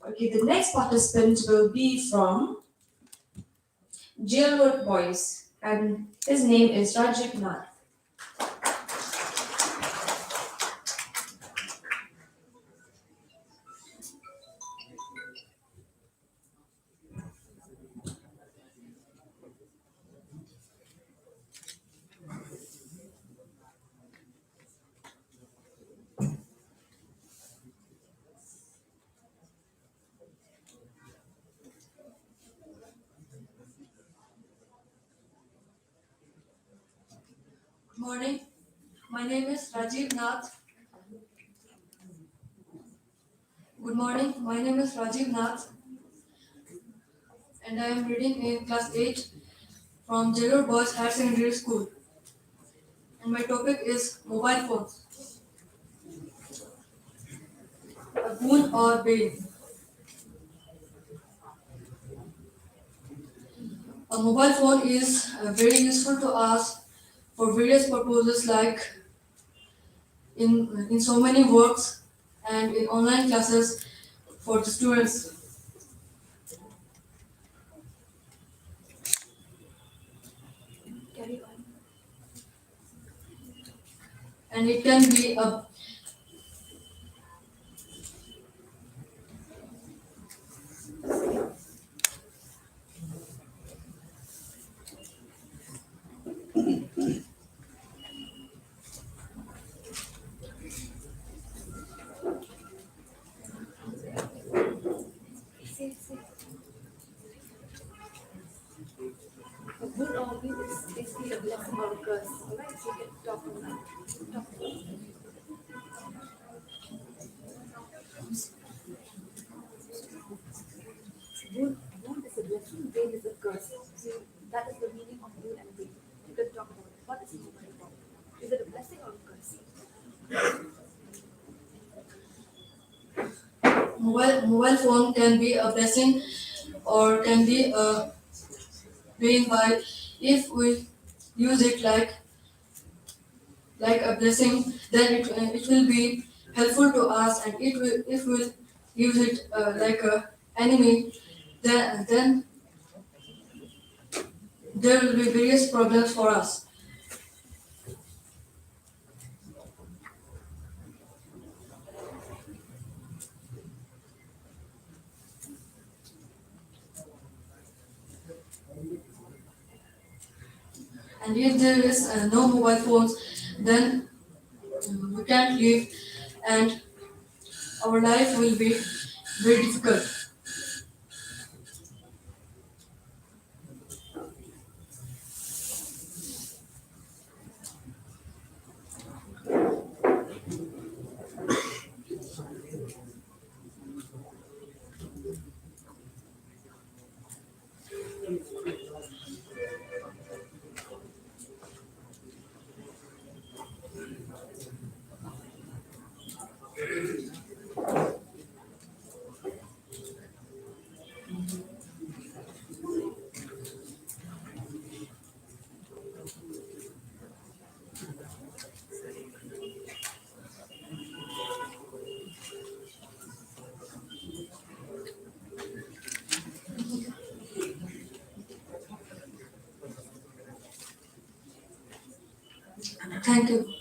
Okay, the next participant will be from Jailroad Boys, and his name is Rajiv Nath. Good morning. My name is Rajiv Nath. Good morning. My name is Rajiv Nath, and I am reading in class 8 from Jailroad Boys Higher Secondary School. And my topic is mobile phones. A boon or bane. A mobile phone is very useful to us for various purposes, like in so many works and in online classes for the students. And it can be a Good or bad is basically a blessing or a curse. Alright, so you can talk on that. Talk. Good is a blessing, bad is a curse. So that is the meaning of good and bad. You can talk about it. What is mobile phone? Is it a blessing or a curse? mobile phone can be a blessing or can be a bane by if we use it like a blessing, then it will be helpful to us, and it will if we use it like a enemy, then there will be various problems for us. And if there is no mobile phones, then we can't live, and our life will be very difficult. Thank you.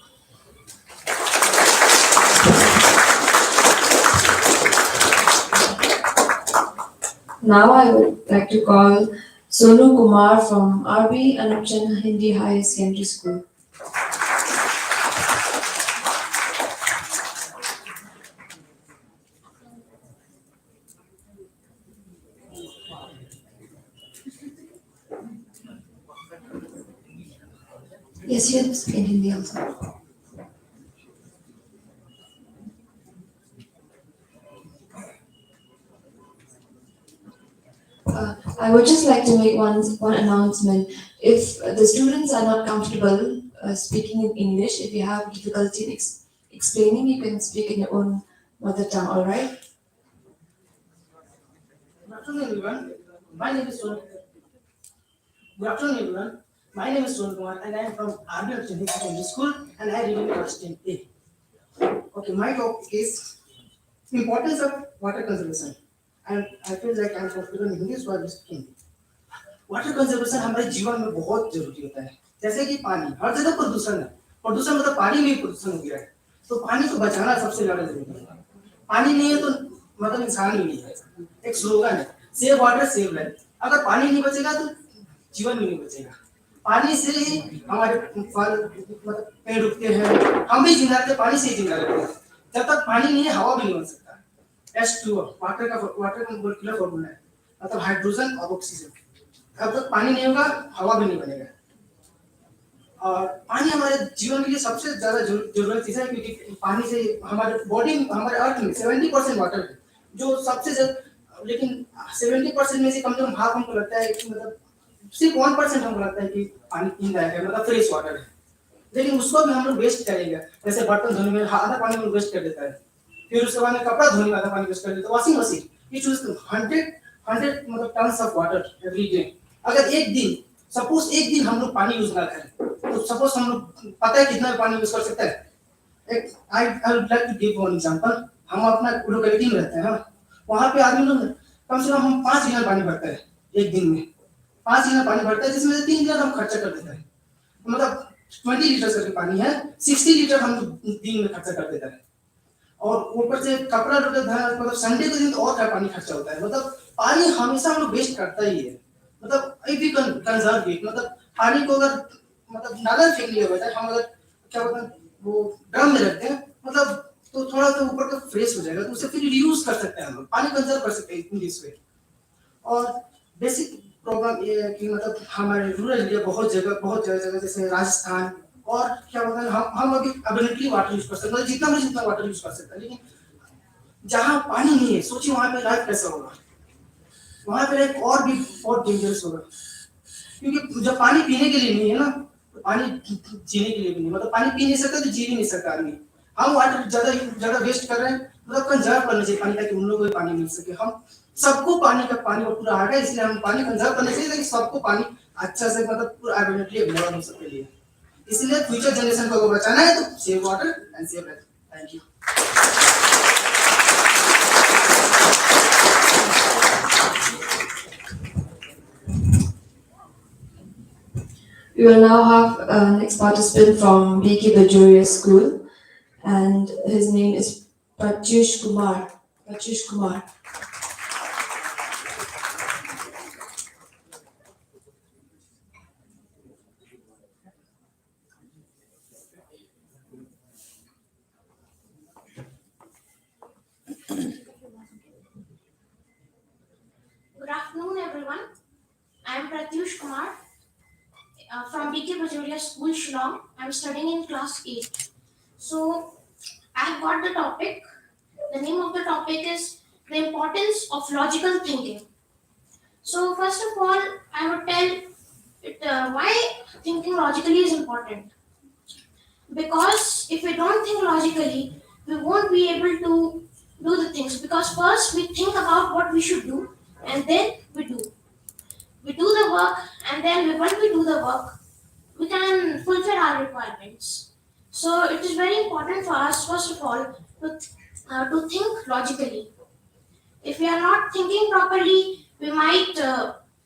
Now I would like to call Sonu Kumar from RB Anupchand Hindi High Secondary School. Yes, you can speak in Hindi also. I would just like to make one announcement. If the students are not comfortable speaking in English, if you have difficulty in explaining, you can speak in your own mother tongue. All right? Good afternoon, everyone. My name is Son. Good afternoon, everyone. My name is Son Kumar, and I am from RBL Secondary School, and I read in class 10A. Okay, my topic is importance of water conservation, and I feel like I am comfortable in Hindi, so I will speak Hindi. Water conservation हमारे जीवन में बहुत जरूरी होता है। जैसे कि पानी, हर जगह प्रदूषण है। प्रदूषण मतलब पानी में ही प्रदूषण हो गया है, तो पानी को बचाना सबसे ज्यादा जरूरी है। पानी नहीं है तो मतलब इंसान ही नहीं है। एक स्लोगन है, सेव वाटर सेव लाइफ। अगर पानी नहीं बचेगा तो जीवन भी नहीं बचेगा। पानी से ही हमारे फल मतलब पेड़ उगते हैं, हम भी जिंदा रहते हैं, पानी से ही जिंदा रहते हैं। जब तक पानी नहीं है हवा भी नहीं बन सकता। H2O वाटर का मोलिकुलर फॉर्मूला है, मतलब हाइड्रोजन और ऑक्सीजन। अब तक पानी नहीं होगा हवा भी नहीं बनेगा। और पानी हमारे जीवन के लिए सबसे ज्यादा जरूरत चीज है, क्योंकि पानी से हमारे बॉडी हमारे अर्थ में 70% वाटर है, जो सबसे ज्यादा। लेकिन 70% में से कम से कम हाफ हमको लगता है कि मतलब सिर्फ 1% हमको लगता है कि पानी पीने लायक है, मतलब फ्रेश वाटर है। लेकिन उसको भी हम लोग वेस्ट करेंगे। जैसे बर्तन धोने में आधा पानी हम वेस्ट कर देता है, फिर उसके बाद में कपड़ा धोने में आधा पानी वेस्ट कर देता है। वॉशिंग मशीन इट यूज 100 मतलब tons of water every day. अगर एक दिन सपोज एक दिन हम लोग पानी यूज ना करें, तो सपोज हम लोग पता है कितना पानी यूज कर सकते हैं। एक I would like to give one example. हम अपना लोकेलिटी में रहते हैं, वहां पे आदमी लोग कम से कम हम 5 लीटर पानी भरते हैं एक दिन में। 5 लीटर पानी भरते हैं, जिसमें से 3 लीटर हम खर्चा कर देते हैं। मतलब 20 लीटर करके पानी है, 60 लीटर हम दिन में खर्चा कर देते हैं। और ऊपर से कपड़ा धोते हैं, मतलब संडे के दिन तो और पानी खर्चा होता है। मतलब पानी हमेशा हम लोग वेस्ट करता ही है। मतलब इफ वी कंजर्व इट, मतलब पानी को अगर मतलब नाला फेंक लिया होता है, हम अगर क्या बोलते हैं वो ड्रम में रखते हैं, मतलब तो थोड़ा सा ऊपर का फ्रेश हो जाएगा, तो उसे फिर रीयूज कर सकते हैं, हम लोग पानी कंजर्व कर सकते हैं इन दिस वे। और बेसिक प्रॉब्लम ये है कि मतलब हमारे रूरल एरिया बहुत जगह जैसे राजस्थान और क्या बोलते हैं हम अभी अबेंडली वाटर यूज कर सकते हैं, मतलब जितना मर्जी जितना वाटर यूज कर सकते हैं। लेकिन जहाँ पानी नहीं है, सोचिए वहां पे लाइफ कैसा होगा। वहां पे लाइफ और भी बहुत डेंजरस होगा, क्योंकि जब पानी पीने के लिए नहीं है ना, तो पानी जीने के लिए भी नहीं। मतलब पानी पी नहीं सकता तो जी भी नहीं सकता आदमी। हम वाटर ज्यादा वेस्ट कर रहे हैं, मतलब कंजर्व करना चाहिए पानी, ताकि उन लोगों को भी पानी मिल सके। हम सबको पानी का पूरा आ गया, इसलिए हम पानी कंजर्व करना चाहिए, ताकि सबको पानी अच्छा से मतलब पूरा अवेलेबली अवेलेबल हो सबके लिए। इसलिए फ्यूचर जनरेशन को बचाना है तो save water and save life. Thank you. We will now have next participant from BK Bajoria School, and his name is Pratyush Kumar. Pratyush Kumar. Good afternoon, everyone. I am Pratyush Kumar from BK Bajoria School, Shillong. I am studying in class 8. So, I got the topic. The name of the topic is the importance of logical thinking. So, first of all, I would tell why thinking logically is important. Because if we don't think logically, we won't be able to do the things. Because first we think about what we should do, and then we do. We do the work, and then when we do the work, we can fulfill our requirements. So it is very important for us, first of all, to think logically. If we are not thinking properly, we might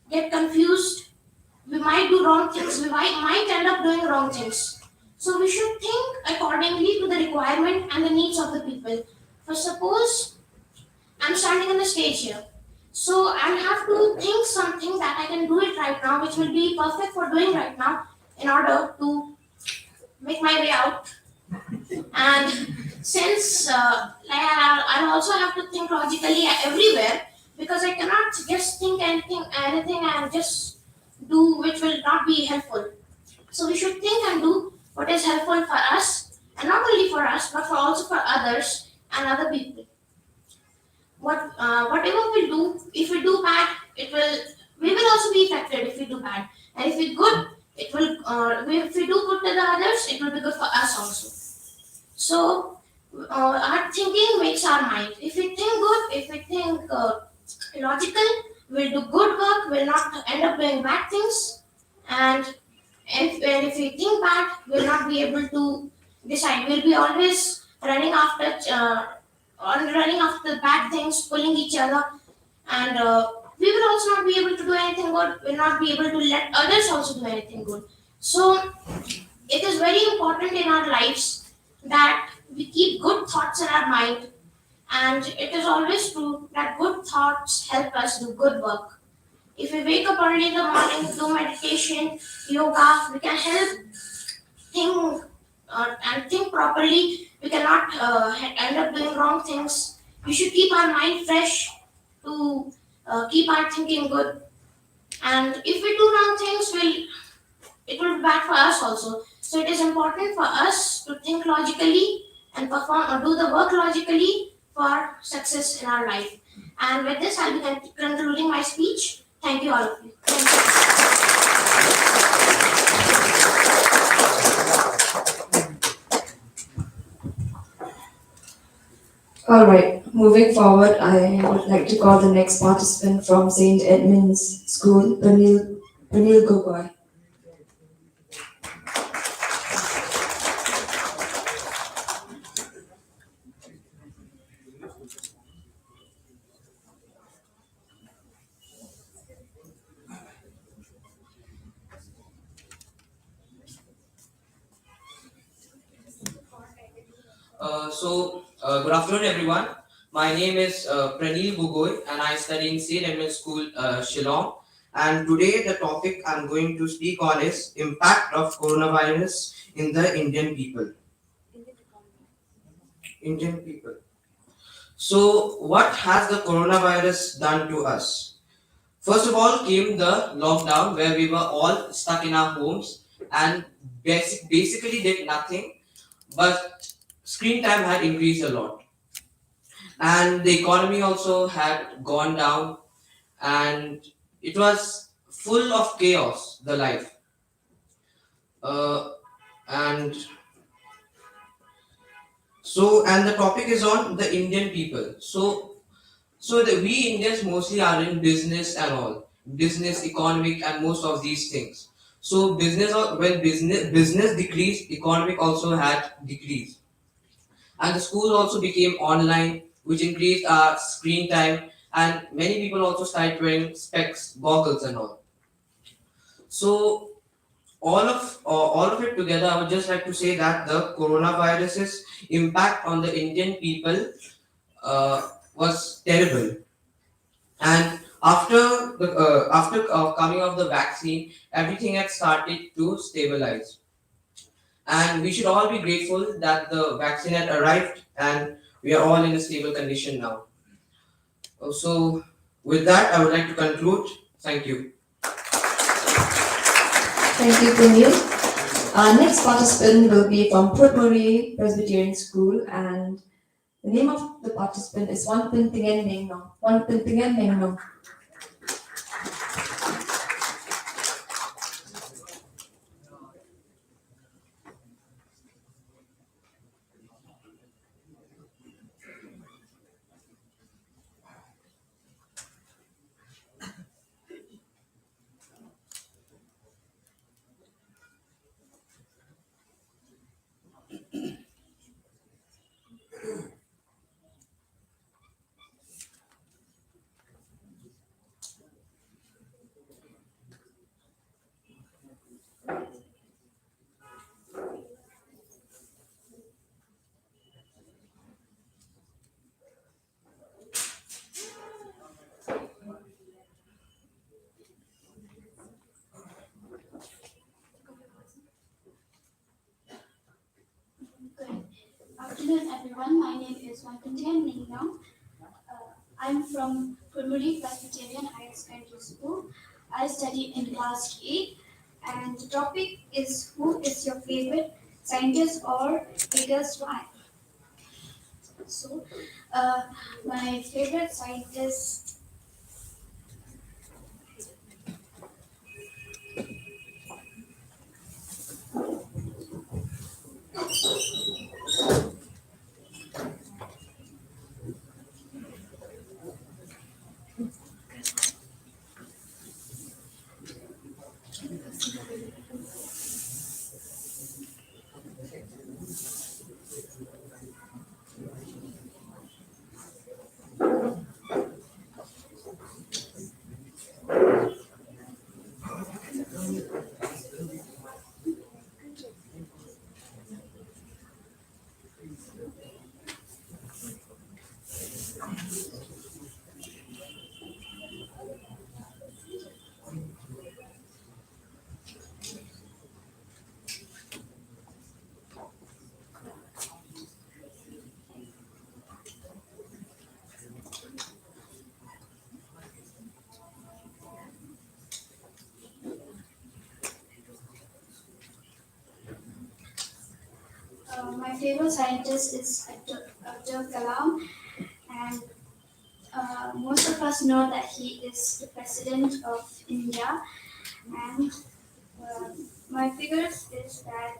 get confused, we might do wrong things, we might end up doing wrong things. So we should think accordingly to the requirement and the needs of the people. For suppose I'm standing on the stage here, so I'll have to think something that I can do it right now, which will be perfect for doing right now in order to make my way out. And since I'll also have to think logically everywhere, because I cannot just think anything and just do which will not be helpful. So we should think and do what is helpful for us, and not only for us, but for also for others and other people. Whatever we do, if we do bad, it will we will also be affected if we do bad, and if we good, it will if we do good to the others, it will be good for us also. So our thinking makes our mind. If we think good, if we think logical, we'll do good work. We'll not end up doing bad things, and if we think bad, we'll not be able to decide. We'll be always running after bad things, pulling each other, and we will also not be able to do anything good. We'll not be able to let others also do anything good. So it is very important in our lives that we keep good thoughts in our mind, and it is always true that good thoughts help us do good work. If we wake up early in the morning, do meditation, yoga, we can help think and think properly. We cannot end up doing wrong things. We should keep our mind fresh to keep our thinking good. And if we do wrong things, it will be bad for us also. So it is important for us to think logically and perform or do the work logically for success in our life. And with this, I'll be concluding my speech. Thank you, all of you. All right, moving forward, I would like to call the next participant from St. Edmund's School, Panil Gogoi. Good afternoon, everyone. My name is Pranil Gogoi, and I study in St. Edmund's School, Shillong. And today, the topic I'm going to speak on is impact of coronavirus in the Indian people. Indian people. So, what has the coronavirus done to us? First of all, came the lockdown where we were all stuck in our homes and basically did nothing, but screen time had increased a lot, and the economy also had gone down, and it was full of chaos, the life. And and the topic is on the Indian people. We Indians mostly are in business and all, business, economic, and most of these things. So when business decreased, economic also had decreased, and the school also became online, which increased our screen time, and many people also started wearing specs, goggles, and all. So all of it together, I would just like to say that the coronavirus's impact on the Indian people was terrible. And after coming of the vaccine, everything had started to stabilize, and we should all be grateful that the vaccine had arrived and we are all in a stable condition now. So, with that, I would like to conclude. Thank you. Thank you, Panil. Our next participant will be from Putmuri Presbyterian School, and the name of the participant is Wan Pintingen Nengnong. Wan Pintingen Nengnong. Good afternoon, everyone. My name is Wankantian Ningnam. I'm from Purmuri Presbyterian Higher Secondary School. I study in class 8, and the topic is who is your favorite scientist or biggest why? So, uh, my favorite scientist. My favorite scientist is Abdul Kalam, and most of us know that he is the president of India. And uh, my figures is that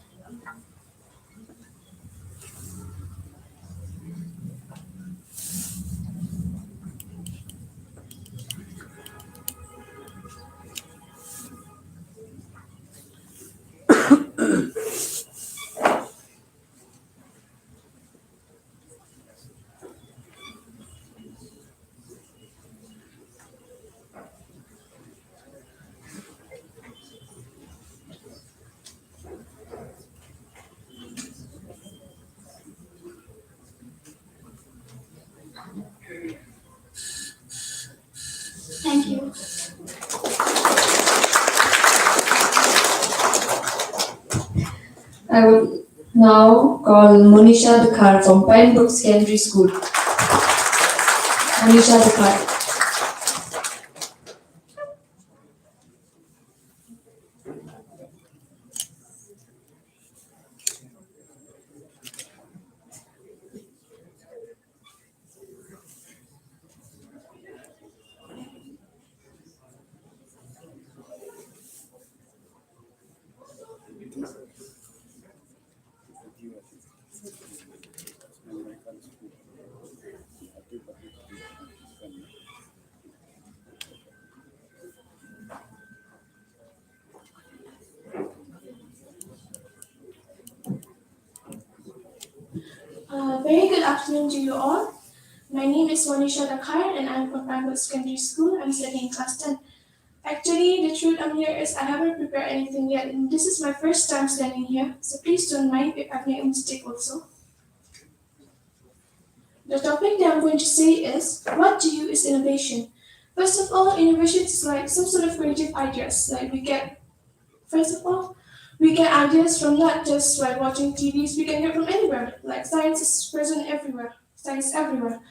thank you. I would now call Monisha Dakhar from Pinebrook Secondary School. Monisha Dakhar. Very good afternoon to you all. My name is Monisha Dakhar and I'm from Bangor Secondary School. I'm studying class 10. Actually, the truth I'm here is I haven't prepared anything yet, and this is my first time standing here, so please don't mind if I've made a mistake also. The topic that I'm going to say is what to you is innovation. First of all, innovation is like some sort of creative ideas. First of all, we get ideas from not just by watching TVs, we can get from anywhere. Like science is present everywhere, science everywhere.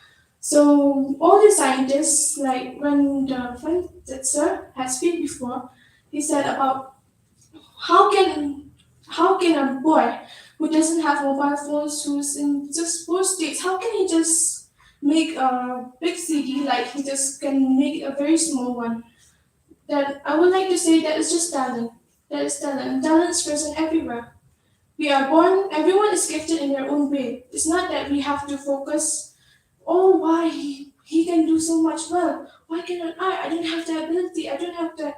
So all the scientists, like when the friend that sir had speak before, he said about how can how can a boy who doesn't have mobile phones, who's in just poor states, how can he just make a big CD like he just can make a very small one? That I would like to say that is just talent. That is talent. And talent is present everywhere. We are born, everyone is gifted in their own way. It's not that we have to focus, oh, why he can do so much well. Why cannot I? I don't have the ability. I don't have the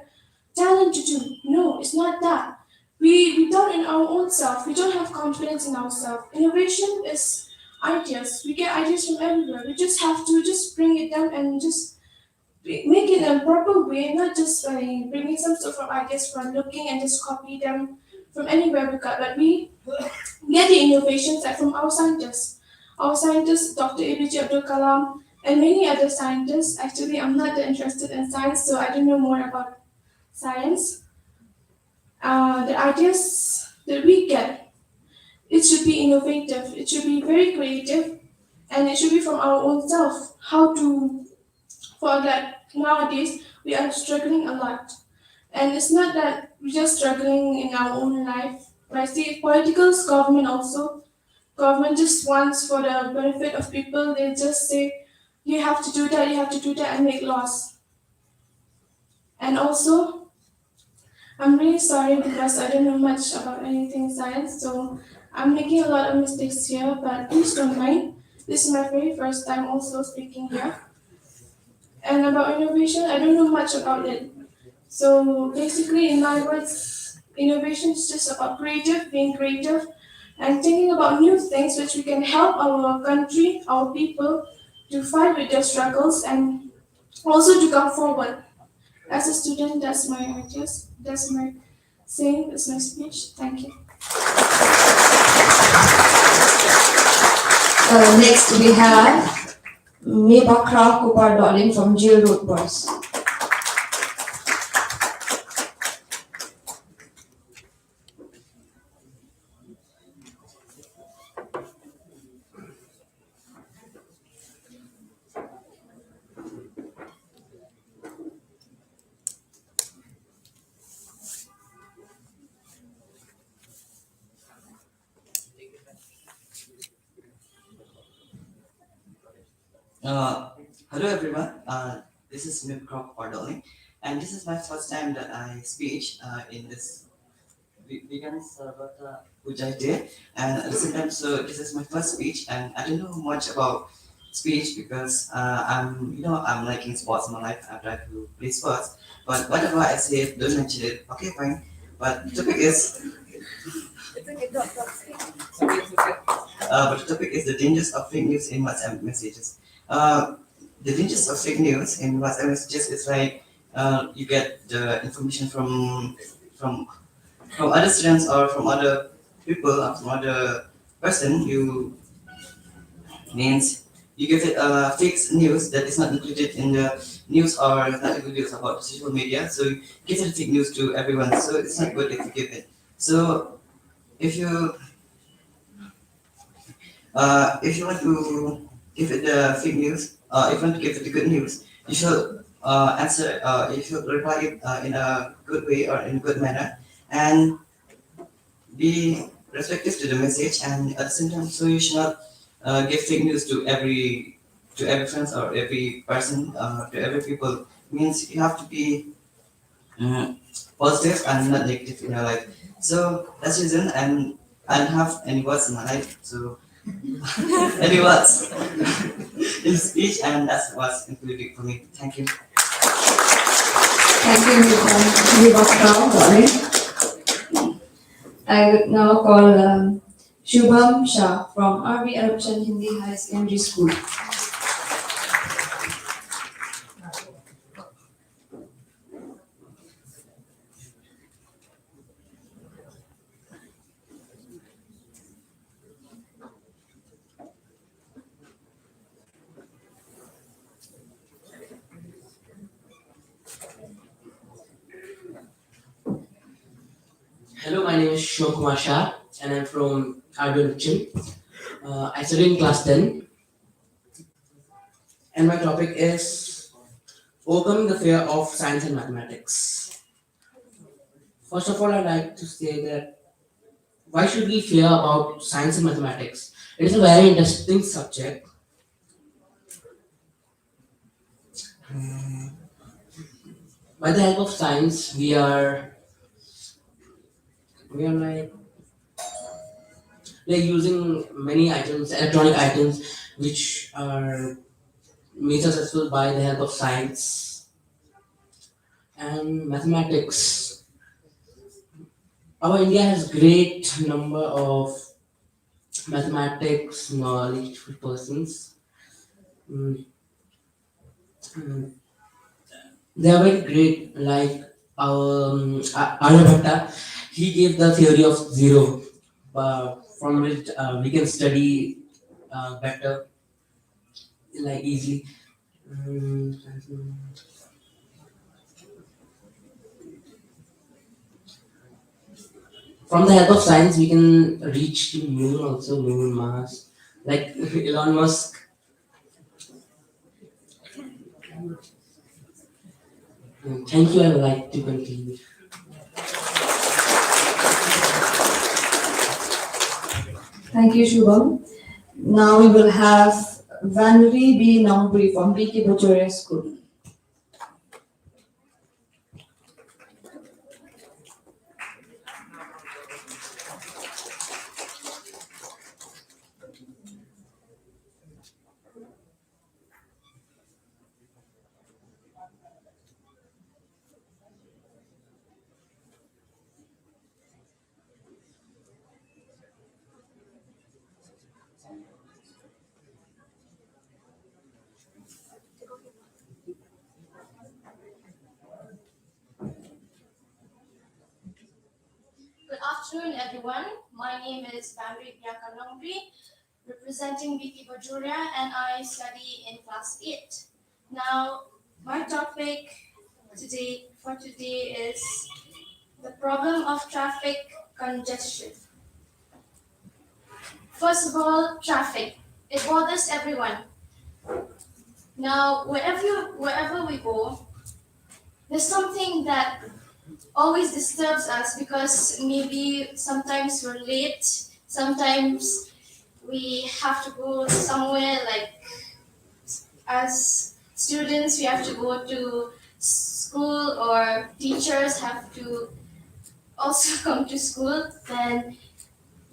talent to do. No, it's not that. We don't in our own self. We don't have confidence in ourselves. Innovation is ideas. We get ideas from everywhere. We just have to just bring it down and just make it in a proper way, not just by bringing some sort of ideas from looking and just copy them from anywhere we got, but we get the innovations that from our scientists. Our scientists, Dr. APJ Abdul Kalam, and many other scientists. Actually, I'm not that interested in science, so I don't know more about science. The ideas that we get, it should be innovative, it should be very creative, and it should be from our own self. How to, for that nowadays, we are struggling a lot. And it's not that we're just struggling in our own life. But I see politicals, government also. Government just wants for the benefit of people. They just say you have to do that, you have to do that, and make laws. And also, I'm really sorry because I don't know much about anything science, so I'm making a lot of mistakes here. But please don't mind. This is my very first time also speaking here. And about innovation, I don't know much about it. So basically, in my words, innovation is just about creative, being creative, and thinking about new things which we can help our country, our people, to fight with their struggles and also to come forward. As a student, that's my ideas, that's my saying, that's my speech. Thank you. Next, we have Mebakra Kupar Darling from Jail Road Boys. Hello everyone. This is Mibkrop Pardoli, and this is my first time that I speak in this VIGYAN Sarvatra Pujyate, and at the same time, so this is my first speech, and I don't know much about speech because I'm liking sports in my life. I try to play sports, but whatever I say, don't mention it. Okay, fine. But the topic is, It's okay, don't speak. but the topic is the dangers of fake news in WhatsApp messages. The dangers of fake news in WhatsApp messages is like you get the information from from other students or from other people or from other person. You means you give it fake news that is not included in the news or not included about social media. So you give it fake news to everyone. So it's not good if you give it. So if you if you want to give it the fake news, if you want to give it the good news, you should answer. You should reply it in a good way or in a good manner, and be respectful to the message. And at the same time, so you should not give fake news to every friends or every person, to every people. Means you have to be positive and not negative in your life. So that's the reason, and I don't have any words in my life. So any words in speech, and that's what's included for me. Thank you. Thank you, Mebakra Darling. I would now call Shubham Shah from RV Eruption Hindi High Secondary School. Hello, my name is Shilong Shah, and I'm from Arvind. I study in class 10, and my topic is overcoming the fear of science and mathematics. First of all, I'd like to say that why should we fear about science and mathematics? It is a very interesting subject. By the help of science, we are like using many items, electronic items, which are made successful by the help of science and mathematics. Our India has great number of mathematics knowledgeable persons. Mm, mm, They are very great. Like Aryabhatta, he gave the theory of zero, from which we can study better, like easily. Mm, From the help of science, we can reach to moon also, moon, Mars. Like Elon Musk. Thank you. I would like to conclude. Thank you, Shubham. Now we will have Vanri B. Nambri from BK Bajoria School. Good afternoon, everyone. My name is Vanri B. representing BK Bajoria, and I study in class 8. Now, my topic today is the problem of traffic congestion. First of all, traffic. It bothers everyone. Now, wherever we go, there's something that always disturbs us because maybe sometimes we're late, sometimes we have to go somewhere, like as students we have to go to school, or teachers have to also come to school. Then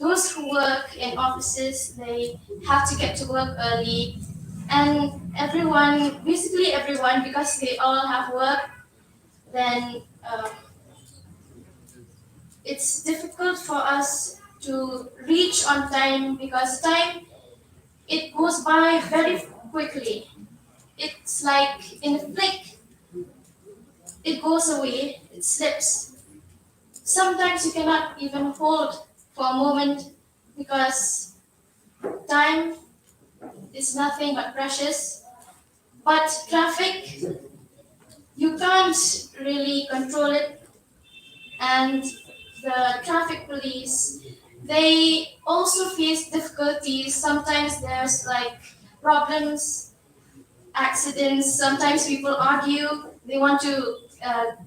those who work in offices, they have to get to work early, and basically everyone, because they all have work, then it's difficult for us to reach on time because time, it goes by very quickly. It's like in a flick, it goes away, it slips. Sometimes you cannot even hold for a moment because time is nothing but precious. But traffic, you can't really control it, and the traffic police, they also face difficulties. Sometimes there's like problems, accidents, sometimes people argue, they want to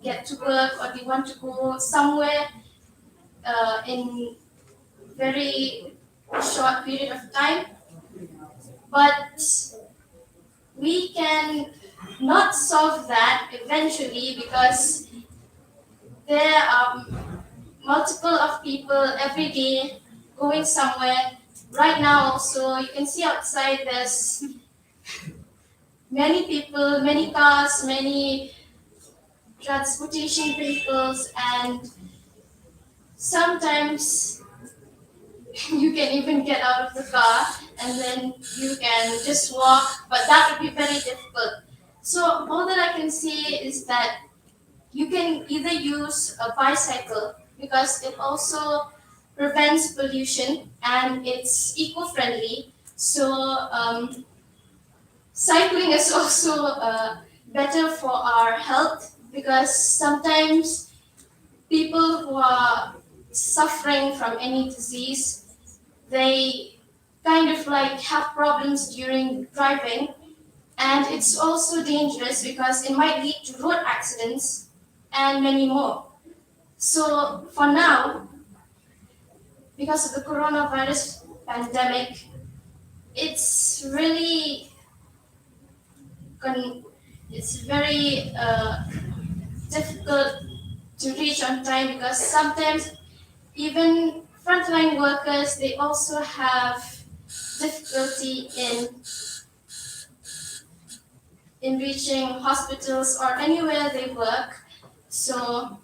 get to work, or they want to go somewhere in very short period of time. But we can not solve that eventually because there are multiple of people every day going somewhere. Right now also, you can see outside there's many people, many cars, many transportation vehicles, and sometimes you can even get out of the car and then you can just walk, but that would be very difficult. So all that I can say is that you can either use a bicycle because it also prevents pollution and it's eco-friendly. So cycling is also better for our health because sometimes people who are suffering from any disease, they kind of like have problems during driving, and it's also dangerous because it might lead to road accidents and many more. So for now, because of the coronavirus pandemic, it's really it's very difficult to reach on time because sometimes even frontline workers, they also have difficulty in reaching hospitals or anywhere they work. So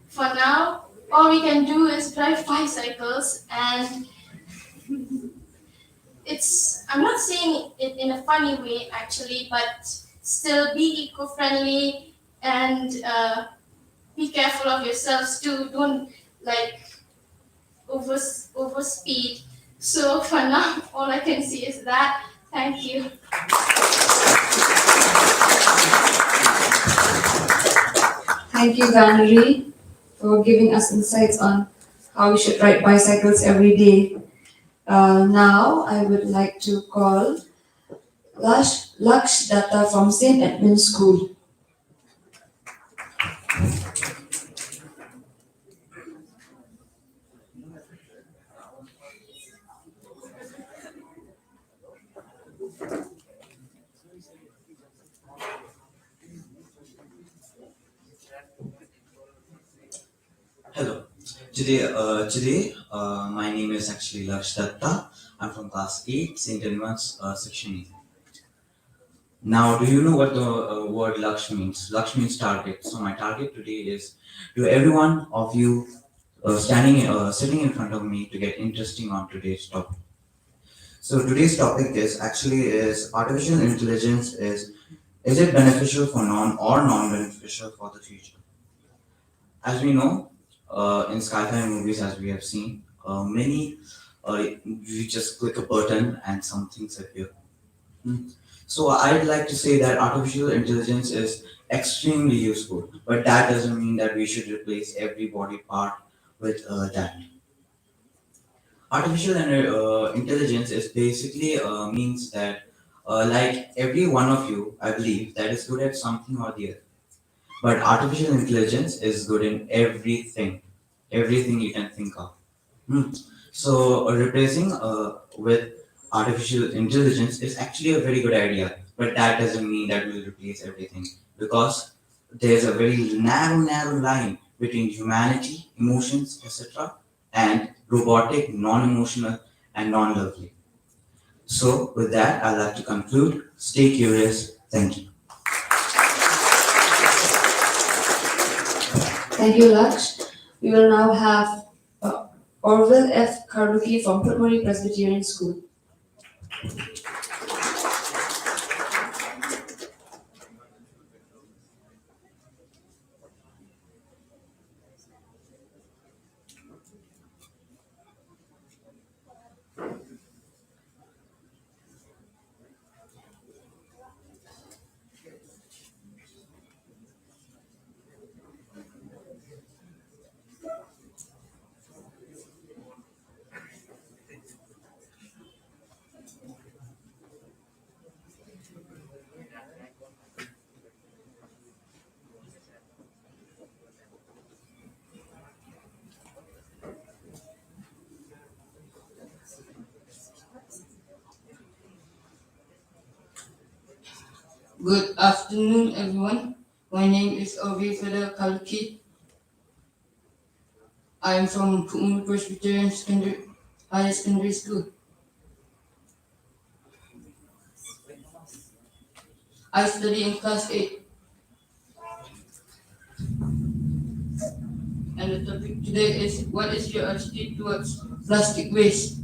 for now, all we can do is drive bicycles, and I'm not saying it in a funny way actually, but still be eco-friendly and be careful of yourselves too. Don't like overspeed. So for now, all I can see is that. Thank you. Thank you, Vanri, for giving us insights on how we should ride bicycles every day. Now, I would like to call Laksh Datta from St. Edmund's School. My name is actually Laksh Datta. I'm from class 8, St. Edmunds, section E. Now, do you know what the word Laksh means? Laksh means target. So my target today is to every one of you sitting in front of me to get interesting on today's topic. So today's topic is artificial intelligence is it beneficial for non beneficial for the future? As we know, in sci-fi movies, as we have seen, many you just click a button and some things appear. Hmm. So I'd like to say that artificial intelligence is extremely useful, but that doesn't mean that we should replace every body part with that. Artificial intelligence is basically means that like every one of you, I believe, that is good at something or the other. But artificial intelligence is good in everything you can think of. Hmm. So replacing with artificial intelligence is actually a very good idea, but that doesn't mean that we'll replace everything because there's a very narrow line between humanity, emotions, etc., and robotic, non-emotional, and non-lovely. So with that, I'd like to conclude. Stay curious. Thank you. Thank you, Laksh. We will now have Orville F. Karluki from Putmori Presbyterian School. Good afternoon, everyone. My name is Orville Kalki. I am from Putmuri Presbyterian Higher Secondary School. I study in class 8. And the topic today is what is your attitude towards plastic waste? Plastic waste.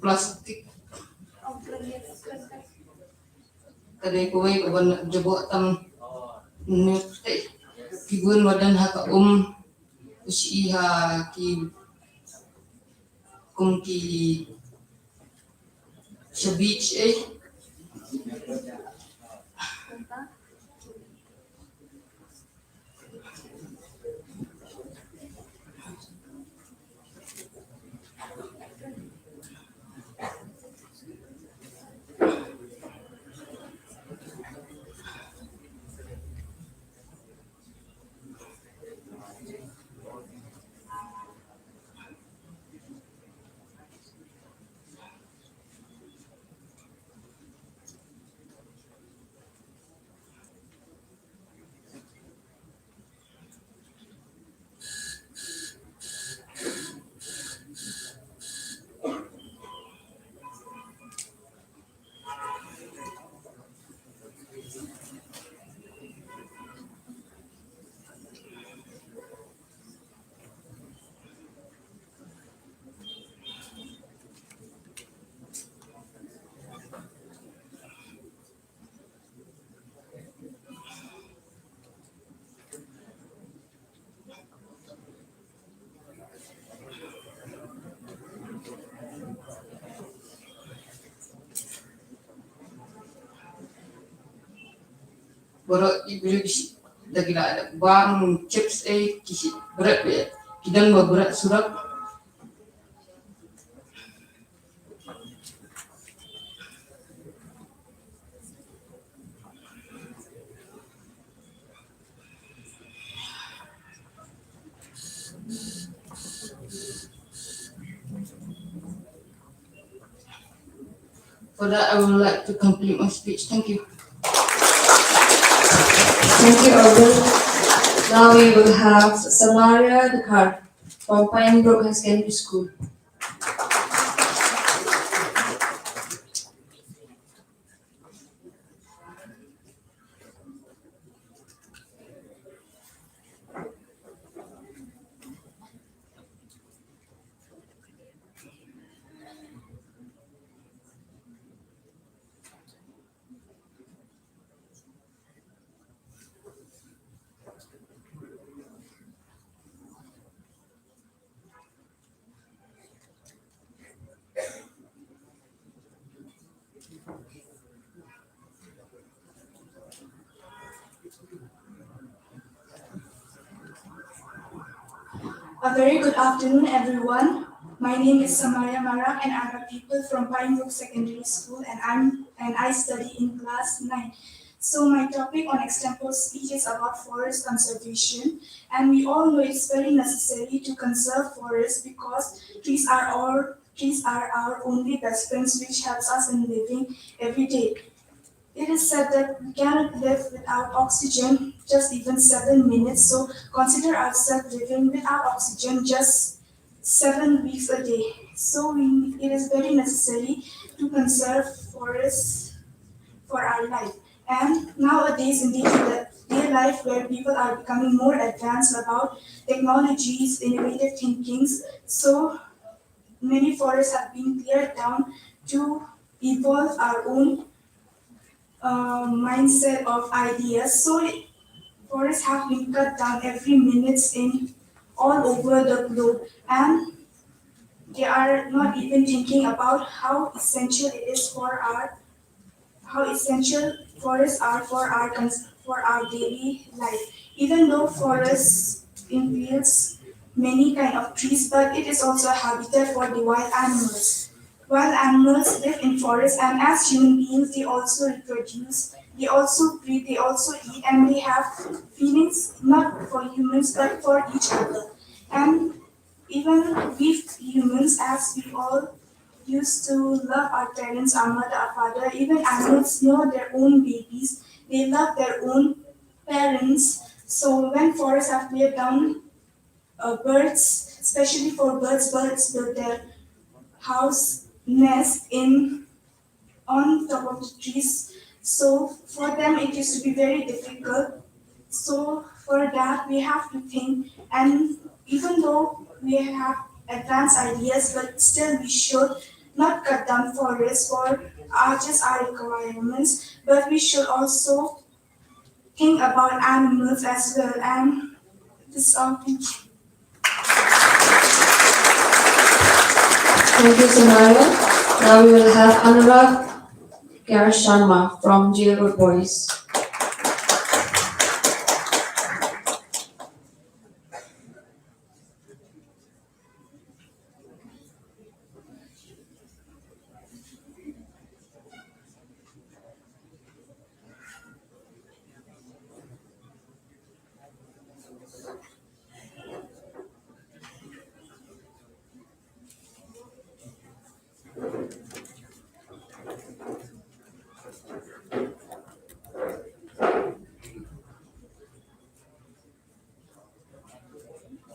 Plastik kadai kuwai kaban jabo tam nukte kibun wadan haka usiha ki ki sa beach Boro ibili kisi dagila ada bang chips kisi berat be kidan berat surat. For that, I would like to complete my speech. Thank you. Thank you, Arvind. Now we will have Samaria the card from Pine Brook Secondary School. A very good afternoon, everyone. My name is Samaria Mara, and I'm a pupil from Pine Brook Secondary School, and I study in class 9. So my topic on extempore speech is about forest conservation, and we all know it's very necessary to conserve forests because trees are our only best friends, which helps us in living every day. It is said that we cannot live without oxygen just even 7 minutes. So consider ourselves living without oxygen just 7 weeks a day. So it is very necessary to conserve forests for our life. And nowadays, in day life, where people are becoming more advanced about technologies, innovative thinkings, so many forests have been cleared down to evolve our own mindset of ideas. So forests have been cut down every minute in all over the globe, and they are not even thinking about how essential it is for our how essential forests are for our daily life. Even though forests includes many kind of trees, but it is also a habitat for the wild animals. Wild animals live in forests, and as human beings, they also reproduce, they also breathe, they also eat, and they have feelings not for humans but for each other. And even we humans, as we all used to love our parents, our mother, our father. Even animals know their own babies. They love their own parents. So when forests have cleared down, birds, especially for birds build their house nest in on top of the trees. So for them it used to be very difficult. So for that we have to think, and even though we have advanced ideas, but still we should not cut down forests for just our requirements, but we should also think about animals as well. And this is all. Thank you. Thank you, Samaria. Now we will have Anurag Sharma from Jail Road Boys.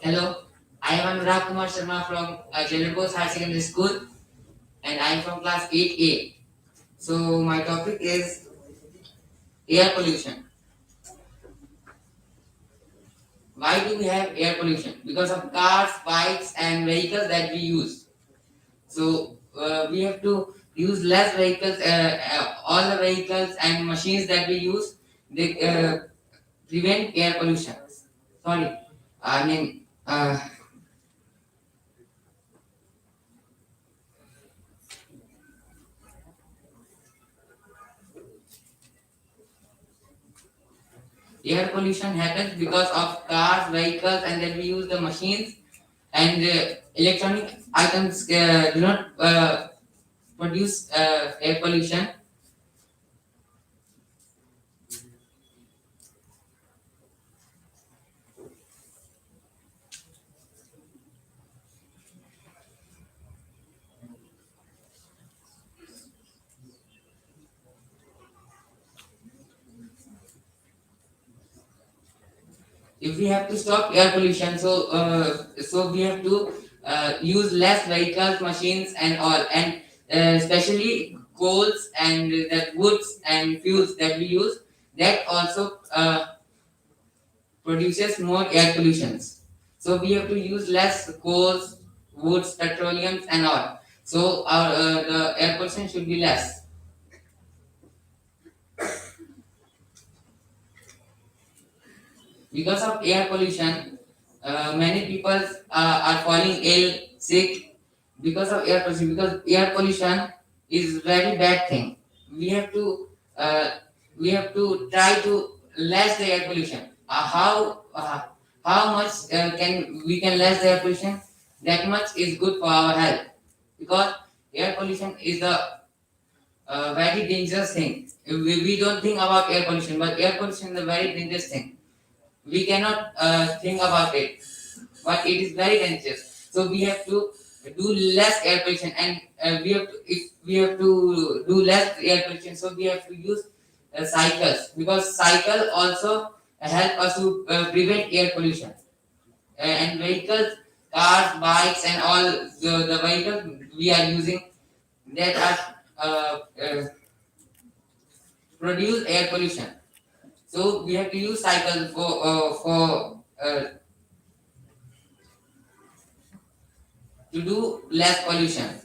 Hello, I am Anurag Kumar Sharma from Jelapur High Secondary School, and I am from class 8A. So my topic is air pollution. Why do we have air pollution? Because of cars, bikes, and vehicles that we use. So we have to use less vehicles. All the vehicles and machines that we use, they prevent air pollution. Sorry, I mean. Air pollution happens because of cars, vehicles, and then we use the machines and electronic items do not produce air pollution. If we have to stop air pollution, so we have to use less vehicles, machines, and all, and especially coals and the woods and fuels that we use, that also produces more air pollutions. So we have to use less coals, woods, petroleums, and all. So our the air pollution should be less. Because of air pollution, many people are falling ill, sick because of air pollution. Because air pollution is very bad thing. We have to uh, we have to try to less the air pollution. How much can we can less the air pollution? That much is good for our health. Because air pollution is the very dangerous thing. We don't think about air pollution, but air pollution is a very dangerous thing. We cannot think about it, but it is very dangerous. So we have to do less air pollution, and we have to, if we have to do less air pollution, so we have to use cycles, because cycle also help us to prevent air pollution. And vehicles, cars, bikes, and all the vehicles we are using that are produce air pollution. So we have to use cycle for to do less pollution.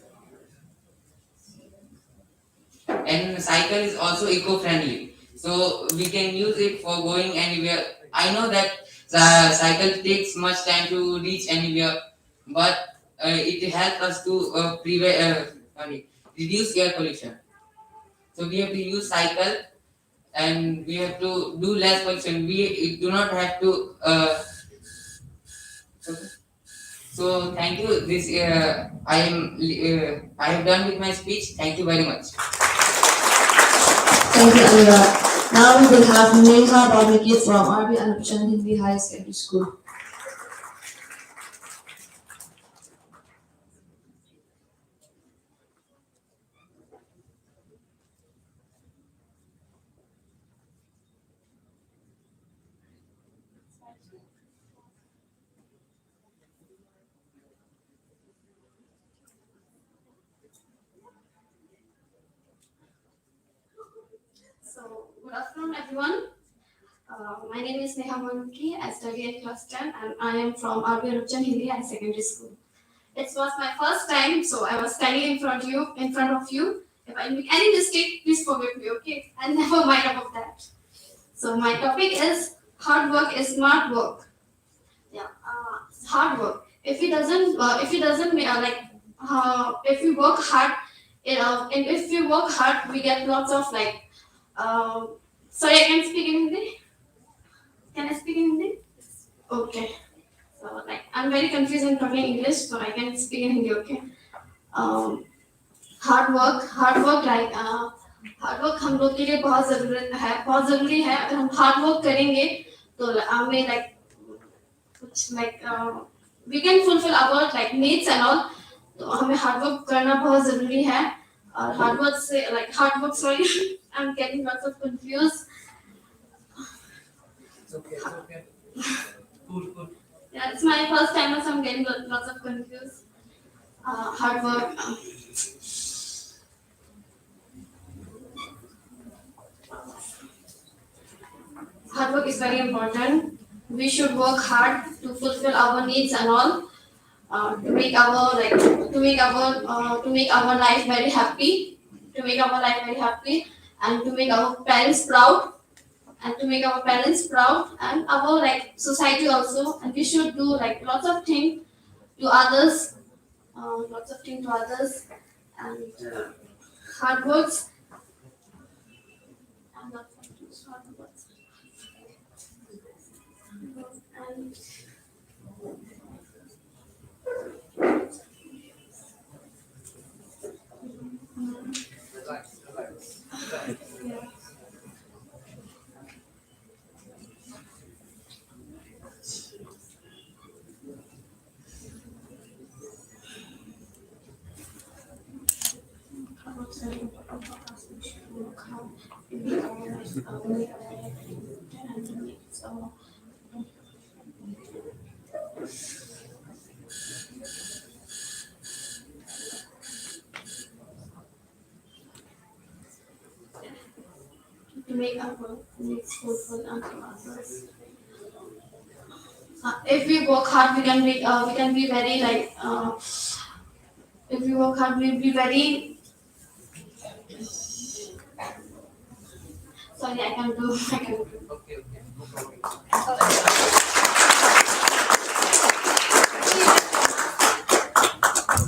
And cycle is also eco-friendly, so we can use it for going anywhere. I know that the cycle takes much time to reach anywhere, but it helps us to prevent reduce air pollution. So we have to use cycle, and we have to do less pollution. We do not have to so thank you. This I have done with my speech. Thank you very much. Thank you, Anurag. Now we will have Neha Bhavniki from RB Anupchand Hindi High Secondary School. So, good afternoon, everyone. My name is Neha Bhavniki. I study in class 10 and I am from RB Anupchand Hindi High Secondary School. It was my first time, so I was standing in front of you. If I make any mistake, please forgive me, okay? And never mind about that. So my topic is hard work is smart work. Yeah, hard work. If we doesn't if we work hard, and if we work hard, we get lots of sorry, I can speak in Hindi. Can I speak in Hindi? Okay. So I'm very confused in talking English, so I can speak in Hindi. Okay. Hard work hard work हम लोग के लिए बहुत ज़रूरी है. अगर हम hard work करेंगे तो हमें कुछ we can fulfill our needs and all. तो हमें हार्ड वर्क करना बहुत ज़रूरी है. और hard work sorry I'm getting lots of confused. It's okay. Cool. Yeah, it's my first time, so I'm getting lots of confused. Hard work. Hard work is very important. We should work hard to fulfill our needs and all, to make our life very happy, and to make our parents proud, and our society also. And we should do lots of things to others, and hard works. I'm not To make our workplace fruitful and prosperous. If we work hard, we can be very like. If we work hard, we'll be very. Sorry, I can do. I can do. Okay, okay.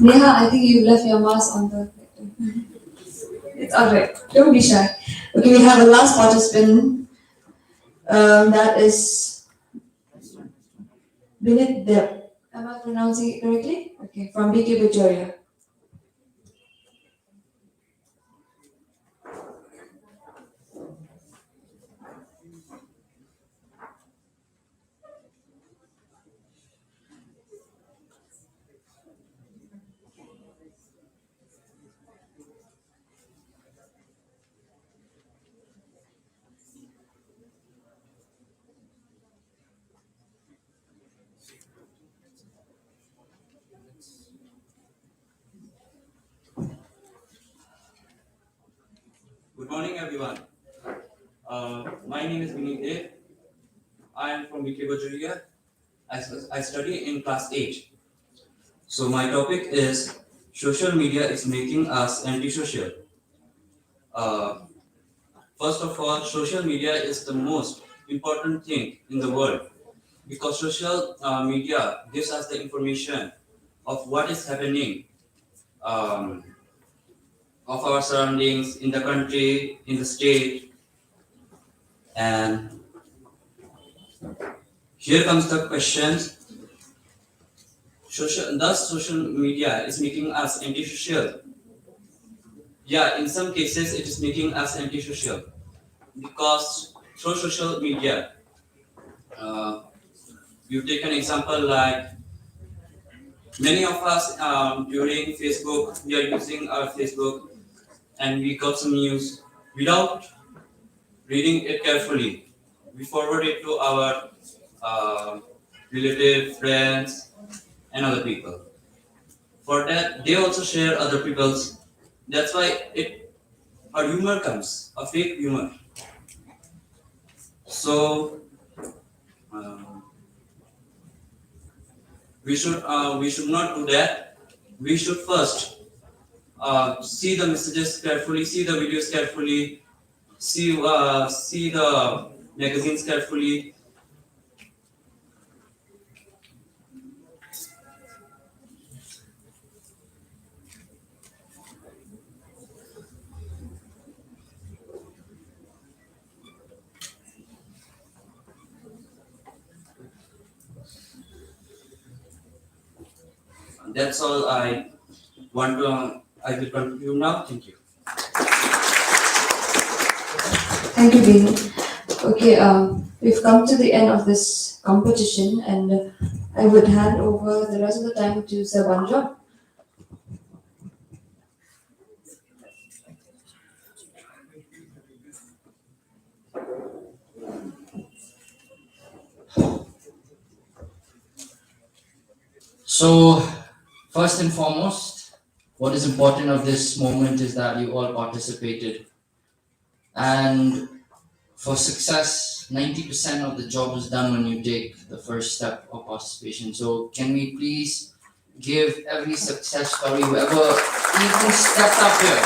Neha, I think you left your mask on the. It's alright. Don't be shy. Okay, we have a last participant. That is Binit Deb. Am I pronouncing it correctly? Okay, from BK Victoria. Good morning, everyone. My name is Vinit Dev. I am from BK Victoria. I study in class 8. So my topic is social media is making us antisocial. First of all, social media is the most important thing in the world because social media gives us the information of what is happening um, of our surroundings in the country, in the state, and here comes the question. Thus, social media is making us antisocial. Yeah, in some cases, it is making us antisocial because through social media, you take an example like many of us during Facebook, we are using our Facebook and we got some news without reading it carefully. We forward it to our relative, friends, and other people. For that, they also share other people's. That's why a rumor comes, a fake rumor. So we should not do that. We should first see the messages carefully, see the videos carefully, see the magazines carefully. That's all I want to. I will conclude now. Thank you. Thank you, Binu. Okay, we've come to the end of this competition, and I would hand over the rest of the time to Sir Banjo. So, first and foremost, what is important of this moment is that you all participated. And for success, 90% of the job is done when you take the first step of participation. So, can we please give every success story, whoever even stepped up here,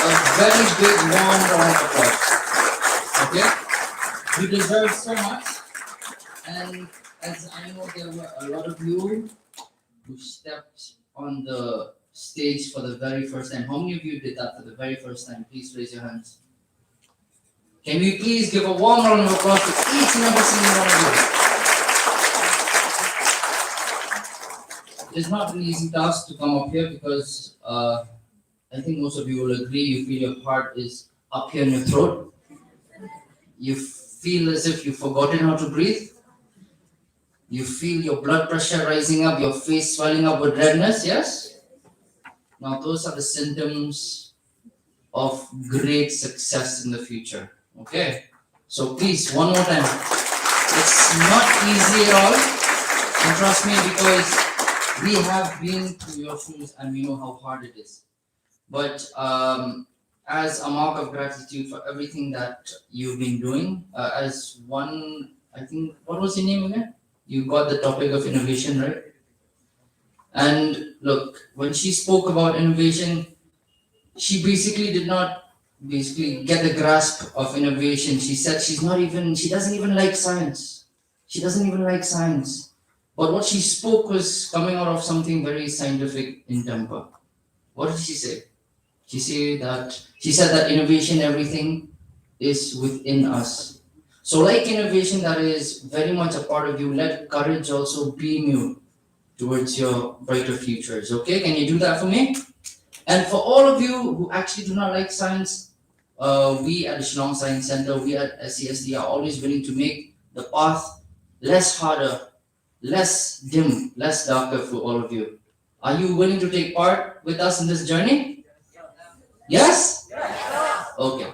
a very big warm round of applause. Okay? You deserve so much. And as I know, there were a lot of you who stepped on the stage for the very first time. How many of you did that for the very first time? Please raise your hands. Can we please give a warm round of applause to each and every single one of you? It's not an easy task to come up here because I think most of you will agree, you feel your heart is up here in your throat. You feel as if you've forgotten how to breathe. You feel your blood pressure rising up, your face swelling up with redness, yes? Now, those are the symptoms of great success in the future. Okay? So, please, one more time. It's not easy at all. And trust me, because we have been through your shoes and we know how hard it is. But as a mark of gratitude for everything that you've been doing, as one, I think, what was your name again? You got the topic of innovation, right? And look, when she spoke about innovation, she basically did not get the grasp of innovation. She said she doesn't even like science. She doesn't even like science. But what she spoke was coming out of something very scientific in temper. What did she say? She said that innovation, everything is within us. So like innovation that is very much a part of you, let courage also beam you towards your brighter futures. Okay, can you do that for me? And for all of you who actually do not like science, we at the Shillong Science Center, we at SCSD are always willing to make the path less harder, less dim, less darker for all of you. Are you willing to take part with us in this journey? Yes? Okay.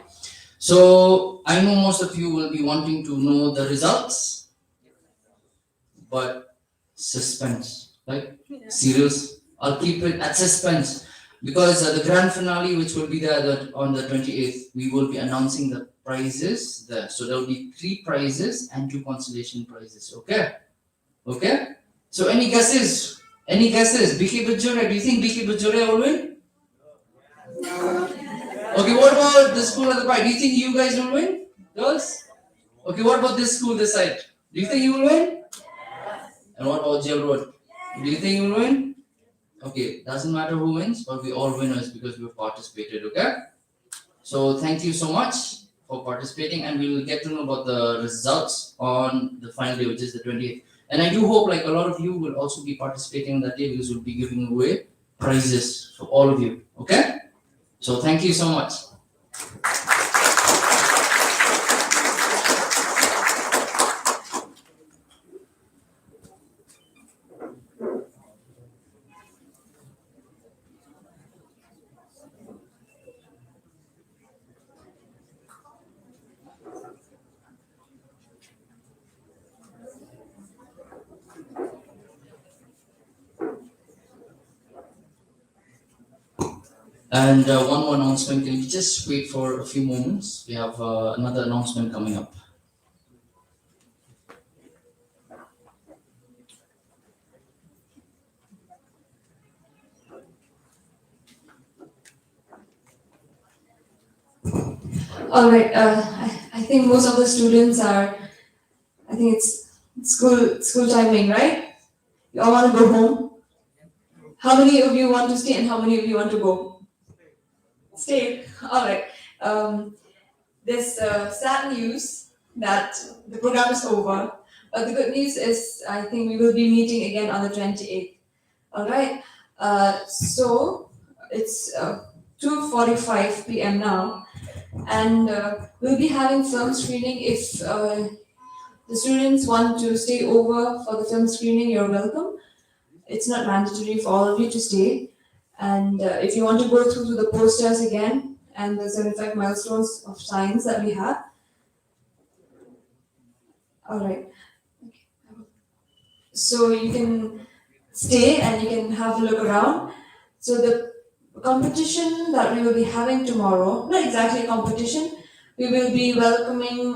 So I know most of you will be wanting to know the results, but suspense, right? Serious. I'll keep it at suspense because the grand finale, which will be there on the 28th, we will be announcing the prizes there. So there will be 3 prizes and 2 consolation prizes. Okay? Okay? So any guesses? Any guesses? BK Bajore, do you think BK Bajore will win? Okay, what about the school at the back? Do you think you guys will win? Girls? Okay, what about this school this side? Do you think you will win? And what about Jail Road? Do you think you will win? Okay, doesn't matter who wins, but we all winners because we've participated, okay? So thank you so much for participating, and we will get to know about the results on the final day, which is the 28th. And I do hope like a lot of you will also be participating on that day because we'll be giving away prizes for all of you, okay? So thank you so much. And one more announcement, can you just wait for a few moments? We have another announcement coming up. All right. I think most of the students are. I think it's school timing, right? You all want to go home. How many of you want to stay, and how many of you want to go? Stay. All right. There's sad news that the program is over, but the good news is I think we will be meeting again on the 28th. All right. So it's 2:45 p.m. now, and we'll be having film screening. If the students want to stay over for the film screening, you're welcome. It's not mandatory for all of you to stay. And if you want to go through the posters again and the 75 milestones of science that we have. All right. So you can stay and you can have a look around. So the competition that we will be having tomorrow, not exactly a competition, we will be welcoming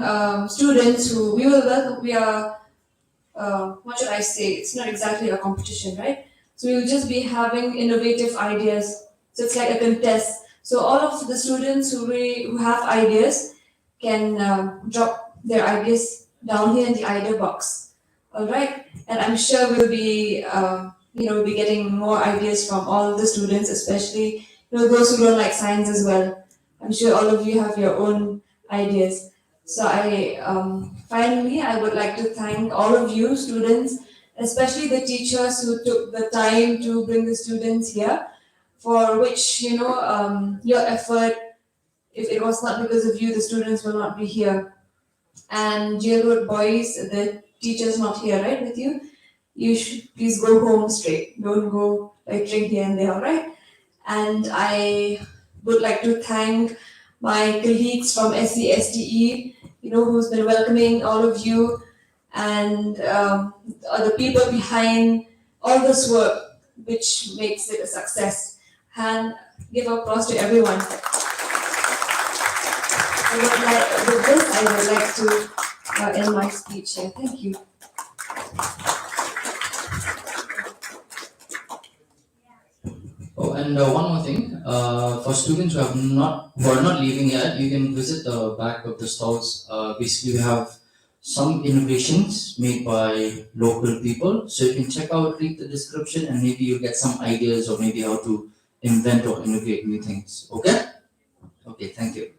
students who we are, what should I say? It's not exactly a competition, right? So we will just be having innovative ideas. So it's like a contest. So all of the students who have ideas can drop their ideas down here in the idea box. All right, and I'm sure we'll be be getting more ideas from all the students, especially those who don't like science as well. I'm sure all of you have your own ideas. So finally I would like to thank all of you students, especially the teachers who took the time to bring the students here for which, your effort, if it was not because of you, the students will not be here. And jailroad boys, the teacher's not here, right, with you? You should please go home straight. Don't go like drink here and there, alright? And I would like to thank my colleagues from SCSTE, who's been welcoming all of you, and the people behind all this work, which makes it a success. And give applause to everyone. With this, I would like to end my speech here. Thank you. Oh, and one more thing. For students who are not leaving yet, you can visit the back of the stalls. Basically, we have some innovations made by local people. So you can check out, read the description, and maybe you'll get some ideas or maybe how to invent or innovate new things. Okay? Okay, thank you.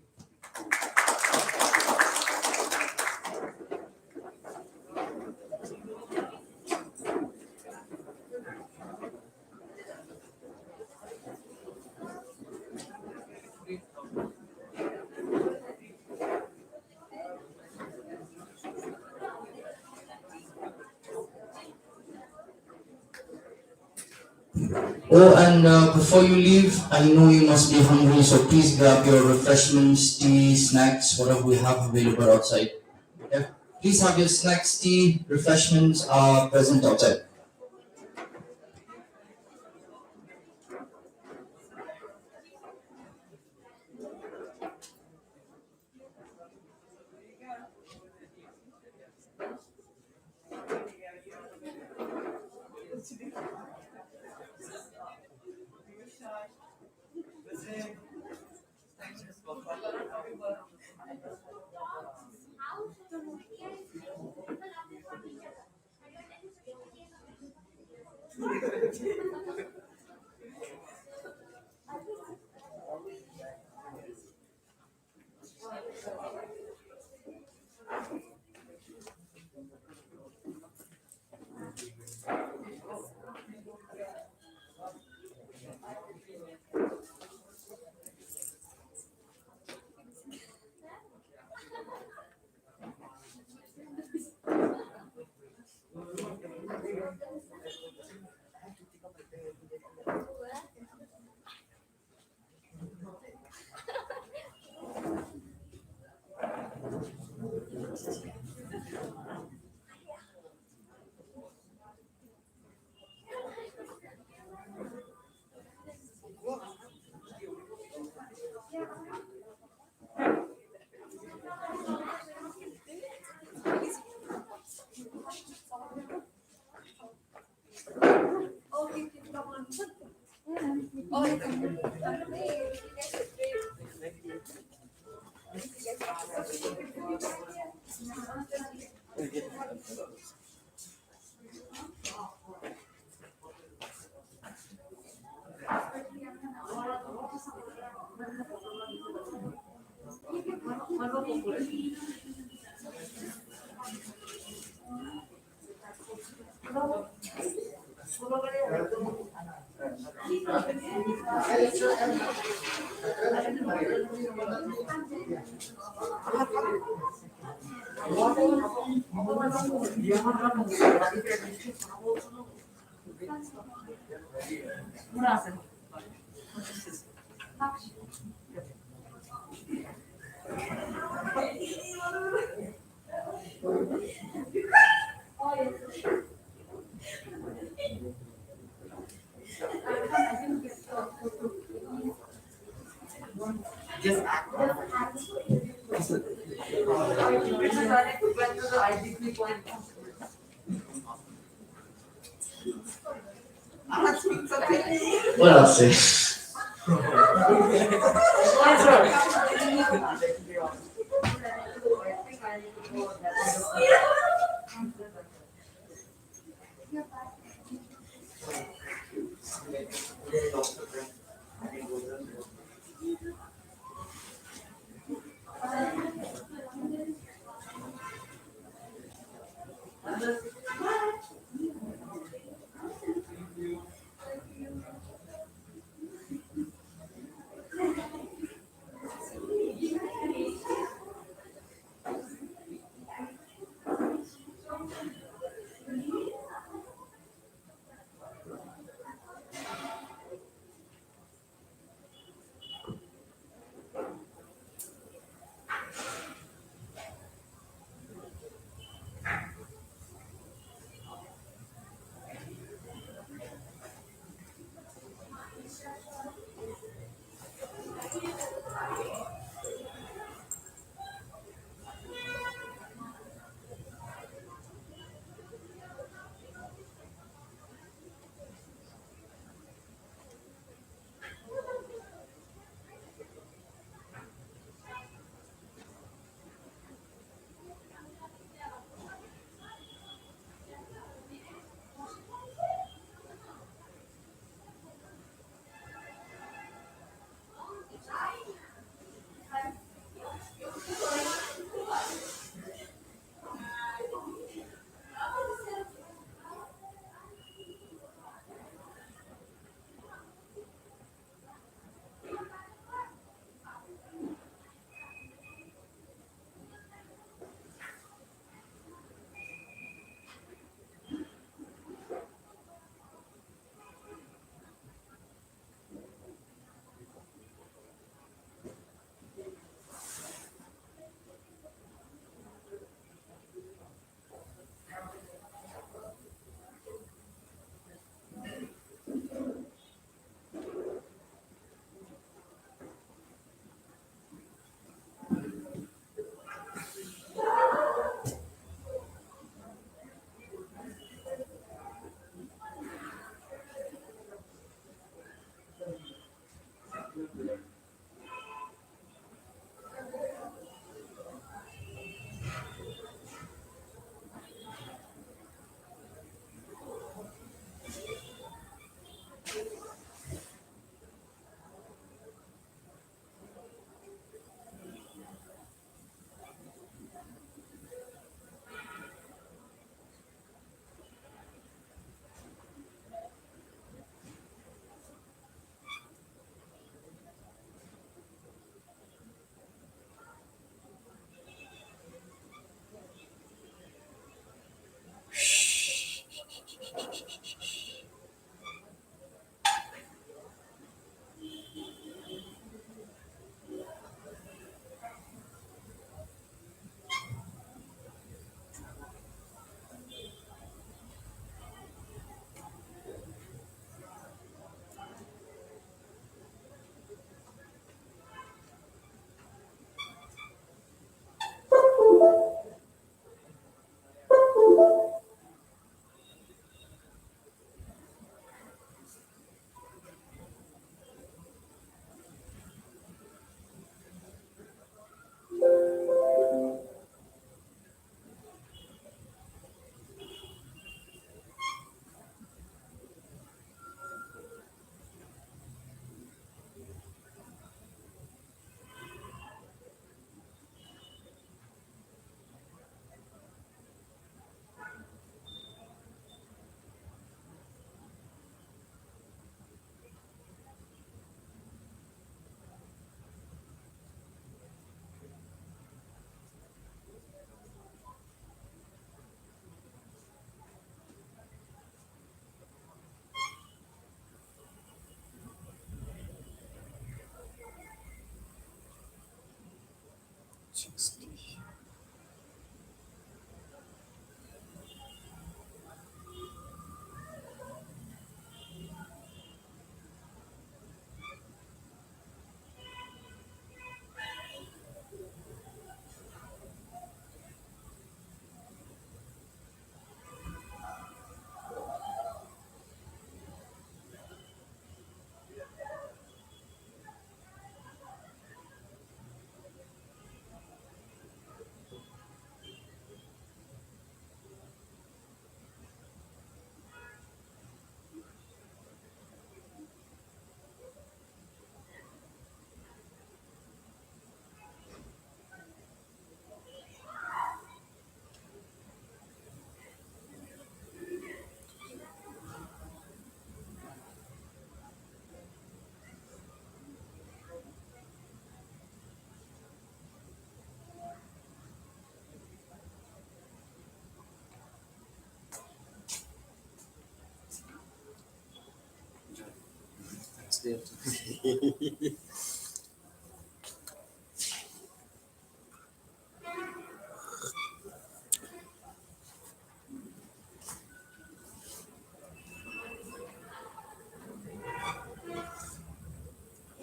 Oh, and before you leave, I know you must be hungry, so please grab your refreshments, tea, snacks, whatever we have available outside. Okay? Please have your snacks, tea, refreshments present outside. What else say?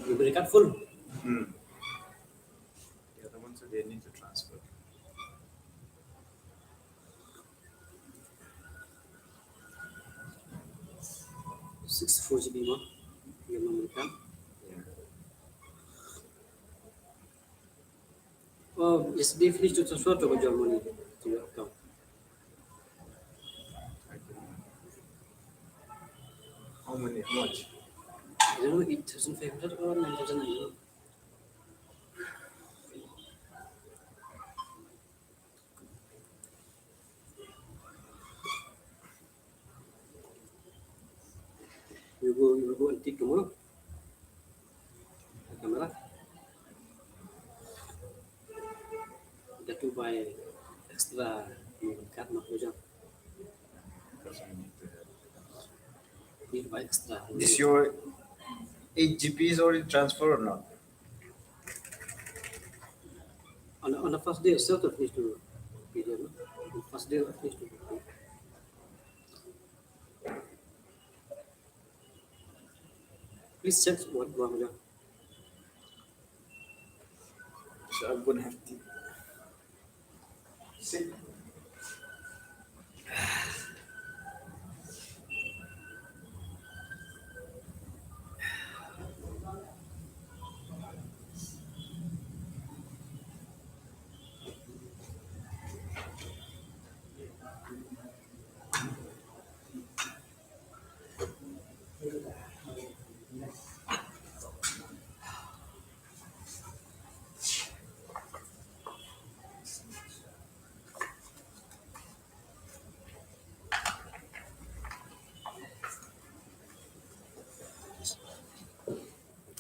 Diberikan full. The other ones they need to transfer. Six 4 GB mo. Yang memberikan. Oh, yesterday finished to transfer to your money to your account. How many? How much? I don't know, 8,500 or 9,900. You go and take tomorrow. The camera. You got to buy extra card macro. You buy extra. This your 8 GB is already transferred or not? On the first day itself, at least to pay them. On the first day, at least to pay. Please check what Guam. So I'm gonna have to see.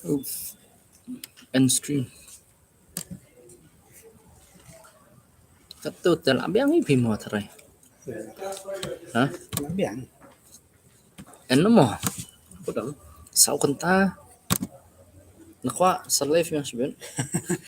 Oof. End stream. Satu tel abang ni pimo terai. Hah? Abang. Ano mo? Sao kanta? Nakwa sa live yang sebenarnya.